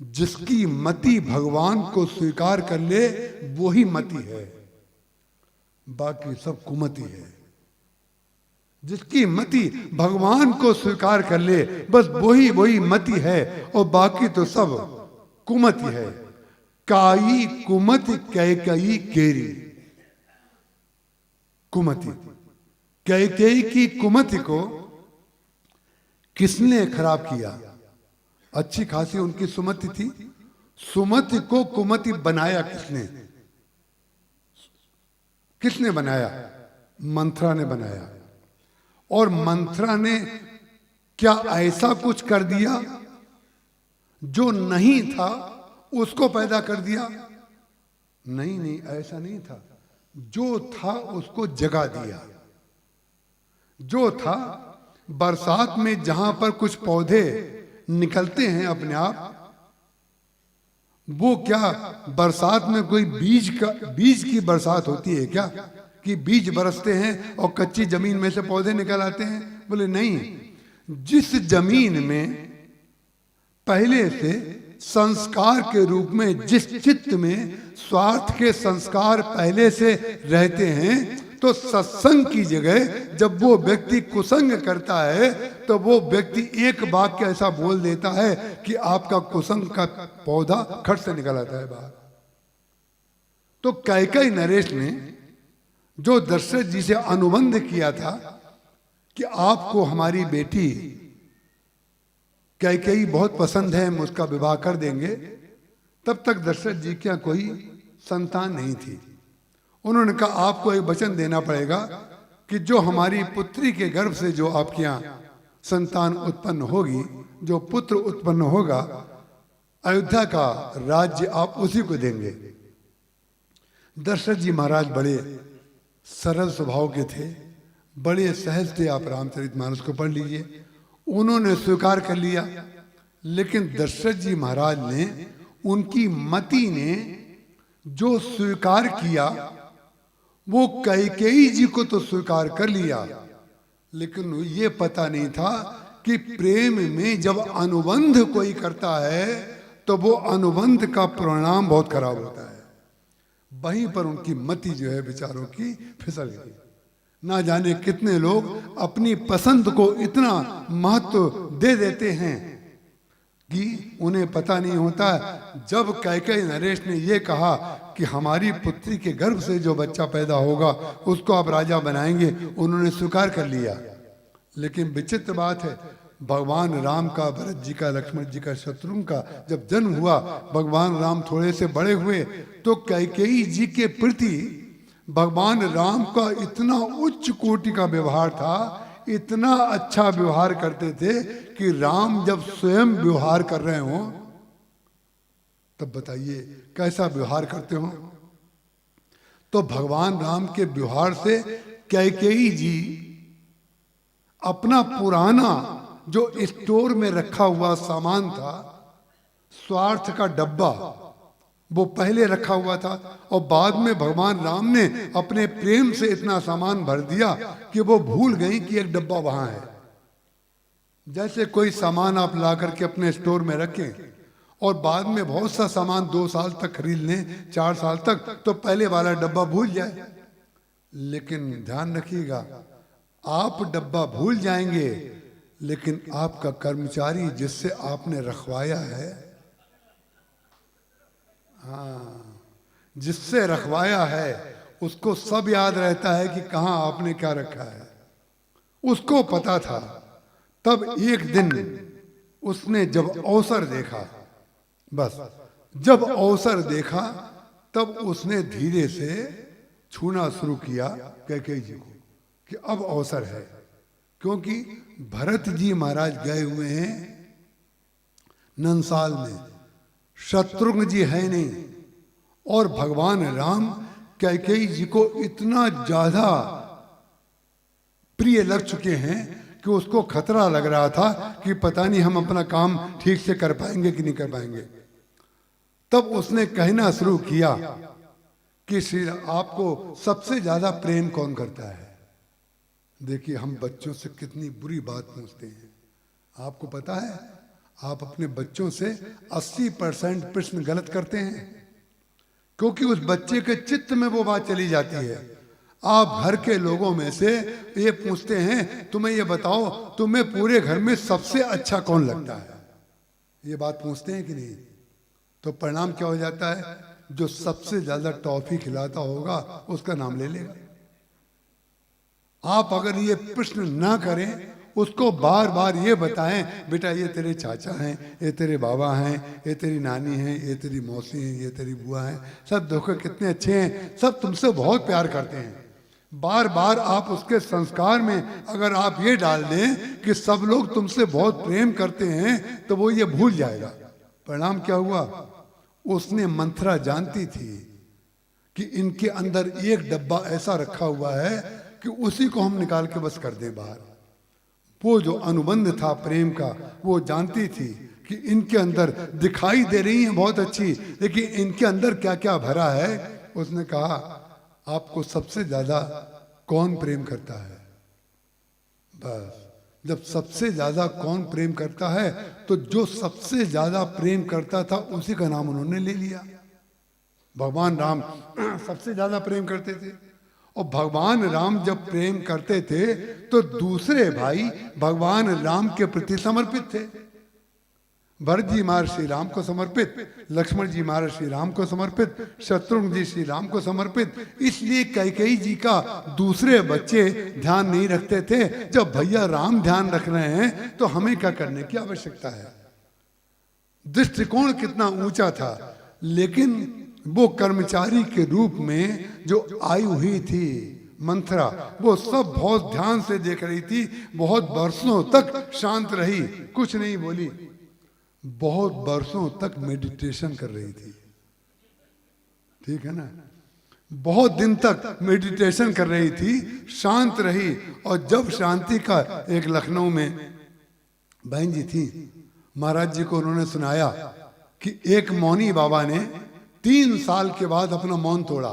जिसकी मति भगवान को स्वीकार कर ले वो ही मति है, बाकी सब कुमति है। जिसकी मति भगवान को स्वीकार कर ले बस वही मति है, और बाकी तो सब कुमति है। काई कुमति कैकई केरी, कुमति कैकेयी की कुमति को किसने खराब किया? अच्छी खासी उनकी सुमति थी, सुमति को कुमति बनाया किसने? किसने बनाया? मंथरा ने बनाया। और मंथरा ने क्या ऐसा कुछ कर दिया जो नहीं था उसको पैदा कर दिया? नहीं, ऐसा नहीं था। जो था उसको जगा दिया। जो था, बरसात में जहां पर कुछ पौधे निकलते हैं अपने आप, वो क्या बरसात में कोई बीज की बरसात होती है क्या कि बीज बरसते हैं और कच्ची जमीन में से पौधे निकल आते हैं? बोले नहीं। जिस जमीन में पहले से संस्कार के रूप में, जिस चित्त में स्वार्थ के संस्कार पहले से रहते हैं, तो सत्संग की जगह जब वो व्यक्ति कुसंग करता है तो वो व्यक्ति एक वाक्य ऐसा बोल देता है कि आपका कुसंग का पौधा खट से निकल आता है बाहर। तो कैकेयी नरेश ने जो दशरथ जी से अनुबंध किया था कि आपको हमारी बेटी कैकेयी बहुत पसंद है, हम उसका विवाह कर देंगे, तब तक दशरथ जी क्या कोई संतान नहीं थी। उन्होंने कहा आपको एक वचन देना पड़ेगा कि जो हमारी पुत्री के गर्भ से जो आपके यहाँ संतान उत्पन्न होगी, जो पुत्र उत्पन्न होगा, अयोध्या का राज्य आप उसी को देंगे। दशरथ जी महाराज बड़े सरल स्वभाव के थे, बड़े सहज थे। आप रामचरितमानस को पढ़ लीजिए। उन्होंने स्वीकार कर लिया, लेकिन दशरथ जी महाराज ने, उनकी मति ने जो स्वीकार किया वो कैकेयी जी को तो स्वीकार कर लिया, लेकिन ये पता नहीं था कि प्रेम में जब अनुबंध कोई करता है तो वो अनुबंध का परिणाम बहुत खराब होता है। वहीं पर उनकी मति जो है बेचारों की फिसल गई। ना जाने कितने लोग अपनी पसंद को इतना महत्व दे देते हैं कि उन्हें पता नहीं होता। जब कैकेयी नरेश ने ये कहा कि हमारी पुत्री के गर्भ से जो बच्चा पैदा होगा उसको आप राजा बनाएंगे, उन्होंने स्वीकार कर लिया। लेकिन विचित्र बात है, भगवान राम का, भरत जी का, लक्ष्मण जी का, शत्रुघ्न का जब जन्म हुआ, भगवान राम थोड़े से बड़े हुए तो कैकेयी जी के प्रति भगवान राम का इतना उच्च कोटि का व्यवहार था, इतना अच्छा व्यवहार करते थे कि राम जब स्वयं व्यवहार कर रहे हो तब बताइए कैसा व्यवहार करते हो। तो भगवान राम के व्यवहार से कैकेयी जी अपना पुराना जो स्टोर में रखा हुआ सामान था, स्वार्थ का डब्बा, वो पहले रखा हुआ था, और बाद में भगवान राम ने अपने प्रेम से इतना सामान भर दिया कि वो भूल गई कि एक डब्बा वहां है। जैसे कोई सामान आप ला करके अपने स्टोर में रखें और बाद में बहुत सा सामान 2 साल तक खरीद लें, 4 साल तक, तो पहले वाला डब्बा भूल जाए। लेकिन ध्यान रखिएगा, आप डब्बा भूल जाएंगे, लेकिन आपका कर्मचारी जिससे आपने रखवाया है, हाँ, जिससे रखवाया है, उसको सब याद रहता है कि कहाँ आपने क्या रखा है। उसको पता था। तब एक दिन उसने जब अवसर देखा, बस जब अवसर देखा, तब उसने धीरे से छूना शुरू किया कैकेयी जी को कि अब अवसर है। क्योंकि भरत जी महाराज गए हुए हैं नंसाल में, शत्रुघ्न जी है नहीं, और भगवान राम कैकेयी जी को इतना ज्यादा प्रिय लग चुके हैं कि उसको खतरा लग रहा था कि पता नहीं हम अपना काम ठीक से कर पाएंगे कि नहीं कर पाएंगे। तब उसने कहना शुरू किया कि श्री आपको सबसे ज्यादा प्रेम कौन करता है। देखिए, हम बच्चों से कितनी बुरी बात पूछते हैं। आपको पता है, आप अपने बच्चों से 80% प्रश्न गलत करते हैं, क्योंकि उस बच्चे के चित्त में वो बात चली जाती है। आप घर के लोगों में से ये पूछते हैं, तुम्हें ये बताओ, तुम्हें पूरे घर में सबसे अच्छा कौन लगता है, ये बात पूछते हैं कि नहीं? तो परिणाम क्या हो जाता है? जो सबसे ज्यादा टॉफी खिलाता होगा उसका नाम ले लेगा। आप अगर ये प्रश्न ना करें, उसको बार बार ये बताएं, बेटा ये तेरे चाचा हैं, ये तेरे बाबा हैं, ये तेरी नानी हैं, ये तेरी मौसी हैं, ये तेरी बुआ हैं, सब देखो कितने अच्छे हैं, सब तुमसे बहुत प्यार करते हैं। बार बार आप उसके संस्कार में अगर आप ये डाल दें कि सब लोग तुमसे बहुत प्रेम करते हैं, तो वो ये भूल जाएगा। परिणाम क्या हुआ? उसने मंथरा जानती थी कि इनके अंदर एक डब्बा ऐसा रखा हुआ है कि उसी को हम निकाल के बस कर दें बाहर। वो जो अनुबंध था प्रेम का, वो जानती थी कि इनके अंदर दिखाई दे रही हैं बहुत अच्छी, लेकिन इनके अंदर क्या क्या भरा है। उसने कहा, आपको सबसे ज्यादा कौन प्रेम करता है? बस जब सबसे ज्यादा कौन प्रेम करता है, तो जो सबसे ज्यादा प्रेम करता था उसी का नाम उन्होंने ले लिया। भगवान राम सबसे ज्यादा प्रेम करते थे, और भगवान राम जब प्रेम करते थे तो दूसरे भाई भगवान राम के प्रति समर्पित थे। भरत जी महाराज श्री राम को समर्पित, लक्ष्मण जी महाराज श्री राम को समर्पित, शत्रुघ्न जी श्री राम को समर्पित। इसलिए कैकेयी जी का दूसरे बच्चे ध्यान नहीं रखते थे। जब भैया राम ध्यान रख रहे हैं तो हमें क्या करने की आवश्यकता है? दृष्टिकोण कितना ऊंचा था। लेकिन वो कर्मचारी के रूप में जो आई हुई थी मंथरा, वो सब बहुत ध्यान से देख रही थी। बहुत वर्षों तक शांत रही, कुछ नहीं बोली। बहुत वर्षों तक मेडिटेशन कर रही थी, ठीक है ना? बहुत दिन तक मेडिटेशन कर रही थी, शांत रही। और जब शांति का एक लखनऊ में बहन जी थी, महाराज जी को उन्होंने सुनाया कि एक मौनी बाबा ने 3 साल के बाद अपना मौन तोड़ा।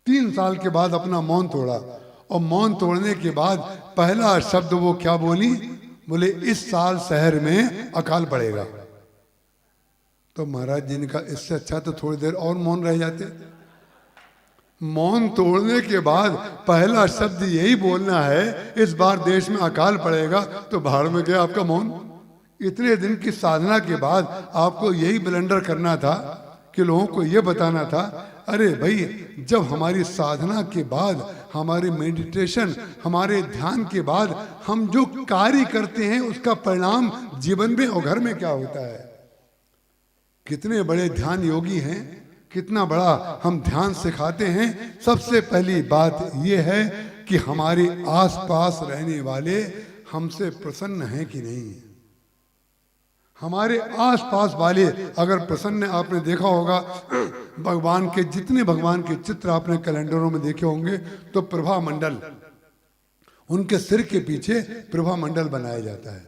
3 साल के बाद अपना मौन तोड़ा, और मौन तोड़ने के बाद पहला शब्द वो क्या बोली? बोले, इस साल शहर में अकाल पड़ेगा। तो महाराज जी ने कहा, इससे अच्छा तो थोड़ी देर और मौन रह जाते। मौन तोड़ने के बाद पहला शब्द यही बोलना है, इस बार देश में अकाल पड़ेगा, तो भाड़ में गया आपका मौन। इतने दिन की साधना के बाद आपको यही ब्लंडर करना था कि लोगों को यह बताना था, अरे भाई, जब हमारी साधना के बाद, हमारी मेडिटेशन, हमारे ध्यान के बाद हम जो कार्य करते हैं उसका परिणाम जीवन में और घर में क्या होता है। कितने बड़े ध्यान योगी हैं, कितना बड़ा हम ध्यान सिखाते हैं। सबसे पहली बात यह है कि हमारे आसपास रहने वाले हमसे प्रसन्न हैं कि नहीं। हमारे आसपास वाले अगर प्रसन्न, आपने देखा होगा भगवान के जितने भगवान के चित्र आपने कैलेंडरों में देखे होंगे, तो प्रभा मंडल, उनके सिर के पीछे प्रभा मंडल बनाया जाता है।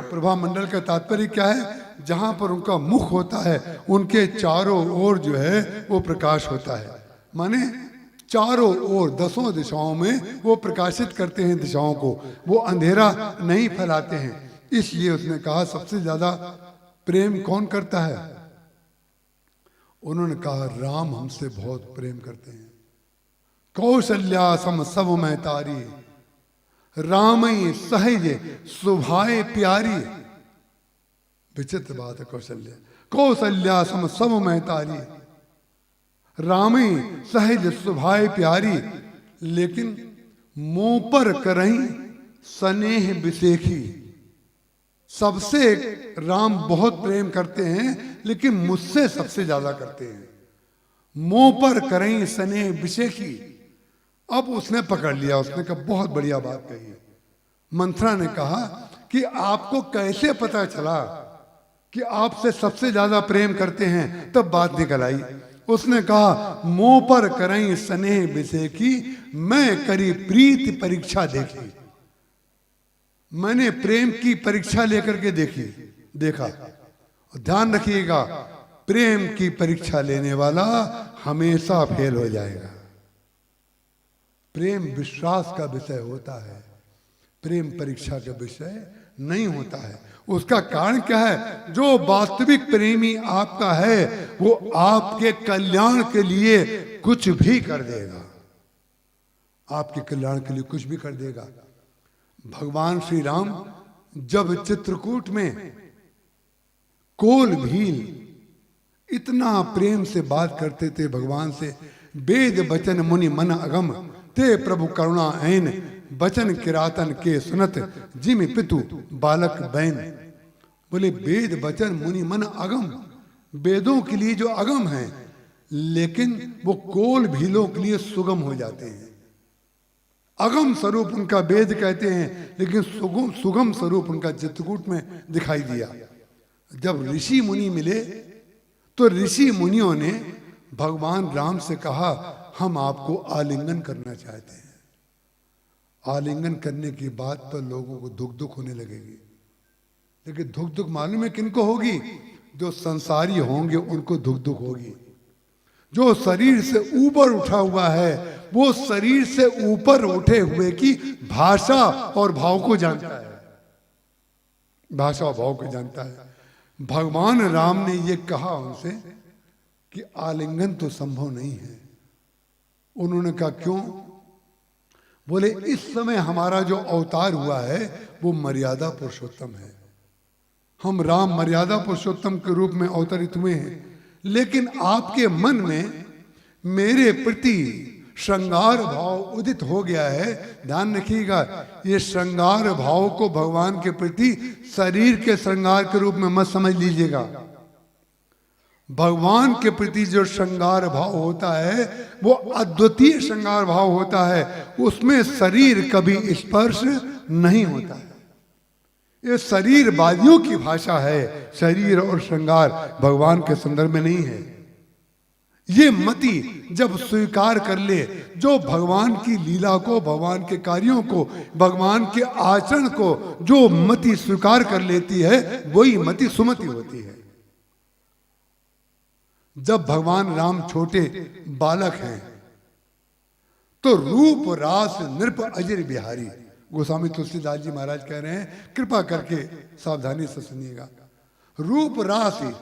प्रभा मंडल का तात्पर्य क्या है? जहां पर उनका मुख होता है, उनके चारों ओर जो है वो प्रकाश होता है। माने चारों ओर 10 दिशाओं में वो प्रकाशित करते हैं दिशाओं को, वो अंधेरा नहीं फैलाते हैं। इसलिए उसने कहा, सबसे ज्यादा प्रेम कौन करता है? उन्होंने कहा, राम हमसे बहुत प्रेम करते हैं। कौशल्या सम सब मैं तारी, रामई सहज सुभाए प्यारी। विचित्र बात है कौशल्या, कौशल्या सम सब मैं तारी, रामई सहज सुभाए प्यारी। लेकिन मुंह पर करही स्नेह विशेखी, सबसे राम बहुत प्रेम करते हैं लेकिन मुझसे सबसे ज्यादा करते हैं। मुंह पर करही स्नेह विशेखी। अब उसने पकड़ लिया, उसने कहा बहुत बढ़िया बात कही। मंथरा ने कहा कि आपको कैसे पता चला कि आपसे सबसे ज्यादा प्रेम करते हैं? तब बात निकल आई। उसने कहा मुंह पर करई स्नेह विशेखी, मैं करी प्रीति परीक्षा देखी। मैंने प्रेम की परीक्षा लेकर के देखा। ध्यान रखिएगा, प्रेम की परीक्षा लेने वाला हमेशा फेल हो जाएगा। प्रेम विश्वास का विषय होता है, प्रेम परीक्षा का विषय नहीं होता है। उसका कारण क्या है? जो वास्तविक प्रेमी आपका है वो आपके कल्याण के लिए कुछ भी कर देगा, आपके कल्याण के लिए कुछ भी कर देगा। भगवान श्री राम जब चित्रकूट में कोल भील इतना प्रेम से बात करते थे भगवान से, वेद बचन मुनि मन अगम ते प्रभु करुणा ऐन, बचन किरातन के सुनत जिम पितु बालक बैन। बोले वेद बचन मुनि मन अगम, वेदों के लिए जो अगम है लेकिन वो कोल भीलों के लिए सुगम हो जाते हैं। अगम स्वरूप उनका वेद कहते हैं लेकिन सुगम स्वरूप उनका चित्रकूट में दिखाई दिया। जब ऋषि मुनि मिले तो ऋषि मुनियों ने भगवान राम से कहा हम आपको आलिंगन करना चाहते हैं। आलिंगन करने की बात पर लोगों को दुख दुख होने लगेगी, लेकिन दुख दुख मालूम है किनको होगी? जो संसारी होंगे उनको दुख दुख होगी। जो शरीर से ऊपर उठा हुआ है वो शरीर से ऊपर उठे हुए की भाषा और भाव को जानता है, भाषा और भाव को जानता है। भगवान राम ने ये कहा उनसे कि आलिंगन तो संभव नहीं है। उन्होंने कहा क्यों? बोले इस समय हमारा जो अवतार हुआ है वो मर्यादा पुरुषोत्तम है। हम राम मर्यादा पुरुषोत्तम के रूप में अवतरित हुए हैं, लेकिन आपके मन में मेरे प्रति श्रृंगार भाव उदित हो गया है। ध्यान रखिएगा, ये श्रृंगार भाव को भगवान के प्रति शरीर के श्रृंगार के रूप में मत समझ लीजिएगा। भगवान के प्रति जो श्रृंगार भाव होता है वो अद्वितीय श्रृंगार भाव होता है, उसमें शरीर कभी स्पर्श नहीं होता है। ये शरीरवादियों की भाषा है, शरीर और श्रृंगार भगवान के संदर्भ में नहीं है। ये मति जब स्वीकार कर ले, जो भगवान की लीला को, भगवान के कार्यों को, भगवान के आचरण को जो मति स्वीकार कर लेती है वही मति सुमति होती है। जब भगवान राम छोटे बालक हैं तो रूप रास नृप अजर बिहारी, गोस्वामी तुलसीदास जी महाराज कह रहे हैं, कृपा करके सावधानी से सुनिएगा। रूप राशि,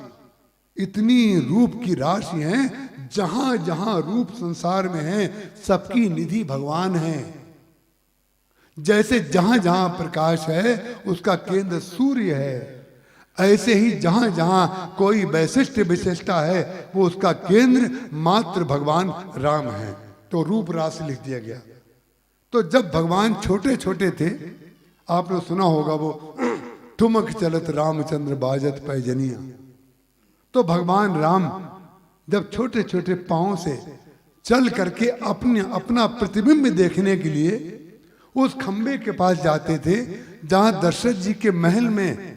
इतनी रूप की राशि है, जहां जहां रूप संसार में है सबकी निधि भगवान है। जैसे जहां जहां प्रकाश है उसका केंद्र सूर्य है, ऐसे ही जहां जहां कोई वैशिष्ट विशेषता है वो उसका केंद्र मात्र भगवान राम है। तो रूप राशि लिख दिया गया। तो जब भगवान छोटे छोटे थे, आपने सुना होगा वो ठुमक चलत रामचंद्र बाजत पैजनिया। तो भगवान राम जब छोटे छोटे पांव से चल करके अपना प्रतिबिंब देखने के लिए उस खंबे के पास जाते थे जहां दशरथ जी के महल में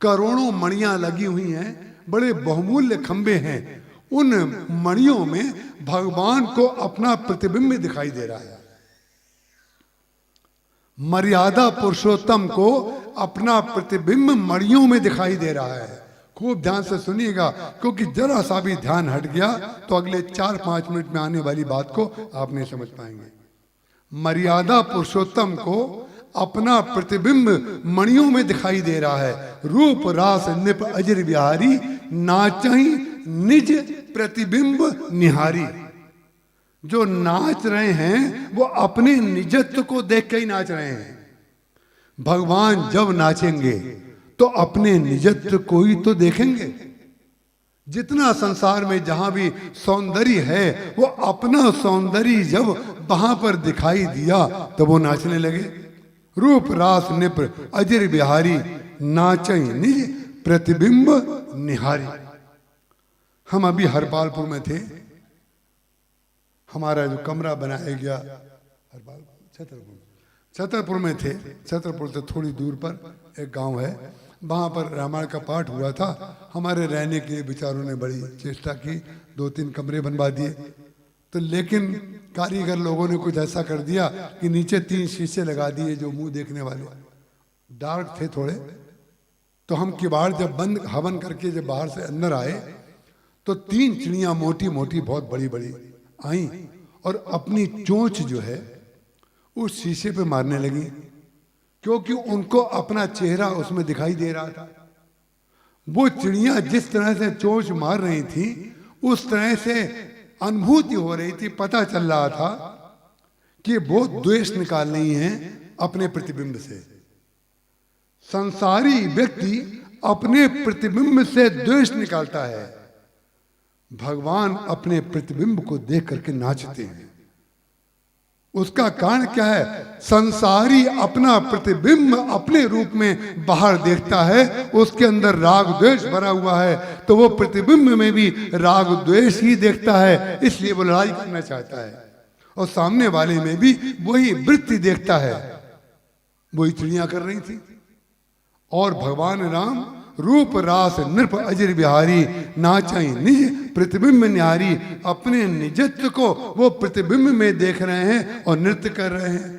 करोड़ों मणियां लगी हुई हैं, बड़े बहुमूल्य खंबे हैं। उन मणियों में भगवान को अपना प्रतिबिंब दिखाई दे रहा है। मर्यादा पुरुषोत्तम को अपना प्रतिबिंब मणियों में दिखाई दे रहा है। खूब ध्यान से सुनिएगा, क्योंकि जरा सा भी ध्यान हट गया तो अगले 4-5 मिनट में आने वाली बात को आप नहीं समझ पाएंगे। मर्यादा पुरुषोत्तम को अपना प्रतिबिंब मणियों में दिखाई दे रहा है। रूप रास निप अजर बिहारी, नाचही निज प्रतिबिंब निहारी। जो नाच रहे हैं वो अपने निजत्व को देख के ही नाच रहे हैं। भगवान जब नाचेंगे तो अपने निजत्व को ही तो देखेंगे। जितना संसार में जहां भी सौंदर्य है वो अपना सौंदर्य जब वहां पर दिखाई दिया तो वो नाचने लगे। रूप रास निप्र अजर बिहारी नाचै निज प्रतिबिंब निहारी। हम अभी हरपालपुर में थे। हमारा जो कमरा बनाया गया छतरपुर में थे। छतरपुर से थोड़ी दूर पर एक गांव है, वहां पर रामायण का पाठ हुआ था। हमारे रहने के लिए बेचारों ने बड़ी चेष्टा की, 2-3 कमरे बनवा दिए। तो लेकिन कारीगर लोगों ने कुछ ऐसा कर दिया कि नीचे 3 शीशे लगा दिए जो मुंह देखने वाले, डार्क थे थोड़े। तो हम किवाड़ जब बंद हवन करके जब बाहर से अंदर आए तो 3 चिड़ियां मोटी मोटी बहुत बड़ी बड़ी आई और अपनी चोंच जो है उस शीशे पे मारने लगी, क्योंकि उनको अपना चेहरा उसमें दिखाई दे रहा था। वो चिड़ियां जिस तरह से चोंच मार रही थी उस तरह से अनुभूति हो रही थी, पता चल रहा था कि वो द्वेष निकाल रही हैं अपने प्रतिबिंब से। संसारी व्यक्ति अपने प्रतिबिंब से द्वेष निकालता है, भगवान अपने प्रतिबिंब को देख करके नाचते हैं। उसका कारण क्या है? संसारी अपना प्रतिबिंब अपने रूप में बाहर देखता है, उसके अंदर राग द्वेष भरा हुआ है, तो वो प्रतिबिंब में भी राग द्वेष ही देखता है, इसलिए वो लड़ाई करना चाहता है। और सामने वाले में भी वही वृत्ति देखता है। वही चिड़ियां कर रही थी। और भगवान राम रूप रास नृप अजर बिहारी नाचाई निज प्रतिबिंब निहारी। अपने निजत्व को वो प्रतिबिंब में देख रहे हैं और नृत्य कर रहे हैं।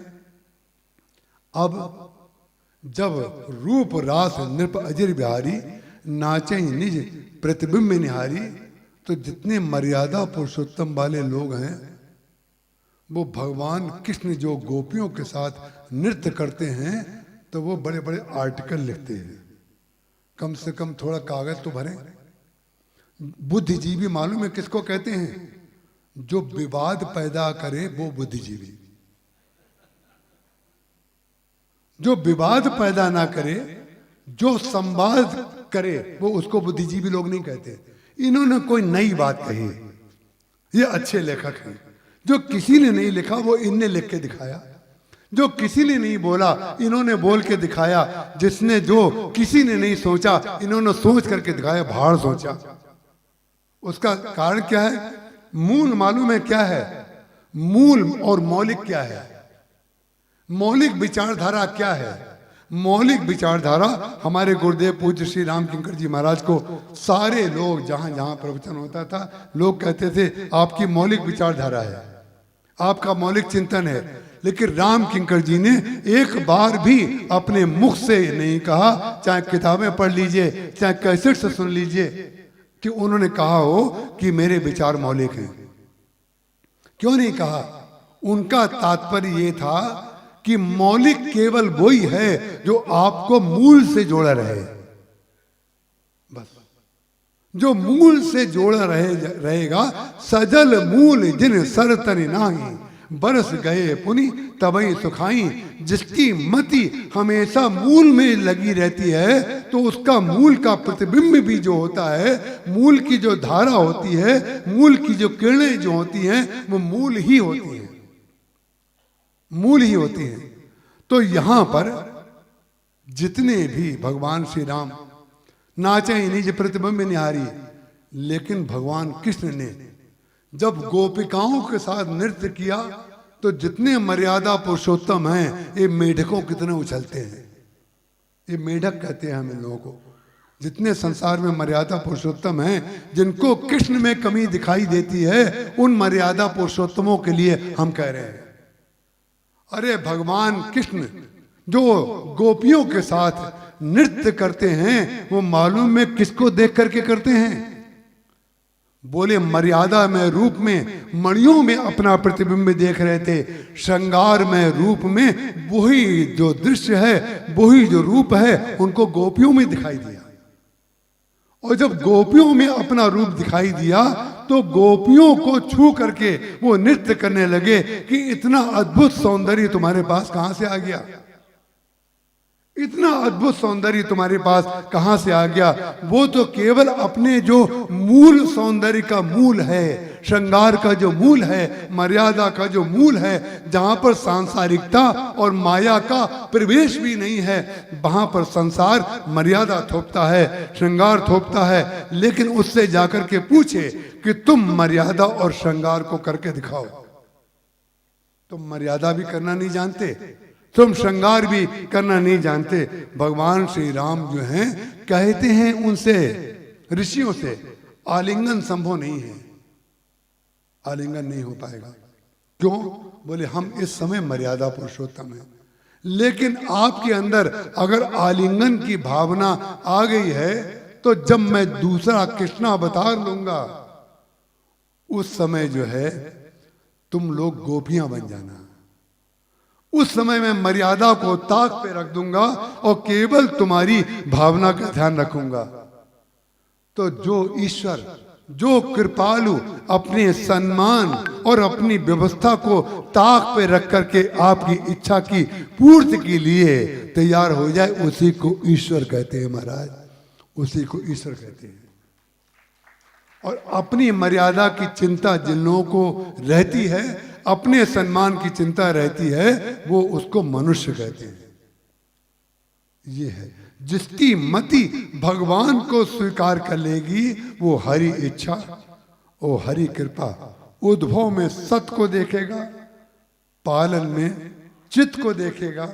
अब जब रूप रास नृप अजर बिहारी नाचाई निज प्रतिबिंब निहारी, तो जितने मर्यादा पुरुषोत्तम वाले लोग हैं वो भगवान कृष्ण जो गोपियों के साथ नृत्य करते हैं तो वो बड़े बड़े आर्टिकल लिखते हैं। कम से कम थोड़ा कागज तो भरें। बुद्धिजीवी मालूम है किसको कहते हैं? जो विवाद पैदा करे वो बुद्धिजीवी। जो विवाद पैदा ना करे, जो संवाद करे, वो उसको बुद्धिजीवी लोग नहीं कहते। इन्होंने कोई नई बात कही, ये अच्छे लेखक हैं। जो किसी ने नहीं लिखा वो इनने लिख के दिखाया। जो किसी ने नहीं बोला इन्होंने बोल के दिखाया। जिसने जो किसी ने नहीं सोचा इन्होंने सोच करके दिखाया, भाड़ सोचा। उसका कारण क्या है? मूल मालूम है क्या है? मूल और मौलिक क्या है? मौलिक विचारधारा क्या है? मौलिक विचारधारा हमारे गुरुदेव पूज्य श्री राम किंकर जी महाराज को सारे लोग जहां जहां प्रवचन होता था लोग कहते थे आपकी मौलिक विचारधारा है, आपका मौलिक चिंतन है। लेकिन राम किंकर जी ने एक बार भी अपने मुख से नहीं कहा, चाहे किताबें पढ़ लीजिए चाहे कैसेट से सुन लीजिए, कि उन्होंने कहा हो कि मेरे विचार मौलिक हैं। क्यों नहीं कहा? उनका तात्पर्य ये था कि मौलिक केवल वही है जो आपको मूल से जोड़ा रहे। बस जो मूल से जोड़ा रहेगा। सजल मूल जिन सर तनि नाही बरस गए पुनि तबई सुखाई। जिसकी मति हमेशा मूल में लगी रहती है तो उसका मूल का प्रतिबिंब भी जो होता है, मूल की जो धारा होती है, मूल की जो किरणें जो होती हैं वो मूल ही होती हैं, मूल ही होती हैं। तो यहां पर जितने भी भगवान श्री राम नाचे निज प्रतिबिंब निहारी, लेकिन भगवान कृष्ण ने जब गोपिकाओं के साथ नृत्य किया तो जितने मर्यादा पुरुषोत्तम हैं ये मेढकों कितने उछलते हैं। ये मेढक कहते हैं हम इन लोगों को। जितने संसार में मर्यादा पुरुषोत्तम हैं, जिनको कृष्ण में कमी दिखाई देती है, उन मर्यादा पुरुषोत्तमों के लिए हम कह रहे हैं अरे भगवान कृष्ण जो गोपियों के साथ नृत्य करते हैं वो मालूम में किसको देख करके करते हैं? बोले मर्यादा में रूप में मणियों में अपना प्रतिबिंब देख रहे थे। श्रृंगार में रूप में वही जो दृश्य है, वही जो रूप है उनको गोपियों में दिखाई दिया। और जब गोपियों में अपना रूप दिखाई दिया तो गोपियों को छू करके वो नृत्य करने लगे कि इतना अद्भुत सौंदर्य तुम्हारे पास कहां से आ गया, इतना अद्भुत सौंदर्य तुम्हारे पास कहां से आ गया। वो तो केवल अपने जो मूल सौंदर्य का मूल है, श्रृंगार का जो मूल है, मर्यादा का जो मूल है, जहां पर सांसारिकता और माया का प्रवेश भी नहीं है, वहां पर संसार मर्यादा थोपता है, श्रृंगार थोपता है। लेकिन उससे जाकर के पूछे कि तुम मर्यादा और श्रृंगार को करके दिखाओ। तुम मर्यादा भी करना नहीं जानते, तुम श्रृंगार भी करना नहीं जानते। भगवान श्री राम जो हैं कहते हैं उनसे, ऋषियों से, आलिंगन संभव नहीं है, आलिंगन नहीं हो पाएगा। क्यों? बोले हम इस समय मर्यादा पुरुषोत्तम हैं, लेकिन आपके अंदर अगर आलिंगन की भावना आ गई है तो जब मैं दूसरा कृष्णा अवतार लूंगा उस समय जो है तुम लोग गोपियां बन जाना। उस समय मैं मर्यादा को ताक पे रख दूंगा और केवल तुम्हारी भावना का ध्यान रखूंगा। तो जो ईश्वर, जो कृपालु अपने सम्मान और अपनी व्यवस्था को ताक पे रख करके आपकी इच्छा की पूर्ति के लिए तैयार हो जाए, उसी को ईश्वर कहते हैं महाराज, उसी को ईश्वर कहते हैं। और अपनी मर्यादा की चिंता जिन लोगों को रहती है, अपने सम्मान की चिंता रहती है, वो उसको मनुष्य कहते हैं। ये है जिसकी मति भगवान को स्वीकार कर लेगी, वो हरि इच्छा और हरि कृपा, उद्भव में सत्य को देखेगा, पालन में चित्त को देखेगा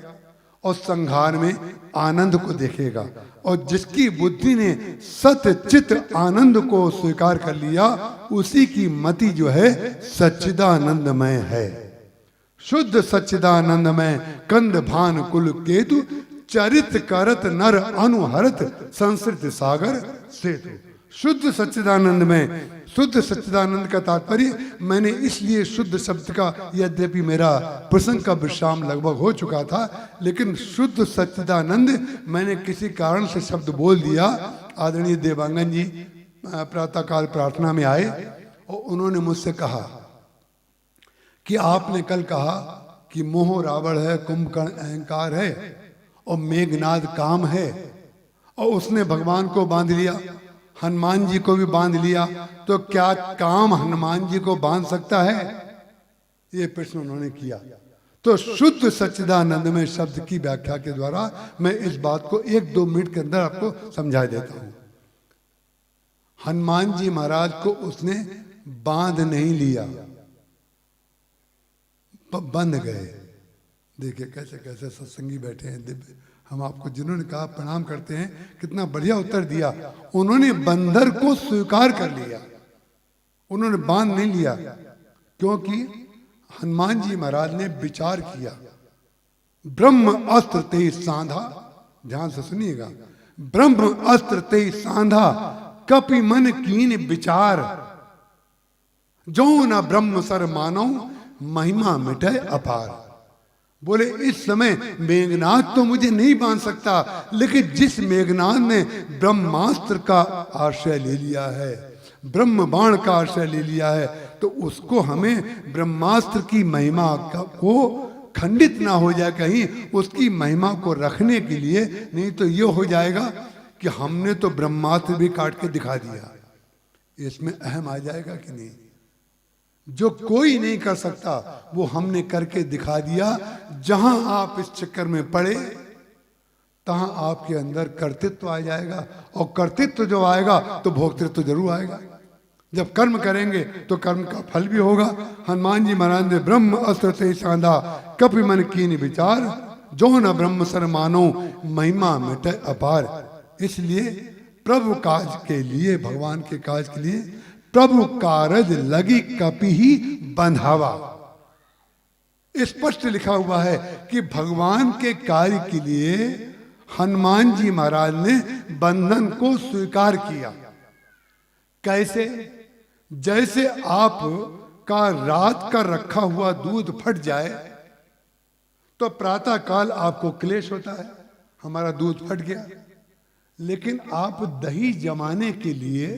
और संहार में आनंद को देखेगा। और जिसकी बुद्धि ने सत्य चित्त आनंद को स्वीकार कर लिया, उसी की मति जो है सच्चिदानंदमय है। शुद्ध सच्चिदानंदमय कंद भान कुल केतु, चरित करत नर अनुहरत संस्कृत सागर सेतु। शुद्ध सच्चिदानंद में, शुद्ध सच्चिदानंद का तात्पर्य मैंने इसलिए शुद्ध शब्द का, यद्यपि मेरा प्रसंग का विश्राम लगभग हो चुका था, लेकिन शुद्ध सच्चिदानंद मैंने किसी कारण से शब्द बोल दिया। आदरणीय देवांगन जी प्रातःकाल प्रार्थना में आए और उन्होंने मुझसे कहा कि आपने कल कहा कि मोह रावण है, कुंभकर्ण अहंकार है और मेघनाद काम है, और उसने भगवान को बांध लिया, हनुमान जी को भी बांध लिया, तो क्या काम हनुमान जी को बांध सकता है? ये प्रश्न उन्होंने किया। तो शुद्ध सच्चिदानंद में शब्द की व्याख्या के द्वारा मैं इस बात को 1-2 मिनट के अंदर आपको समझा देता हूं। हनुमान जी महाराज को उसने बांध नहीं लिया, बंध गए। देखिए कैसे कैसे सत्संगी बैठे हैं दिव्य। हम आपको जिन्होंने कहा प्रणाम करते हैं, कितना बढ़िया उत्तर दिया। उन्होंने बंधर को स्वीकार कर लिया, उन्होंने बांध नहीं लिया, क्योंकि हनुमान जी महाराज ने विचार किया। ब्रह्म अस्त्र ते सांधा, ध्यान से सुनिएगा, ब्रह्म अस्त्र ते सांधा, कपि मन कीन विचार, जो न ब्रह्म सर मानो महिमा मिटे अपार। बोले इस समय मेघनाद तो मुझे नहीं बांध सकता, लेकिन जिस मेघनाद ने ब्रह्मास्त्र का आश्रय ले लिया है, ब्रह्म बाण का आश्रय ले लिया है, तो उसको हमें ब्रह्मास्त्र की महिमा को खंडित ना हो जाए कहीं, उसकी महिमा को रखने के लिए। नहीं तो ये हो जाएगा कि हमने तो ब्रह्मास्त्र भी काट के दिखा दिया। इसमें अहम आ जाएगा कि नहीं? जो कोई नहीं कर सकता वो हमने करके दिखा दिया। जहां आप इस चक्कर में पड़े तहां आपके अंदर कर्तृत्व आ जाएगा, और कर्तृत्व जो आएगा तो भोक्तृत्व जरूर आएगा। जब कर्म करेंगे तो कर्म का फल भी होगा। हनुमान जी महाराज ने ब्रह्म अस्त्र से सांधा, कपि मन कीन विचार, जो न ब्रह्म सर मानो महिमा मिटे अपार। इसलिए प्रभु काज के लिए, भगवान के काज के लिए, प्रभु कारज लगी कपि ही बंधावा। स्पष्ट लिखा हुआ है कि भगवान के कार्य के लिए हनुमान जी महाराज ने बंधन को स्वीकार किया। कैसे? जैसे आप का रात का रखा हुआ दूध फट जाए तो प्रातः काल आपको क्लेश होता है, हमारा दूध फट गया। लेकिन आप दही जमाने के लिए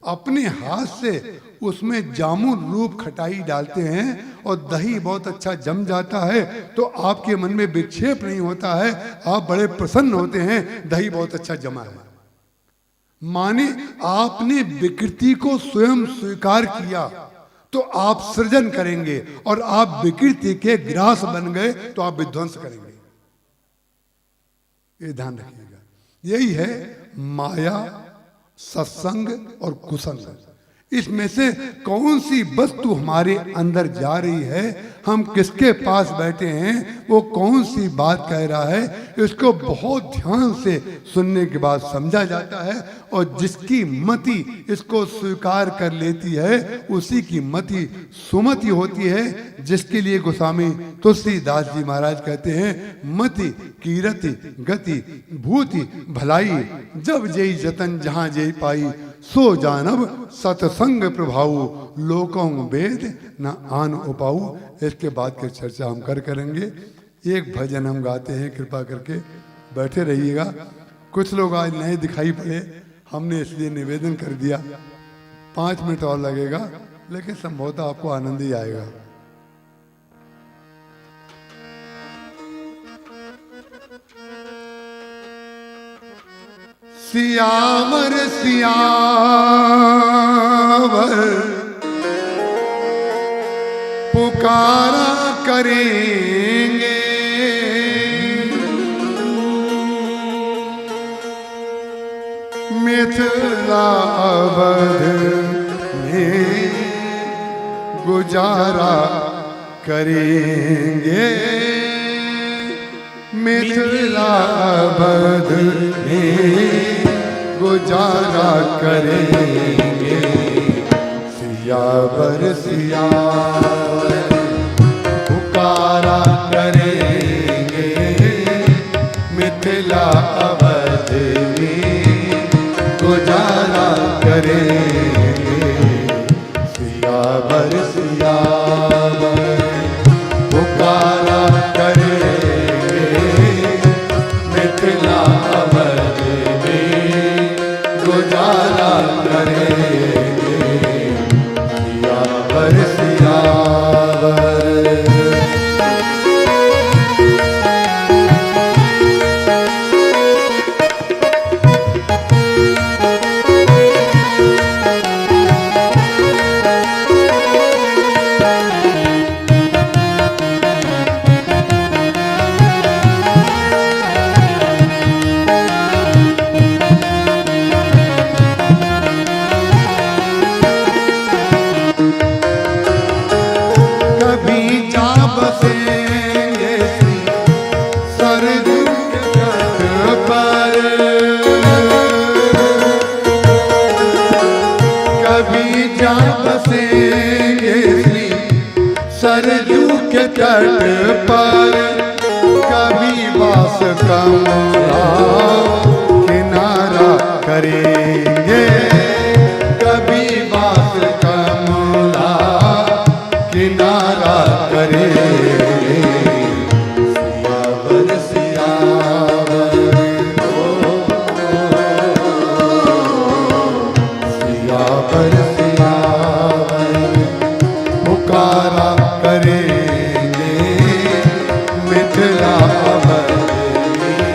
अपने हाथ से उसमें जामुन रूप खटाई डालते हैं और दही बहुत अच्छा जम जाता है, तो आपके मन में विक्षेप नहीं होता है, आप बड़े प्रसन्न होते हैं, दही बहुत अच्छा जमा है। माने आपने विकृति को स्वयं स्वीकार किया तो आप सृजन करेंगे, और आप विकृति के ग्रास बन गए तो आप विध्वंस करेंगे। ये ध्यान रखिएगा। यही है माया, सत्संग और कुसंग। इसमें से कौन सी वस्तु हमारे अंदर जा रही है, हम किसके पास बैठे हैं, वो कौन सी बात कह रहा है, इसको बहुत ध्यान से सुनने के बाद समझा जाता है। और जिसकी मति इसको स्वीकार कर लेती है उसी की मति सुमति होती है, जिसके लिए गोस्वामी तुलसीदास जी महाराज कहते हैं, मति कीरति गति भूति भलाई, जब जय जतन जहां जय पाई, सो जानब सतसंग प्रभाव, लोकों वेद न आन उपाऊ। इसके बाद की चर्चा हम करेंगे। एक भजन हम गाते हैं, कृपा करके बैठे रहिएगा। कुछ लोग आज नए दिखाई पड़े, हमने इसलिए निवेदन कर दिया। 5 मिनट और लगेगा, लेकिन संभवतः आपको आनंद ही आएगा। सियावर सियावर पुकारा करेंगे, मिथिला अवध में गुजारा करेंगे, मिथिला अवध में गुजारा करेंगे। सियावर सियावर पुकारा करेंगे, मिथिला अवध में गुजारा करेंगे। सियावर सियावर पुकारा करेंगे, मिथिला अवध में गुजारा करेंगे। सियावर सियावर सरजू के तट पर, कभी बास कमला किनारा करेंगे, कभी बास कमला किनारा करेंगे। सियावर सियावर सियावर सियावर पुकारा करेंगे, मिथिला अवध में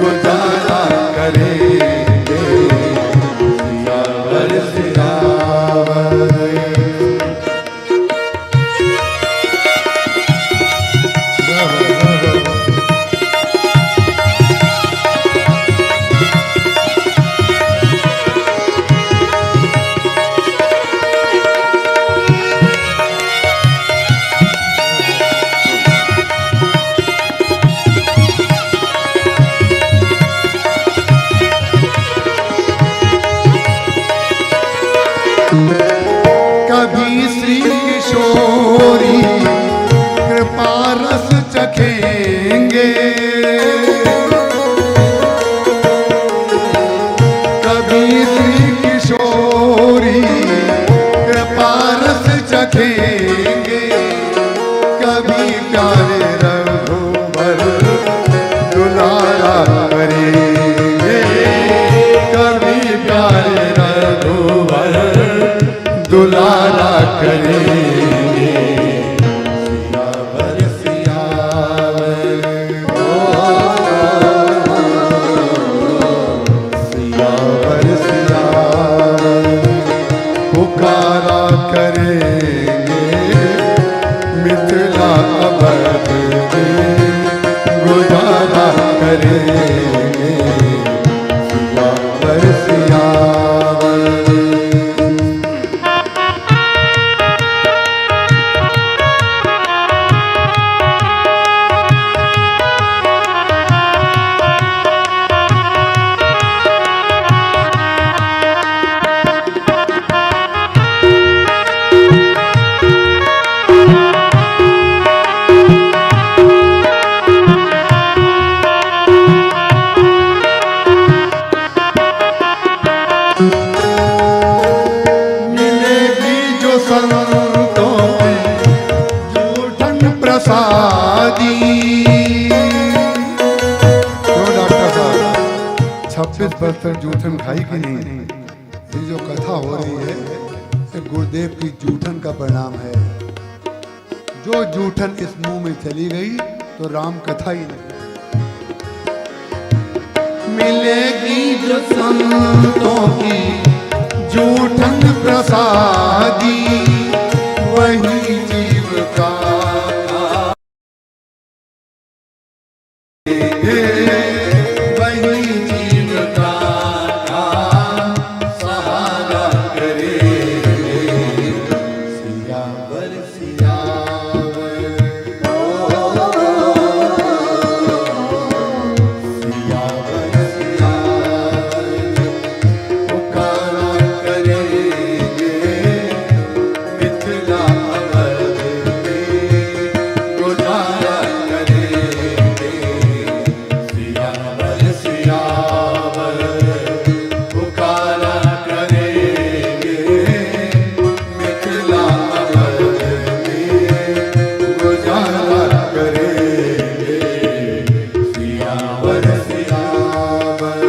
गुजारा करेंगे। सियावर सियावर कभी श्री किशोरी कृपा रस चखेंगे, कभी श्री किशोरी कृपा रस चखेंगे, कभी प्यारे रघुवर दुलारा करेंगे, कभी प्यारे रघुवर गुजारा करेंगे सियावर सियावर। मिलेगी जो संतों की जूठन प्रसादी। तो डॉक्टर साहब 26 वर्ष तक जूठन खाई कि नहीं? ये जो कथा हो रही है ये गुरुदेव की जूठन का परिणाम है। जो जूठन इस मुंह में चली गई तो राम कथा ही नहीं। मिलेगी जो संतों की जूठन प्रसादी वही जीव का वही जीव का सहारा करेंगे सियावर सियावर। सियावर सियावर पुकारा करेंगे मिथिला अवध में गुजारा करेंगे सियावर सियावर पुकारा करेंगे मिथिला अवध में गुजारा करेंगे सियावर सियावर।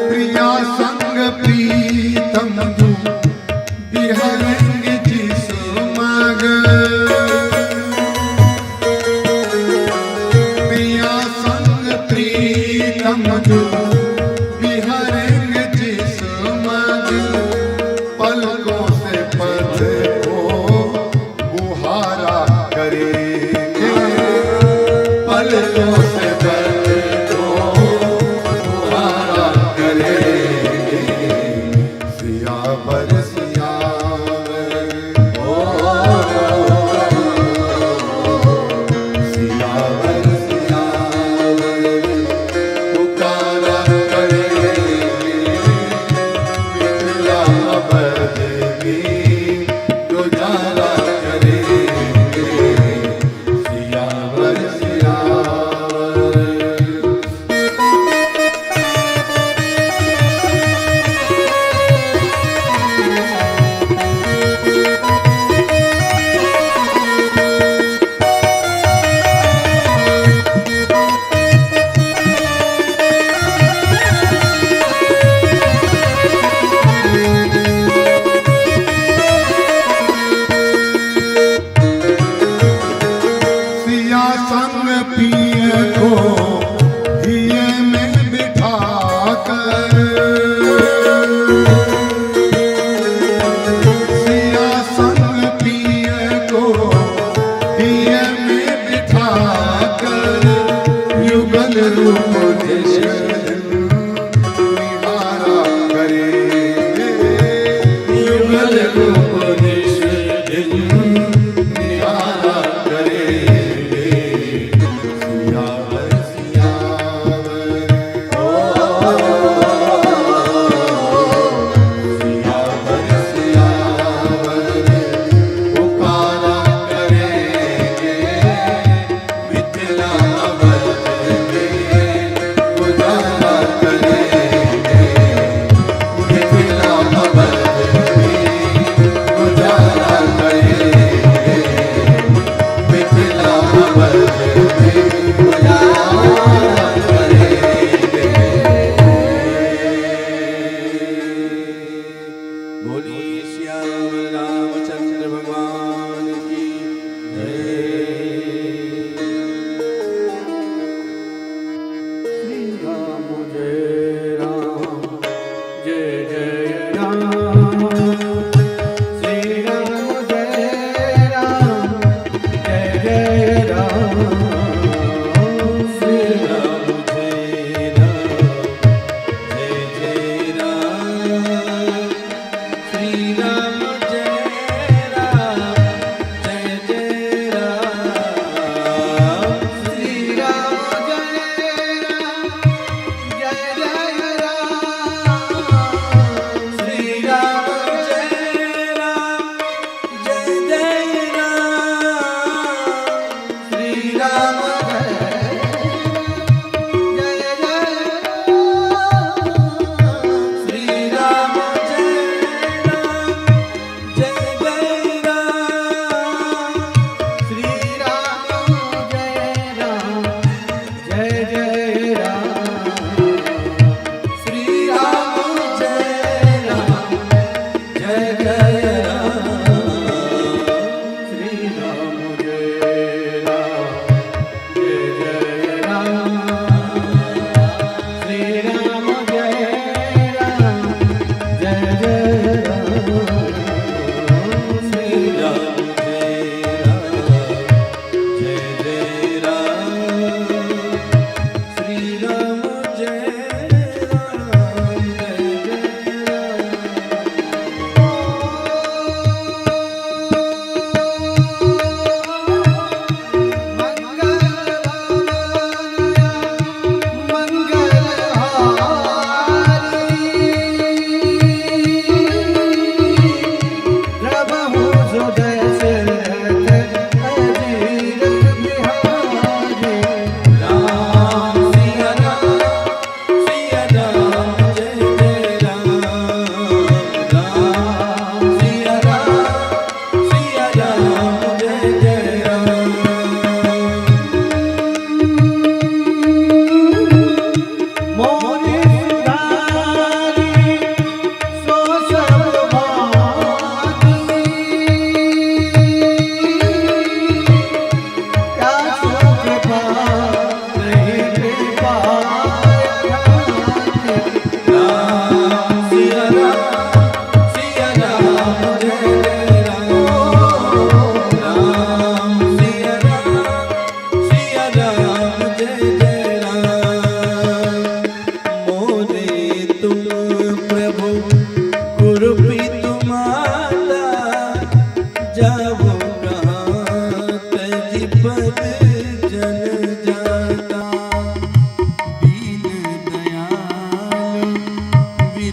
प्रिया संग प्रीतम जो बिहरेंगे जिस माग। प्रिया संग प्रीतम जो बिहरेंगे जिस माग। पलकों से पथ को बुहारा करेंगे पलकों से पथ को बुहारा करेंगे सियावर सियावर। सियावर सियावर पुकारा करेंगे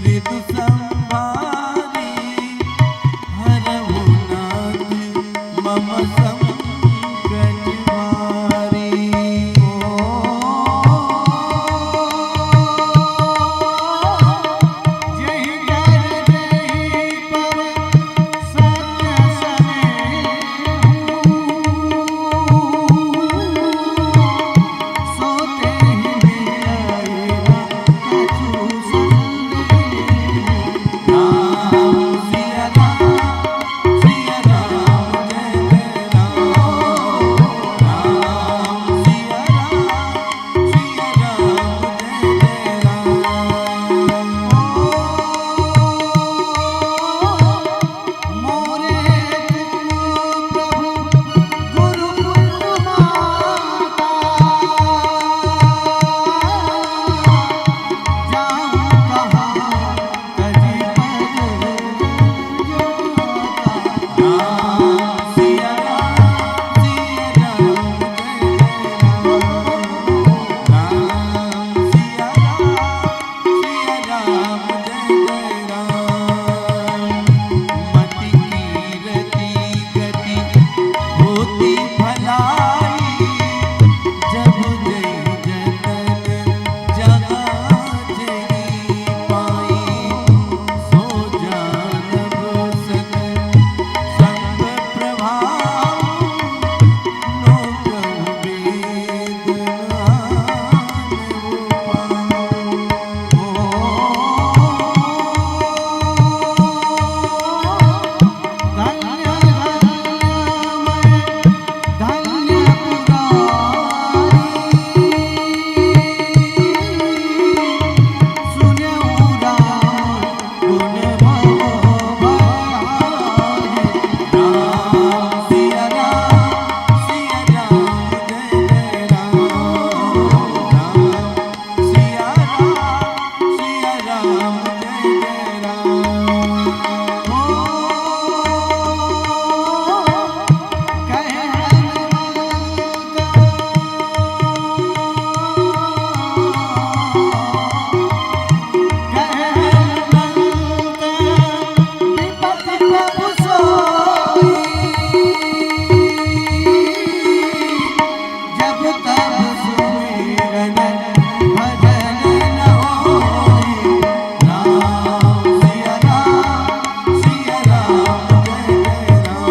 ऋतु संभारी हरहु नाथ मम संकट भारी। जय जय जय पर सत्य सोते ही मिलाएगा कछु संदेह। राम सिया राम जय जय राम। राम सिया राम जय जय राम। मोरे तुम प्रभु गुरु माता जाऊं कहाँ तजी पद राम सिया राम जय जय राम। राम सिया राम जय राम। मति कीरति गति होती भलाई जब जय जतन जगा जई पाई। सो जानब सत संग प्रभाव लोक वेद जब तब सुमिरन भजन न होई। राम सिया राम जय जय राम।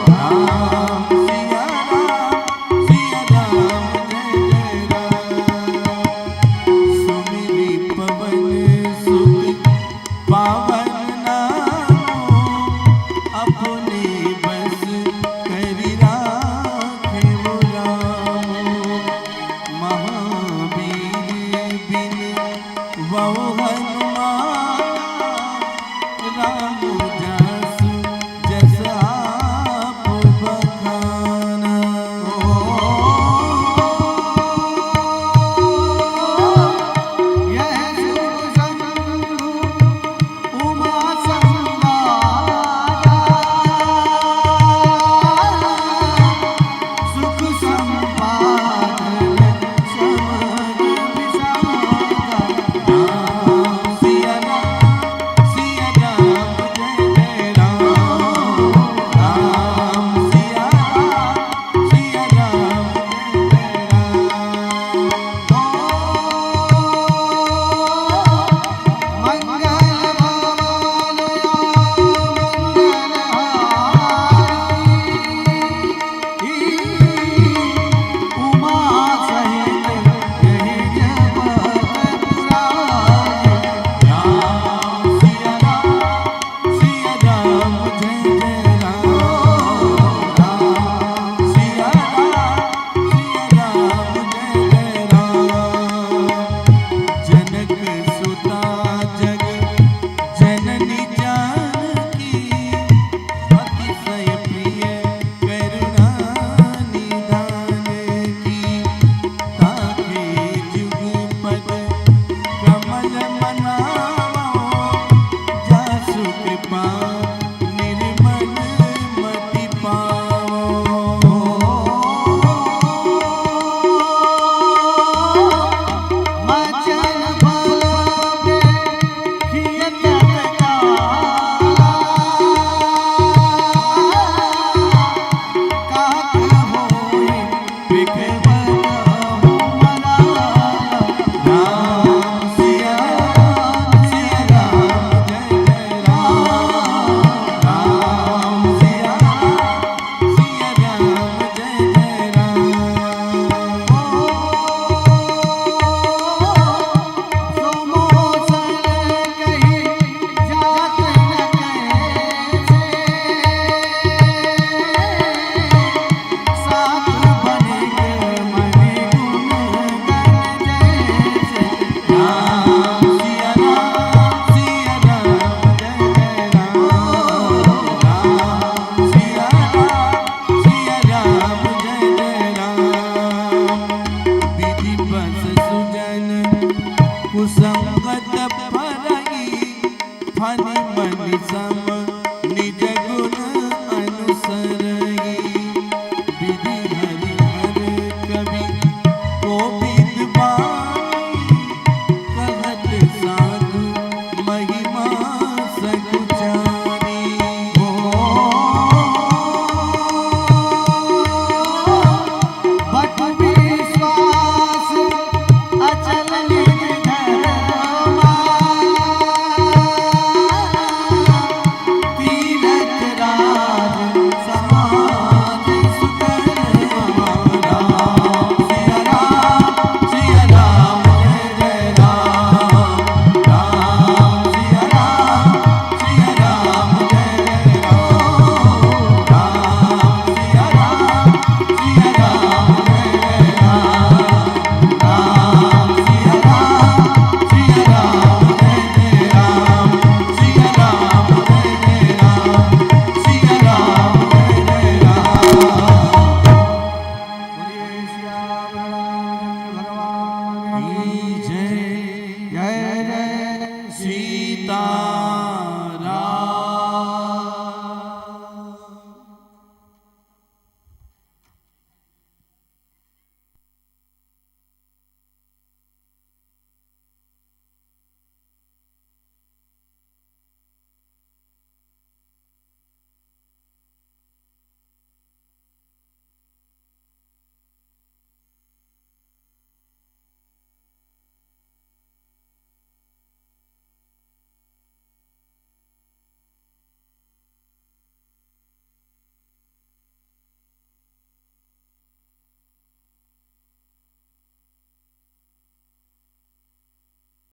राम सिया राम जय जय राम। सुमिरि पवन सुत पावन नामो अपने बस करि राखे वो राम। महावीर बिन वौ हनुमाना राम जसु जस आप बखाना। यह शुभ शंभु उमा संवादा सुख संपादन समन विषादा। राम सीता